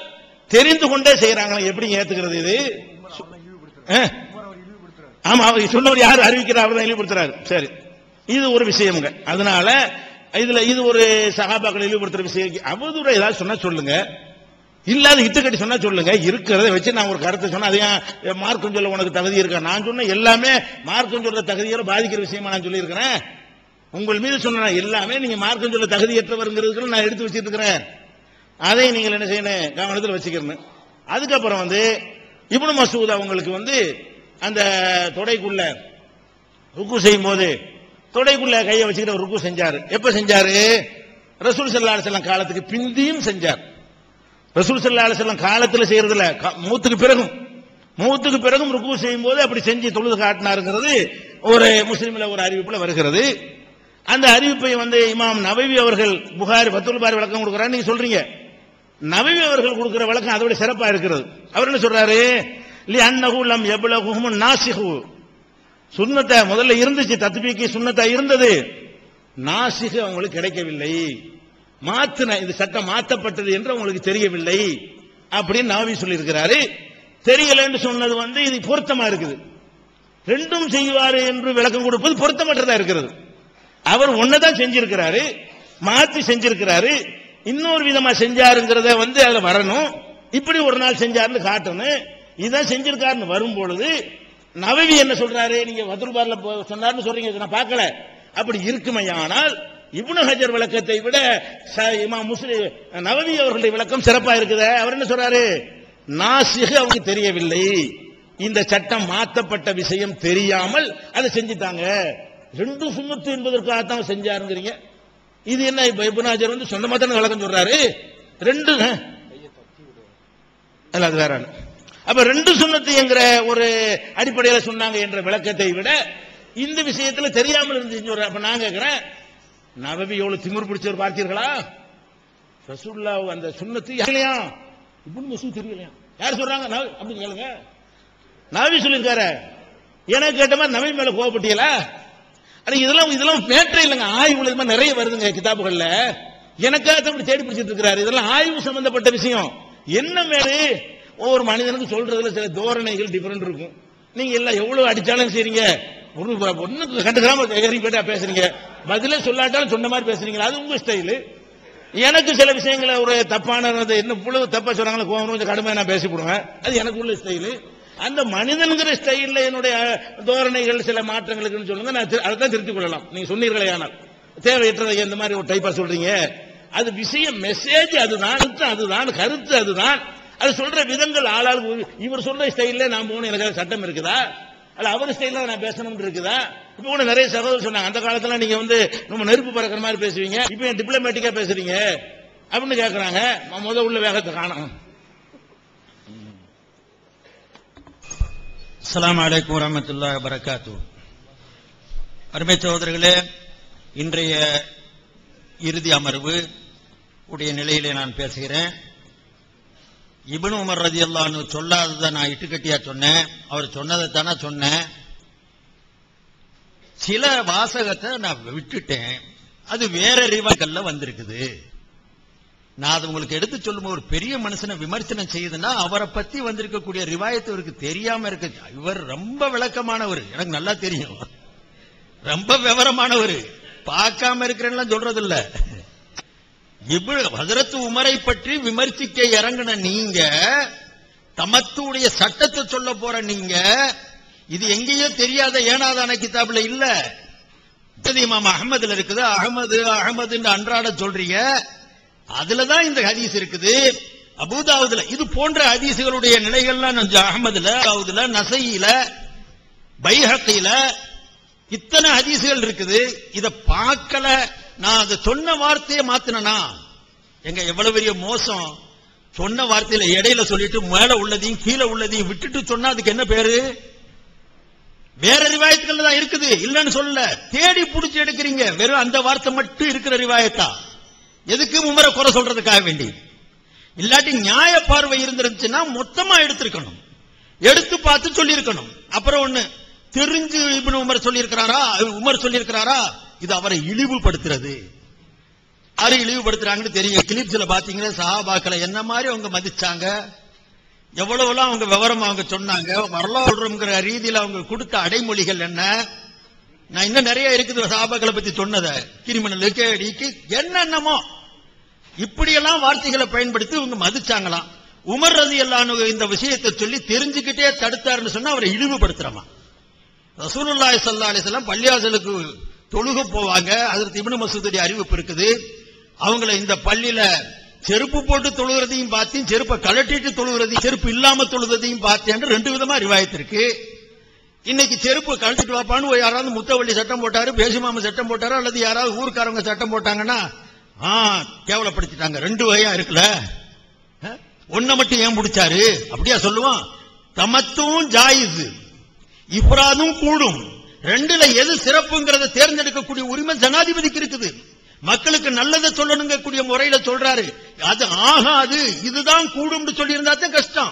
தெரிந்து கொண்டே செய்யறாங்க, எப்படி ஏத்துக்கிறது இது? ஆமா, அவர் சொன்னவர் யார் அறிவிக்கிறார்? அவர் தான் இழிவுபடுத்துறாரு. சரி, இது ஒரு விஷயம்ங்க. அதனால இதுல இது ஒரு சஹாபாக்கள் இழிவுபடுத்துற விஷயம். அவதூற ஏதாவது சொன்னா சொல்லுங்க, இல்லாத இட்டுக்கட்டி சொன்னா சொல்லுங்க. இருக்கிறத வச்சு நான் ஒரு கருத்தை சொன்னா அதையும் மார்க்கம் சொல்ல உனக்கு தகுதி இருக்கா? நான் சொன்ன எல்லாமே மார்க்கம் சொல்ற தகுதியோட பாதிக்கிற விஷயமா நான் சொல்லி இருக்கிறேன். உங்கள் மீது சொன்ன எல்லாமே நீங்க மார்க்கம் சொல்ல தகுதியற்றவருங்கிறதுக்கு நான் எடுத்து வச்சிட்டு இருக்கிறேன். அதை நீங்கள் என்ன செய்யணும், கவனத்தில் வச்சுக்கணும். அதுக்கப்புறம் இப்னு மஸ்ஊத் அவங்களுக்கு அந்த தொடைக்குள்ள ருக்கு செய்யும் போது தொடைக்குள்ள கையை வச்சுக்கிட்டு ருக்கு செஞ்சாரு. எப்ப செஞ்சாரு? ரசூல் ஸல்லல்லாஹு அலைஹி வஸல்லம் காலத்துக்கு பிந்தியும் செஞ்சார். ரசூல் ஸல்லல்லாஹு அலைஹி வஸல்லம் காலத்தில் செய்யறதுல மௌத்துக்கு பிறகும் ருக்கு செய்யும் போது அப்படி செஞ்சு தொழுது காட்டினாருங்கிறது ஒரு முஸ்லிம்ல ஒரு அறிவிப்புல வருகிறது. அந்த அறிவிப்பை இமாம் நவவி அவர்கள் புகாரி ஃபத்துல் பாரி விளக்கம் கொடுக்கிறார். நீங்க சொல்றீங்க நவவி அவர்கள் கொடுக்கிற விளக்கம் அதோட சிறப்பா இருக்கிறது. அவர் என்ன சொல்றாரு? லி அன்னஹு லம் யப்லகுஹும் நாசிஹு. சுன்னத்தை முதல்ல இருந்துச்சு, தத்பீகி சுன்னத்தா இருந்தது, நாசிஹ் அவங்களுக்கு கிடைக்கவில்லை. மாத்தின இந்த சட்டம் மாற்றப்பட்டது என்று அவங்களுக்கு தெரியவில்லை அப்படின்னு நவவி சொல்லி இருக்கிறாரு. தெரியலன்னு சொன்னது இது பொருத்தமா இருக்குது. ரெண்டும் செய்வாரு என்று விளக்கம் கொடுப்பது பொருத்தமற்றதா இருக்கிறது. அவர் ஒன்னதான் செஞ்சிருக்கிறாரு, மாத்தி செஞ்சிருக்கிறாரு, இன்னொரு விதமா செஞ்சாருங்கிறத அதுல வரணும். இப்படி ஒரு நாள் செஞ்சாருன்னு காட்டணும். இதான் செஞ்சிருக்காருன்னு வரும் பொழுது நவவி என்ன சொல்றாரு? நீங்க ஃபத்துல் பாரில சொன்னாருன்னு சொல்றீங்க, நான் பார்க்கல. அப்படி இருக்குமையானால் இப்னு ஹஜர் விளக்கத்தை விட இமாம் முஸ்லிம் நவவி அவர்களுடைய விளக்கம் சிறப்பா இருக்குது. அவர் என்ன சொல்றாரு? நாசிஹ் அவங்களுக்கு தெரியவில்லை, இந்த சட்டம் மாற்றப்பட்ட விஷயம் தெரியாமல் அதை செஞ்சிட்டாங்க. ரெண்டு சுன்னத்து என்பதற்காகத்தான் செஞ்சாருங்கிறீங்க. இது என்ன? இப்ப இப்னு ஹஜர் சொந்தமா தானே விளக்கம் சொல்றாரு. ரெண்டு அல்ல, அது வேற. அப்ப ரெண்டு சுன்னத்து என்கிற ஒரு அடிப்படையில் சொன்னாங்க என்ற விளக்கத்தை விட இந்த விஷயத்துல தெரியாமல் இருந்து. அப்ப நான் கேட்கிறேன், நவவி எவ்வளவு திமிர் பிடிச்சவர் பார்த்தீர்களா? ரசூலுல்லாஹ் அந்த சுன்னத்து இல்லையா? இப்னு மஸ்ஊத் தெரியலையா? யார் சொல்றாங்க? அப்படின்னு கேளுங்க. நவவி சொல்லியிருக்காரு. எனக்கு கேட்ட மாதிரி நவவி மேல கோவப்பட்டீங்களா? இதெல்லாம் மேட்டரே இல்லைங்க. ஆய்வு நிறைய வருதுங்க கிதாபுகள்ல. எனக்காக அப்படி தேடி பிடிச்சிட்டு இருக்கிறாரு. இதெல்லாம் ஆய்வு சம்பந்தப்பட்ட விஷயம். என்ன மேலே ஒவ்வொரு மனிதனுக்கு சொல்றதுல சில தோரணைகள் டிஃபரெண்ட் இருக்கும். நீங்க எல்லாம் எவ்வளவு அடிச்சாலும் செய்றீங்க, ஒண்ணுக்கு கண்டுக்காம ஏறிப்பேட்டா பேசுறீங்க, பதிலே சொல்லாட்டாலும் சொன்ன மாதிரி பேசுறீங்க. அது உங்க ஸ்டைலு. எனக்கு சில விஷயங்களை ஒரு தப்பானது என்ன புழுவு தப்பா சொல்றாங்களோ கோவம் கொஞ்சம் கடுமையா நான் பேசிவிடுவேன். அது எனக்கு உள்ள ஸ்டைலு. அந்த மனிதன்கிற ஸ்டைல்ல என்னுடைய தோரணைகள் சில மாற்றங்களுக்கு சொல்லுங்க, நான் அதைத்தான் திருத்திக் கொள்ளலாம். நீங்க சொன்னீர்களே, ஆனால் தேவையற்றதை இந்த மாதிரி ஒரு டைப்பா சொல்றீங்க. அது விஷயம் மெசேஜ் அதுதான் கருத்து அதுதான். அது சொல்ற விதங்கள் ஆளாளுக்கு இவர் சொல்ற ஸ்டைல்ல நான் போகணும், எனக்கு சட்டம் இருக்குதா? அல்ல அவர் ஸ்டைல்ல நான் பேசணும்னு இருக்குதா? இப்ப கூட நிறைய சகோதரர் சொன்னாங்க, அந்த காலத்துல நீங்க ரொம்ப நெருப்பு பறக்கிற மாதிரி பேசுவீங்க, இப்ப டிப்ளமேட்டிக்கா பேசுறீங்க அப்படின்னு கேட்கறாங்க. உள்ள வேகத்தை காணும். அஸ்ஸலாமு அலைக்கும் வரஹ்மத்துல்லாஹி வபரகாத்துஹு. அருமை சகோதரர்களே, இன்றைய இறுதி அமர்வு உடைய நிலையிலே நான் பேசுகிறேன். இப்னு உமர் ரலியல்லாஹு அன்ஹு சொல்லாததை நான் இட்டுக்கட்டியா சொன்னேன். அவர் சொன்னதை தானே சொன்னேன். சில வாசகத்தை நான் விட்டுட்டேன், அது வேற ரிவாய்கள்ல வந்திருக்குது. நான் அது உங்களுக்கு எடுத்து சொல்லும் ஒரு பெரிய மனுஷனை விமர்சனம் செய்யுதுன்னா அவரை பத்தி வந்திருக்கக்கூடிய ரிவாயத்து இவருக்கு தெரியாம இருக்கு. இவர் ரொம்ப விளக்கமானவர், எனக்கு நல்லா தெரியும், ரொம்ப விவரமானவர், பார்க்காம இருக்கிறேன்னு சொல்றது இல்ல. ஹஜ்ரத் உமரை பற்றி விமர்சிக்க இறங்கின நீங்க, தமத்துடைய சட்டத்தை சொல்ல போற நீங்க, இது எங்கேயோ தெரியாத ஏனாதான கிதாபுல இல்ல, இமாம் அஹமதுல இருக்குது. அகமது அகமது அன்றாட சொல்றீங்க, அதுலதான் இந்த ஹதீஸ் இருக்குது. அபூதாவுதுல இது போன்ற ஹதீசுகளுடைய நிலைகள்லாம் அஹ்மதுல, தாவூதுல, நசையில, பைஹக்கில இத்தனை ஹதீசுகள் இருக்குது. இத பார்க்கல, நான் அதை சொன்ன வார்த்தையை மாத்தினா எங்க எவ்வளவு பெரிய மோசம். சொன்ன வார்த்தையில இடையில சொல்லிட்டு மேல உள்ளதையும் கீழே உள்ளதையும் விட்டுட்டு சொன்னா அதுக்கு என்ன பேரு? வேற ரிவாயத்துகள் தான் இருக்குது, இல்லன்னு சொல்லல. தேடி புடிச்சு எடுக்கிறீங்க, வெறும் அந்த வார்த்தை மட்டும் இருக்கிற ரிவாயத்தா. எதுக்கு உமரை குறை சொல்றதுக்காக வேண்டி? இல்லாட்டி நியாய பார்வை இருந்துருந்துச்சுன்னா மொத்தமா எடுத்திருக்கணும், எடுத்து பார்த்து சொல்லி இருக்கணும். அப்புறம் ஒண்ணு தெரிஞ்சு இப்னு உமர் சொல்லி இருக்கிறாரா, உமர் சொல்லி இருக்கிறாரா, இது அவரை இழிவுபடுத்துறது. யாரு இழிவுபடுத்துறாங்கன்னு தெரியும். கிளிப்ஸ்ல பாத்தீங்கன்னா சஹாபாக்களை என்ன மாதிரி அவங்க மதிச்சாங்க, எவ்வளவுலாம் அவங்க விவரமா அவங்க சொன்னாங்க, வரலாறுங்கிற ரீதியில அவங்க கொடுத்த அடைமொழிகள் என்ன. நான் இன்னும் நிறைய இருக்குது சஹாபாக்களை பத்தி சொன்னதை, கிரிமினல் கேடிக்கு என்னென்னமோ இப்படியெல்லாம் வார்த்தைகளை பயன்படுத்தி இவங்க மதிச்சாங்களாம். உமர் ரலியல்லாஹு அன்ஹு இந்த விஷயத்தை சொல்லி தெரிஞ்சுக்கிட்டே தடுத்தாருன்னு சொன்னா அவரை இழிவுபடுத்துறமா. ரசூலுல்லாஹி ஸல்லல்லாஹு அலைஹி வஸல்லம் பள்ளியாசலுக்கு தொழுக போவாங்க. ஹஜ்ரத் இப்னு மஸ்ஊதுடைய அறிவிப்பு இருக்குது. அவங்கள இந்த பள்ளியில செருப்பு போட்டு தொழுகிறதையும் பார்த்தேன், செருப்பை கழட்டிட்டு தொழுகிறதையும், செருப்பு இல்லாம தொழுகிறதையும் பார்த்தேன். ரெண்டு விதமா ரிவாயத் இருக்கு. இன்னைக்கு செருப்பு கழட்டிட்டு வாப்பான்னு யாராவது முத்தவள்ளி சட்டம் போட்டாரு, பேசுமாம சட்டம் போட்டாரு, அல்லது யாராவது ஊருக்காரங்க சட்டம் போட்டாங்கன்னா கேவலப்படுத்திட்டாங்க. ரெண்டு வகையா இருக்குல்ல. ஒன்ன மட்டும் ஏன் பிடிச்சாரு அப்படியா சொல்லுவான்? தமத்தும் ஜாயிஸ், இப்ராதும் கூடும். ரெண்டுல எது சிறப்புங்கிறத தேர்ந்தெடுக்கக்கூடிய உரிமை ஜனாதிபதிக்கு இருக்குது. மக்களுக்கு நல்லதை சொல்லணுங்கக்கூடிய முறையில சொல்றாரு. அது ஆகாது, இதுதான் கூடும் சொல்லி இருந்தா தான் கஷ்டம்.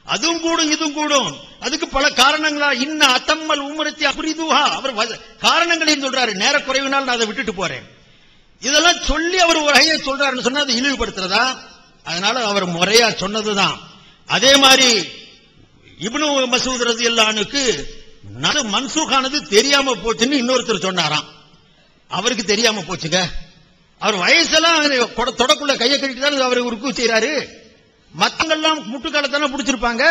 அதுவும் கூடும் இதுவும் கூடும், அதுக்கு பல காரணங்களா. இன்ன அத்தம்மல் உமரத்தி அப்ரிதுஹா, அவர் காரணங்களையும் சொல்றாரு. நேர குறைவினால் நான் அதை விட்டுட்டு போறேன், இதெல்லாம் சொல்லி அவர் ஒரு வகையை சொல்றாருன்னு சொன்னா அதை இழிவுபடுத்துறதா? அதனால அவர் முறையா சொன்னதுதான். அதே மாதிரி இப்னு மஸ்ஊத் ரலியல்லாஹு அன்ஹுக்கு மன்சூகானது தெரியாம போச்சுன்னு இன்னொருத்தர் சொன்னாராம். அவருக்கு தெரியாம போச்சுங்க. அவர் வயசெல்லாம் தொடக்குள்ள கையை கட்டிட்டு அவர் ருக்கு செய்யறாரு. மத்தவங்கெல்லாம் முட்டுக்காலத்தான பிடிச்சிருப்பாங்க,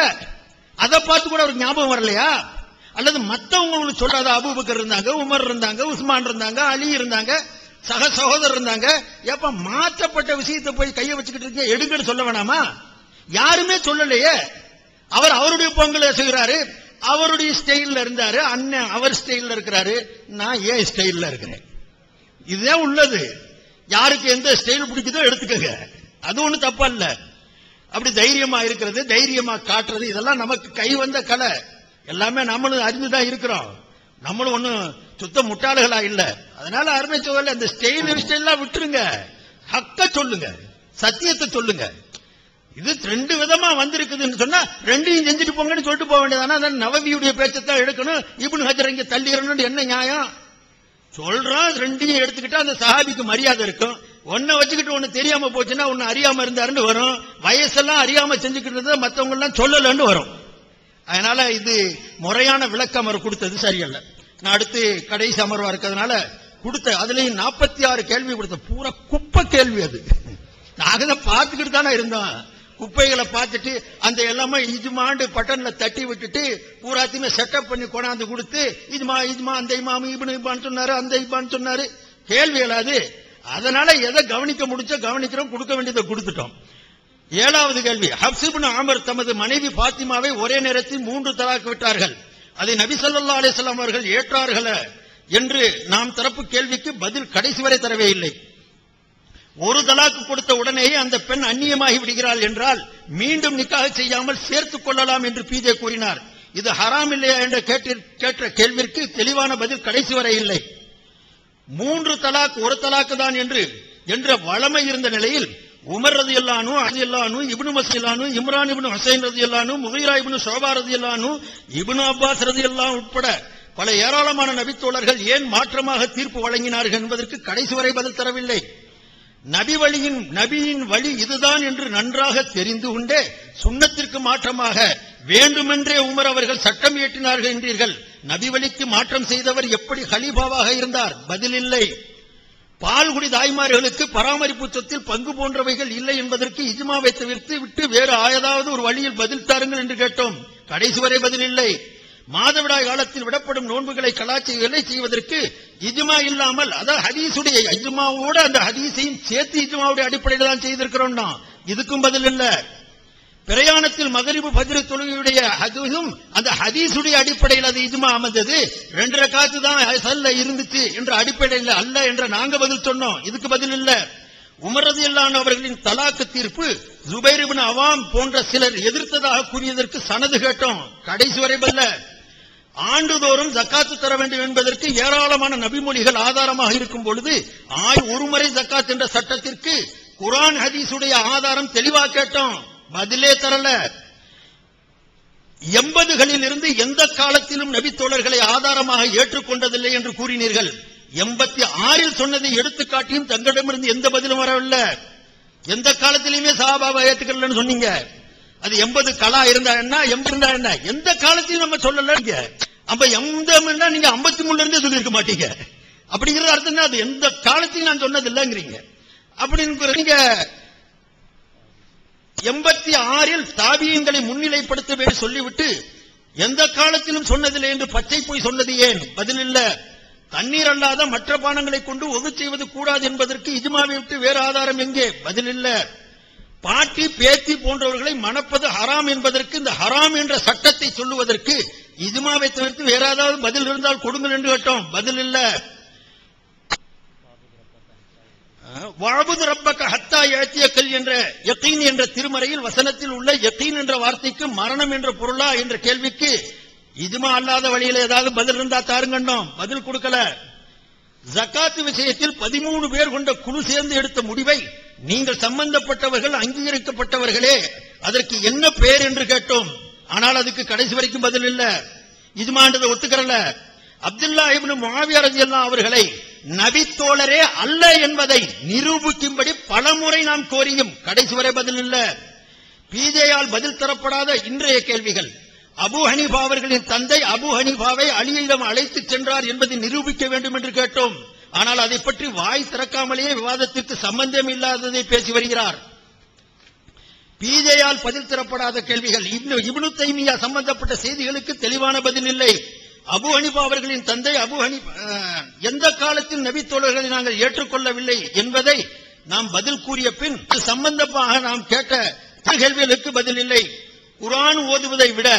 அதை பார்த்து கூட அவருக்கு ஞாபகம் வரலையா? அல்லது மத்தவங்க சொல்றாத, அபூபக்கர் இருந்தாங்க, உமர் இருந்தாங்க, உஸ்மான் இருந்தாங்க, அலி இருந்தாங்க, சக சகோதரர் இருந்தாங்க. ஏப்ப மாற்றப்பட்ட விஷயத்தை போய் கையை வச்சுக்கிட்டு இருக்க, எடுங்கன்னு சொல்ல வேணாமா? யாருமே சொல்லலையே. அவர் அவருடைய பொங்கலை செய்கிறாரு, அவருடைய ஸ்டைல்ல இருந்தாரு. அண்ணன் அவர் ஸ்டைல்ல இருக்கிறாரு, நான் ஏன் ஸ்டைல்ல இருக்கிறேன். இதுதான் உள்ளது. யாருக்கு எந்த ஸ்டைல் பிடிக்குதோ எடுத்துக்கங்க, அது ஒண்ணு தப்பா இல்ல. அப்படி தைரியமா இருக்கிறது, தைரியமா காட்டுறது, இதெல்லாம் நமக்கு கை வந்த கலை. எல்லாமே நம்மளும் அறிந்துதான் இருக்கிறோம். நம்மளும் ஒண்ணும் சுத்த முட்டாளுகளா இல்ல. அதனால அருமை சோழ அந்த ஸ்டைல்லாம் விட்டுருங்க, ஹக்க சொல்லுங்க, சத்தியத்தை சொல்லுங்க. இது ரெண்டு விதமா வந்திருக்குதுன்னு சொன்னா ரெண்டையும் செஞ்சுட்டு போங்கன்னு சொல்லிட்டு போக வேண்டியதானா? நவவியுடைய பேச்சத்தான் எடுக்கணும், இப்னு ஹஜர் இங்க தள்ளிடணும், என்ன நியாயம்? சொல்றான், ரெண்டையும் எடுத்துக்கிட்டா அந்த சஹாபிக்கு மரியாதை இருக்கும். ஒன்ன வச்சுக்கிட்டு ஒண்ணு தெரியாம போச்சுன்னா ஒன்னு அறியாம இருந்தாருன்னு வரும். வயசெல்லாம் அறியாம செஞ்சுக்கிட்டு மத்தவங்க எல்லாம் சொல்லலன்னு வரும். அதனால இது முறையான விளக்கம் அவர் கொடுத்தது சரியல்ல. நான் அடுத்து கடைசி அமர்வா இருக்கிறதுனால கொடுத்த அதுலயும் 46 கேள்வி கொடுத்த பூரா குப்பை கேள்வி. அது நாங்க தான் பார்த்துக்கிட்டு தானே இருந்தோம். குப்பைகளை பார்த்துட்டு அந்த எல்லாமே இஜ்மாண்டு பட்டன்ல தட்டி விட்டுட்டு பூராத்தையுமே செட்டப் பண்ணி கொண்டாந்து கொடுத்து இஜ்மா இஜ்மா அந்த இமாம் இப்னு இபான் சொன்னாரு, அந்த இபான் சொன்னாரு, கேள்விகள் அது. அதனால எதை கவனிக்க முடிச்சோ கவனிக்கிறோம், கொடுக்க வேண்டியதை கொடுத்துட்டோம். 7வது கேள்வி, ஹப்ஸ் இப்னு ஆமர் தமது மனைவி பாத்திமாவை ஒரே நேரத்தில் 3 தலாக் விட்டார்கள், அதை நபி ஸல்லல்லாஹு அலைஹி வஸல்லம் அவர்கள் ஏற்றார்கள என்று நாம் தரப்பு கேள்விக்கு பதில் கடைசி வரை தரவே இல்லை. ஒரு தலாக்கு கொடுத்த உடனேயே அந்த பெண் அந்நியமாகி விடுகிறாள் என்றால் மீண்டும் நிக்காஹ் செய்யாமல் சேர்த்துக் கொள்ளலாம் என்று பிஜே கூறினார். இது ஹராம் இல்லையா என்று கேட்ட கேள்விற்கு தெளிவான பதில் கடைசி வரை இல்லை. 3 தலாக் ஒரு தலாக்கு தான் என்ற வளமை இருந்த நிலையில் உமர் ரலியல்லாஹு அன்ஹு, ரலியல்லாஹு அன்ஹு, இப்னு மஸ்ஊத் ரலியல்லாஹு அன்ஹு, இம்ரான் இப்னு ஹுசைன் ரலியல்லாஹு அன்ஹு, முகீரா இப்னு ஷுபா ரலியல்லாஹு அன்ஹு, இப்னு அப்பாஸ் ரலியல்லாஹு அன்ஹு உட்பட பல ஏராளமான நபித்தோழர்கள் ஏன் மாற்றமாக தீர்ப்பு வழங்கினார்கள் என்பதற்கு கடைசி வரை பதில் தரவில்லை. நபியின் வழி இதுதான் என்று நன்றாக தெரிந்து கொண்டே சுன்னத்திற்கு மாற்றமாக வேண்டுமென்றே உமர் அவர்கள் சட்டம் இயற்றினார்கள் என்றீர்கள். நபி வழிக்கு மாற்றம் செய்தவர் எப்படி ஹலீஃபாவாக இருந்தார்? பதில் இல்லை. பால்குடி தாய்மார்களுக்கு பராமரிப்பு சொத்தில் பங்கு போன்றவைகள் இல்லை என்பதற்கு இஜ்மாவை தவிர்த்து விட்டு வேறு ஏதாவது ஒரு வழியில் பதில் தாருங்கள் என்று கேட்டோம். கடைசி வரை பதில் இல்லை. மாதவிடாய் காலத்தில் விடப்படும் நோன்புகளை கலாச்சாரங்களை செய்வதற்கு இஜ்மா இல்லாமல், அதாவது ஹதீஸுடைய இஜ்மாவோட அந்த ஹதீஸையும் சேர்த்து இஜ்மாவுடைய அடிப்படையில் தான் செய்திருக்கிறோம். இதுக்கும் பதில் இல்ல. பிரயாணத்தில் மகரிபு ஃபஜ்ர் தொழுகையுடைய ஹதீஸும் அந்த ஹதீஸுடைய அடிப்படையில் அது இஜ்மா அமைந்தது. 2 ரக்காத்து தான் அசல்ல இருந்துச்சு என்ற அடிப்படையில் அல்ல என்ற நாங்க பதில் சொன்னோம். இதுக்கு பதில் இல்ல. உமர் ரலியல்லாஹு அன்ஹு அவர்களின் தலாக்கு தீர்ப்பு ஜுபைர் இப்னு அவாம் போன்ற சிலர் எதிர்த்ததாக கூறியதற்கு சனது கேட்டோம். கடைசி வரை பல்ல. ஆண்டுதோறும் ஜக்காத்து தர வேண்டும் என்பதற்கு ஏராளமான நபிமொழிகள் ஆதாரமாக இருக்கும் பொழுது ஒரு முறை ஜக்காத் என்ற சட்டத்திற்கு குர்ஆன் ஹதீஸுடைய ஆதாரம் தெளிவாக கேட்டோம். பதிலே தரல. 80களில் இருந்து எந்த காலத்திலும் நபி தோழர்களை ஆதாரமாக ஏற்றுக்கொண்டதில்லை என்று கூறினீர்கள். 86 சொன்னதை எடுத்துக்காட்டியும் தங்களிடமிருந்து எந்த பதிலும் வரவில்லை. எந்த காலத்திலுமே சஹாபாவை ஏற்றுக்கலன்னு சொன்னீங்க. அது 80 கலா இருந்தா என்ன, 80 இருந்தா என்ன, எந்த காலத்தையும் நம்ம சொல்லல. அப்ப 80 நீங்க 53 இருந்தே சொல்லியிருக்க மாட்டீங்க. அப்படிங்கிற அர்த்தம் அது எந்த காலத்தையும் நான் சொன்னது இல்லைங்கிறீங்க. அப்படின்னு நீங்க 86 தாபியீன்களை முன்னிலைப்படுத்த வேண்டும் சொல்லிவிட்டு எந்த காலத்திலும் சொன்னதில்லை என்று பச்சை போய் சொன்னது ஏன்? பதில் இல்ல. தண்ணீர் அல்லாத மற்ற பானங்களை கொண்டு ஒது செய்வது கூடாது என்பதற்கு இஜ்மாவை விட்டு வேறு ஆதாரம் எங்கே? பதில் இல்ல. பாட்டி பேத்தி போன்றவர்களை மணப்பது ஹராம் என்பதற்கு இந்த ஹராம் என்ற சட்டத்தை சொல்லுவதற்கு இஜ்மாவை தவிர்த்து வேற ஏதாவது பதில் இருந்தால் கொடுங்கள் என்று கேட்டோம். பதில் இல்ல. வஅபுது ரப்பக ஹத்தா யஅதியக்கல் என்ற யகீன் என்ற திருமறையில் வசனத்தில் உள்ள யகீன் என்ற வார்த்தைக்கு மரணம் என்ற பொருளா என்ற கேள்விக்கு இஜ்மா அல்லாத வழியில் ஏதாவது பதில் இருந்தா தாருங்கன்னோம். பதில் கொடுக்கல. ஜகாத் விஷயத்தில் 13 பேர் கொண்ட குழு சேர்ந்து எடுத்த முடிவை நீங்கள் சம்பந்தப்பட்டவர்கள் அங்கீகரிக்கப்பட்டவர்களே அதற்கு என்ன பேர் என்று கேட்டோம். ஆனால் அதுக்கு கடைசி வரைக்கும் பதில் இல்ல. இஜ்மான்றதை ஒத்துக்கறல. அப்துல்லா இப்னு முஆவியா ரலியல்லாஹு அவர்களை நபி தோழரே அல்ல என்பதை நிரூபிக்கும்படி பலமுறை நாம் கோரியும் கடைசி வரை பதில் இல்ல. பிஜேயால் பதில் தரப்படாத இன்றைய கேள்விகள். அபு ஹனீஃபா அவர்களின் தந்தை அபு ஹனீஃபாவை அலியிடம் அழைத்து சென்றார் என்பதை நிரூபிக்க வேண்டும் என்று கேட்டோம். ஆனால் அதை பற்றி வாய் திறக்காமலேயே விவாதத்திற்கு சம்பந்தம் இல்லாததை பேசி வருகிறார். பிஜேயால் பதில் தரப்படாத கேள்விகள். இப்னு தைமியா சம்பந்தப்பட்ட செய்திகளுக்கு தெளிவான பதில் இல்லை. அபு ஹனீஃபா அவர்களின் தந்தை அபு ஹனீஃபா எந்த காலத்தில் நபி தோழர்களை நாங்கள் ஏற்றுக்கொள்ளவில்லை என்பதை நாம் பதில் கூறிய பின் சம்பந்தமாக நாம் கேட்ட கேள்விகளுக்கு பதில் இல்லை. குர்ஆன் ஓதுவதை விட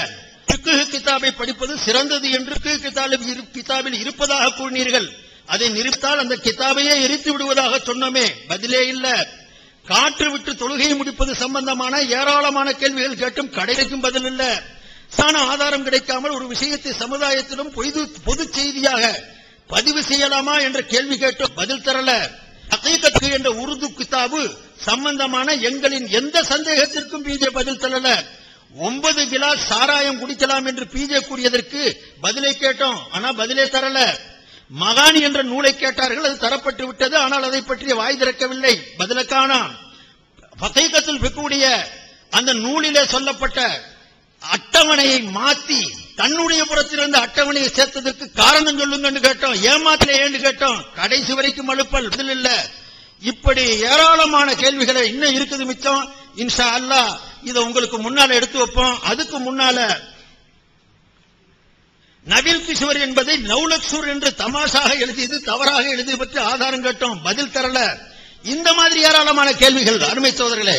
ஃபிக்ஹ் கிதாபை படிப்பது சிறந்தது என்று கிதாபில் இருப்பதாக கூறினீர்கள். அதை நிறுத்தால் அந்த கிதாபையே எரித்து விடுவதாக சொன்னோமே. பதிலே இல்ல. காற்று விட்டு தொழுகையை முடிப்பது சம்பந்தமான ஏராளமான கேள்விகள் கேட்டும் கடைக்கும் பதில் இல்ல. ஆதாரம் கிடைக்காமல் ஒரு விஷயத்தை சமுதாயத்திலும் பொது செய்தியாக பதிவு செய்யலாமா என்ற கேள்வி கேட்டும் பதில் தரல. ஹகீகத் என்ற உருது கிதாபு சம்பந்தமான எங்களின் எந்த சந்தேகத்திற்கும் பிஜே பதில் தரல. 9 கிலாஸ் சாராயம் குடிக்கலாம் என்று பிஜே கூறியதற்கு பதிலை கேட்டோம். ஆனா பதிலே தரல. மகானி என்ற நூலை கேட்டார்கள். அது தரப்பட்டு விட்டது. ஆனால் அதை பற்றிய வாய் திறக்கவில்லை. பதில காணோம். ஹகீகத்துல் ஃபிக்ஹுடைய அந்த நூலிலே சொல்லப்பட்ட அட்டவணையை மாத்தி தன்னுடைய புறத்திலிருந்து அட்டவணையை சேர்த்ததற்கு காரணம் சொல்லுங்க கேட்டோம். ஏமாத்திலே ஏன்னு கேட்டோம். கடைசி வரைக்கும் அழுப்பல் பதில் இல்ல. இப்படி ஏராளமான கேள்விகளை இன்னும் இருக்குது மிச்சம். இன்ஷா அல்லாஹ் இதை உங்களுக்கு முன்னால எடுத்து வைப்போம். அதுக்கு முன்னால நபில் கிஷோர் என்பதை நௌலக்சூர் என்று தமாஷாக எழுதியது தவறாக எழுதியது பற்றி ஆதாரம் கேட்டோம். பதில் தரல. இந்த மாதிரி ஏராளமான கேள்விகள் அருமை சோதரர்களே.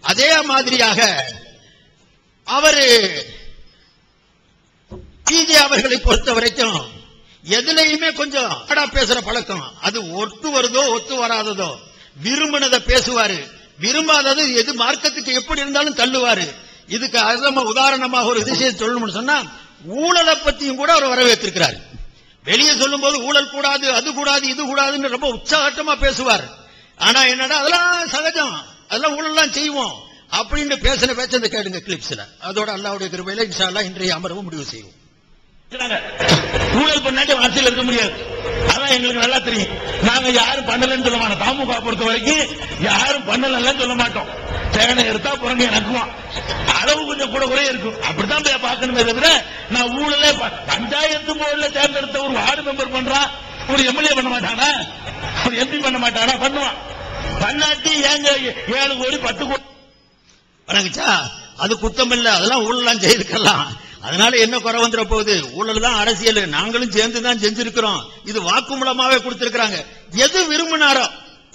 அதே மாதிரியாக அவரு பிஜே அவர்களை பொறுத்த வரைக்கும் எதுலையுமே கொஞ்சம் பேசுற பழக்கம். அது ஒத்து வருதோ ஒத்து வராததோ விரும்பினதை பேசுவாரு. விரும்பாதது எது மார்க்கத்துக்கு எப்படி இருந்தாலும் தள்ளுவாரு. இதுக்கு உதாரணமாக ஒரு விஷயம் சொல்லணும்னு சொன்னா ஊழலை பத்தியும் கூட அவர் வரவேற்றிருக்கிறார். வெளியே சொல்லும் போது ஊழல் கூடாது, அது கூடாது, இது கூடாதுன்னு ரொம்ப உற்சாகமா பேசுவார். ஆனா என்னடா அதெல்லாம் சகஜம், அதெல்லாம் ஊழல்லாம் செய்வோம் அப்படின்னு பேசின பேச்ச கேடுங்க கிளிப்ஸ்ல. அதோட அல்லாஹ்வுடைய கிருபையில இன்ஷா அல்லாஹ் இன்றைய அமர்வு முடிவு செய்வோம். ஊழல் பண்ணாட்டி ஆட்சியில் இருக்க முடியாது. அதான் எங்களுக்கு நல்லா தெரியும். நாங்க யாரும் பண்ணலன்னு சொல்ல மாட்டோம். தாமுக பொறுத்த வரைக்கும் யாரும் பண்ணலன்னு சொல்ல மாட்டோம். சேனை எடுத்தா புறங்க எனக்குவான் அளவு கொஞ்சம் கூட குறைய இருக்கும். அப்படித்தான் போய் பார்க்கணுமே தவிர நான் ஊழலே பஞ்சாயத்து போர்டுல தேர்ந்தெடுத்த ஒரு வார்டு மெம்பர் பண்றான், ஒரு எம்எல்ஏ பண்ண மாட்டானா, ஒரு எம்பி பண்ண மாட்டானா? பண்ணுவான். பண்ணாட்டி ஏங்க 7 கோடி 10 கோடி வணங்குச்சா அது குத்தம் இல்ல. அதெல்லாம் ஊழலாம் செய்திருக்கலாம். அதனால என்ன குறை வந்துட போகுது? ஊழல் தான் அரசியல். நாங்களும் சேர்ந்து தான் செஞ்சிருக்கிறோம். இது வாக்குமூலமாவே கொடுத்திருக்கிறாங்க. எது விரும்பினாரோ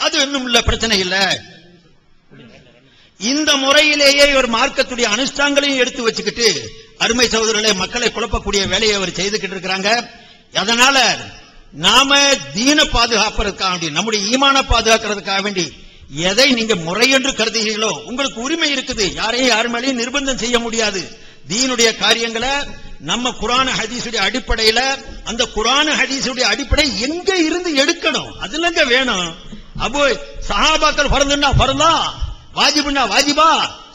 அது இன்னும் இல்ல, பிரச்சனை இல்ல. இந்த முறையிலேயே ஒரு மார்க்கத்துடைய அனுஷ்டாங்களையும் எடுத்து வச்சுக்கிட்டு அருமை சகோதரர்களே மக்களை குழப்பக்கூடிய வேலையை அவர் செய்துக்கிட்டு இருக்கிறாங்க. அதனால நாம தீன பாதுகாப்பதற்காக வேண்டி, நம்முடைய ஈமான பாதுகாக்கிறதுக்காக வேண்டி எதை நீங்க முறை என்று கருதுகிறீர்களோ உங்களுக்கு உரிமை இருக்குது. யாரையும் யார் மேலேயும் நிர்பந்தம் செய்ய முடியாது. தீனுடைய காரியங்களை நம்ம குர்ஆன் ஹதீஸுடைய அடிப்படையில, அந்த குர்ஆன் ஹதீஸுடைய அடிப்படை எங்க இருந்து எடுக்கணும் அதுலங்க வேணும். அப்போ சஹாபாக்கள் ஃபர்துன்னா ஃபர்தா, வாஜிபுன்னா வாஜிபா,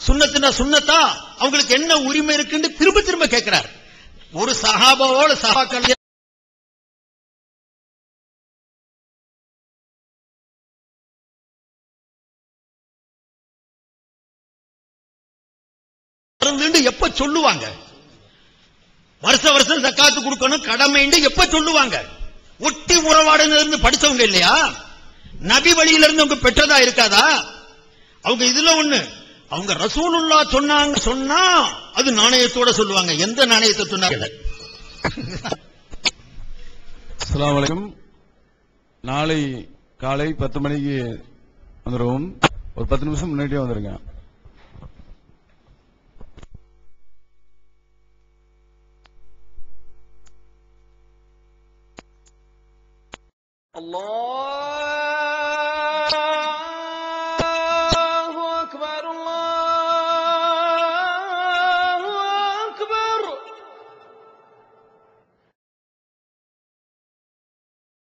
சுன்னத்துன்னா சுன்னத்தா, அவங்களுக்கு என்ன உரிமை இருக்குன்னு திரும்ப திரும்ப கேட்கிறார். ஒரு சஹாபாவோட சஹாபாக்கள் எப்ப சொல்லுவாங்க? வருஷ வருஷம் ஜக்காத்து கொடுக்கணும் கடமைன்னு எப்ப சொல்லுவாங்க? ஒட்டி உறவாடுன்னு இருந்து படிச்சவங்க இல்லையா? நபி வழியில இருந்து அவங்க பெற்றதா இருக்காதா? அவங்க இதுல ஒண்ணு, அவங்க ரசூலுல்லாஹ் சொன்னாங்க சொன்னா அது நாணயத்தோட சொல்லுவாங்க. எந்த நாணயத்தை சொன்னாங்க? அஸ்ஸலாமு அலைக்கும். நாளை காலை 10 மணிக்கு வந்துருவோம். ஒரு 10 நிமிஷம் முன்னாடியே வந்துருங்க. Allah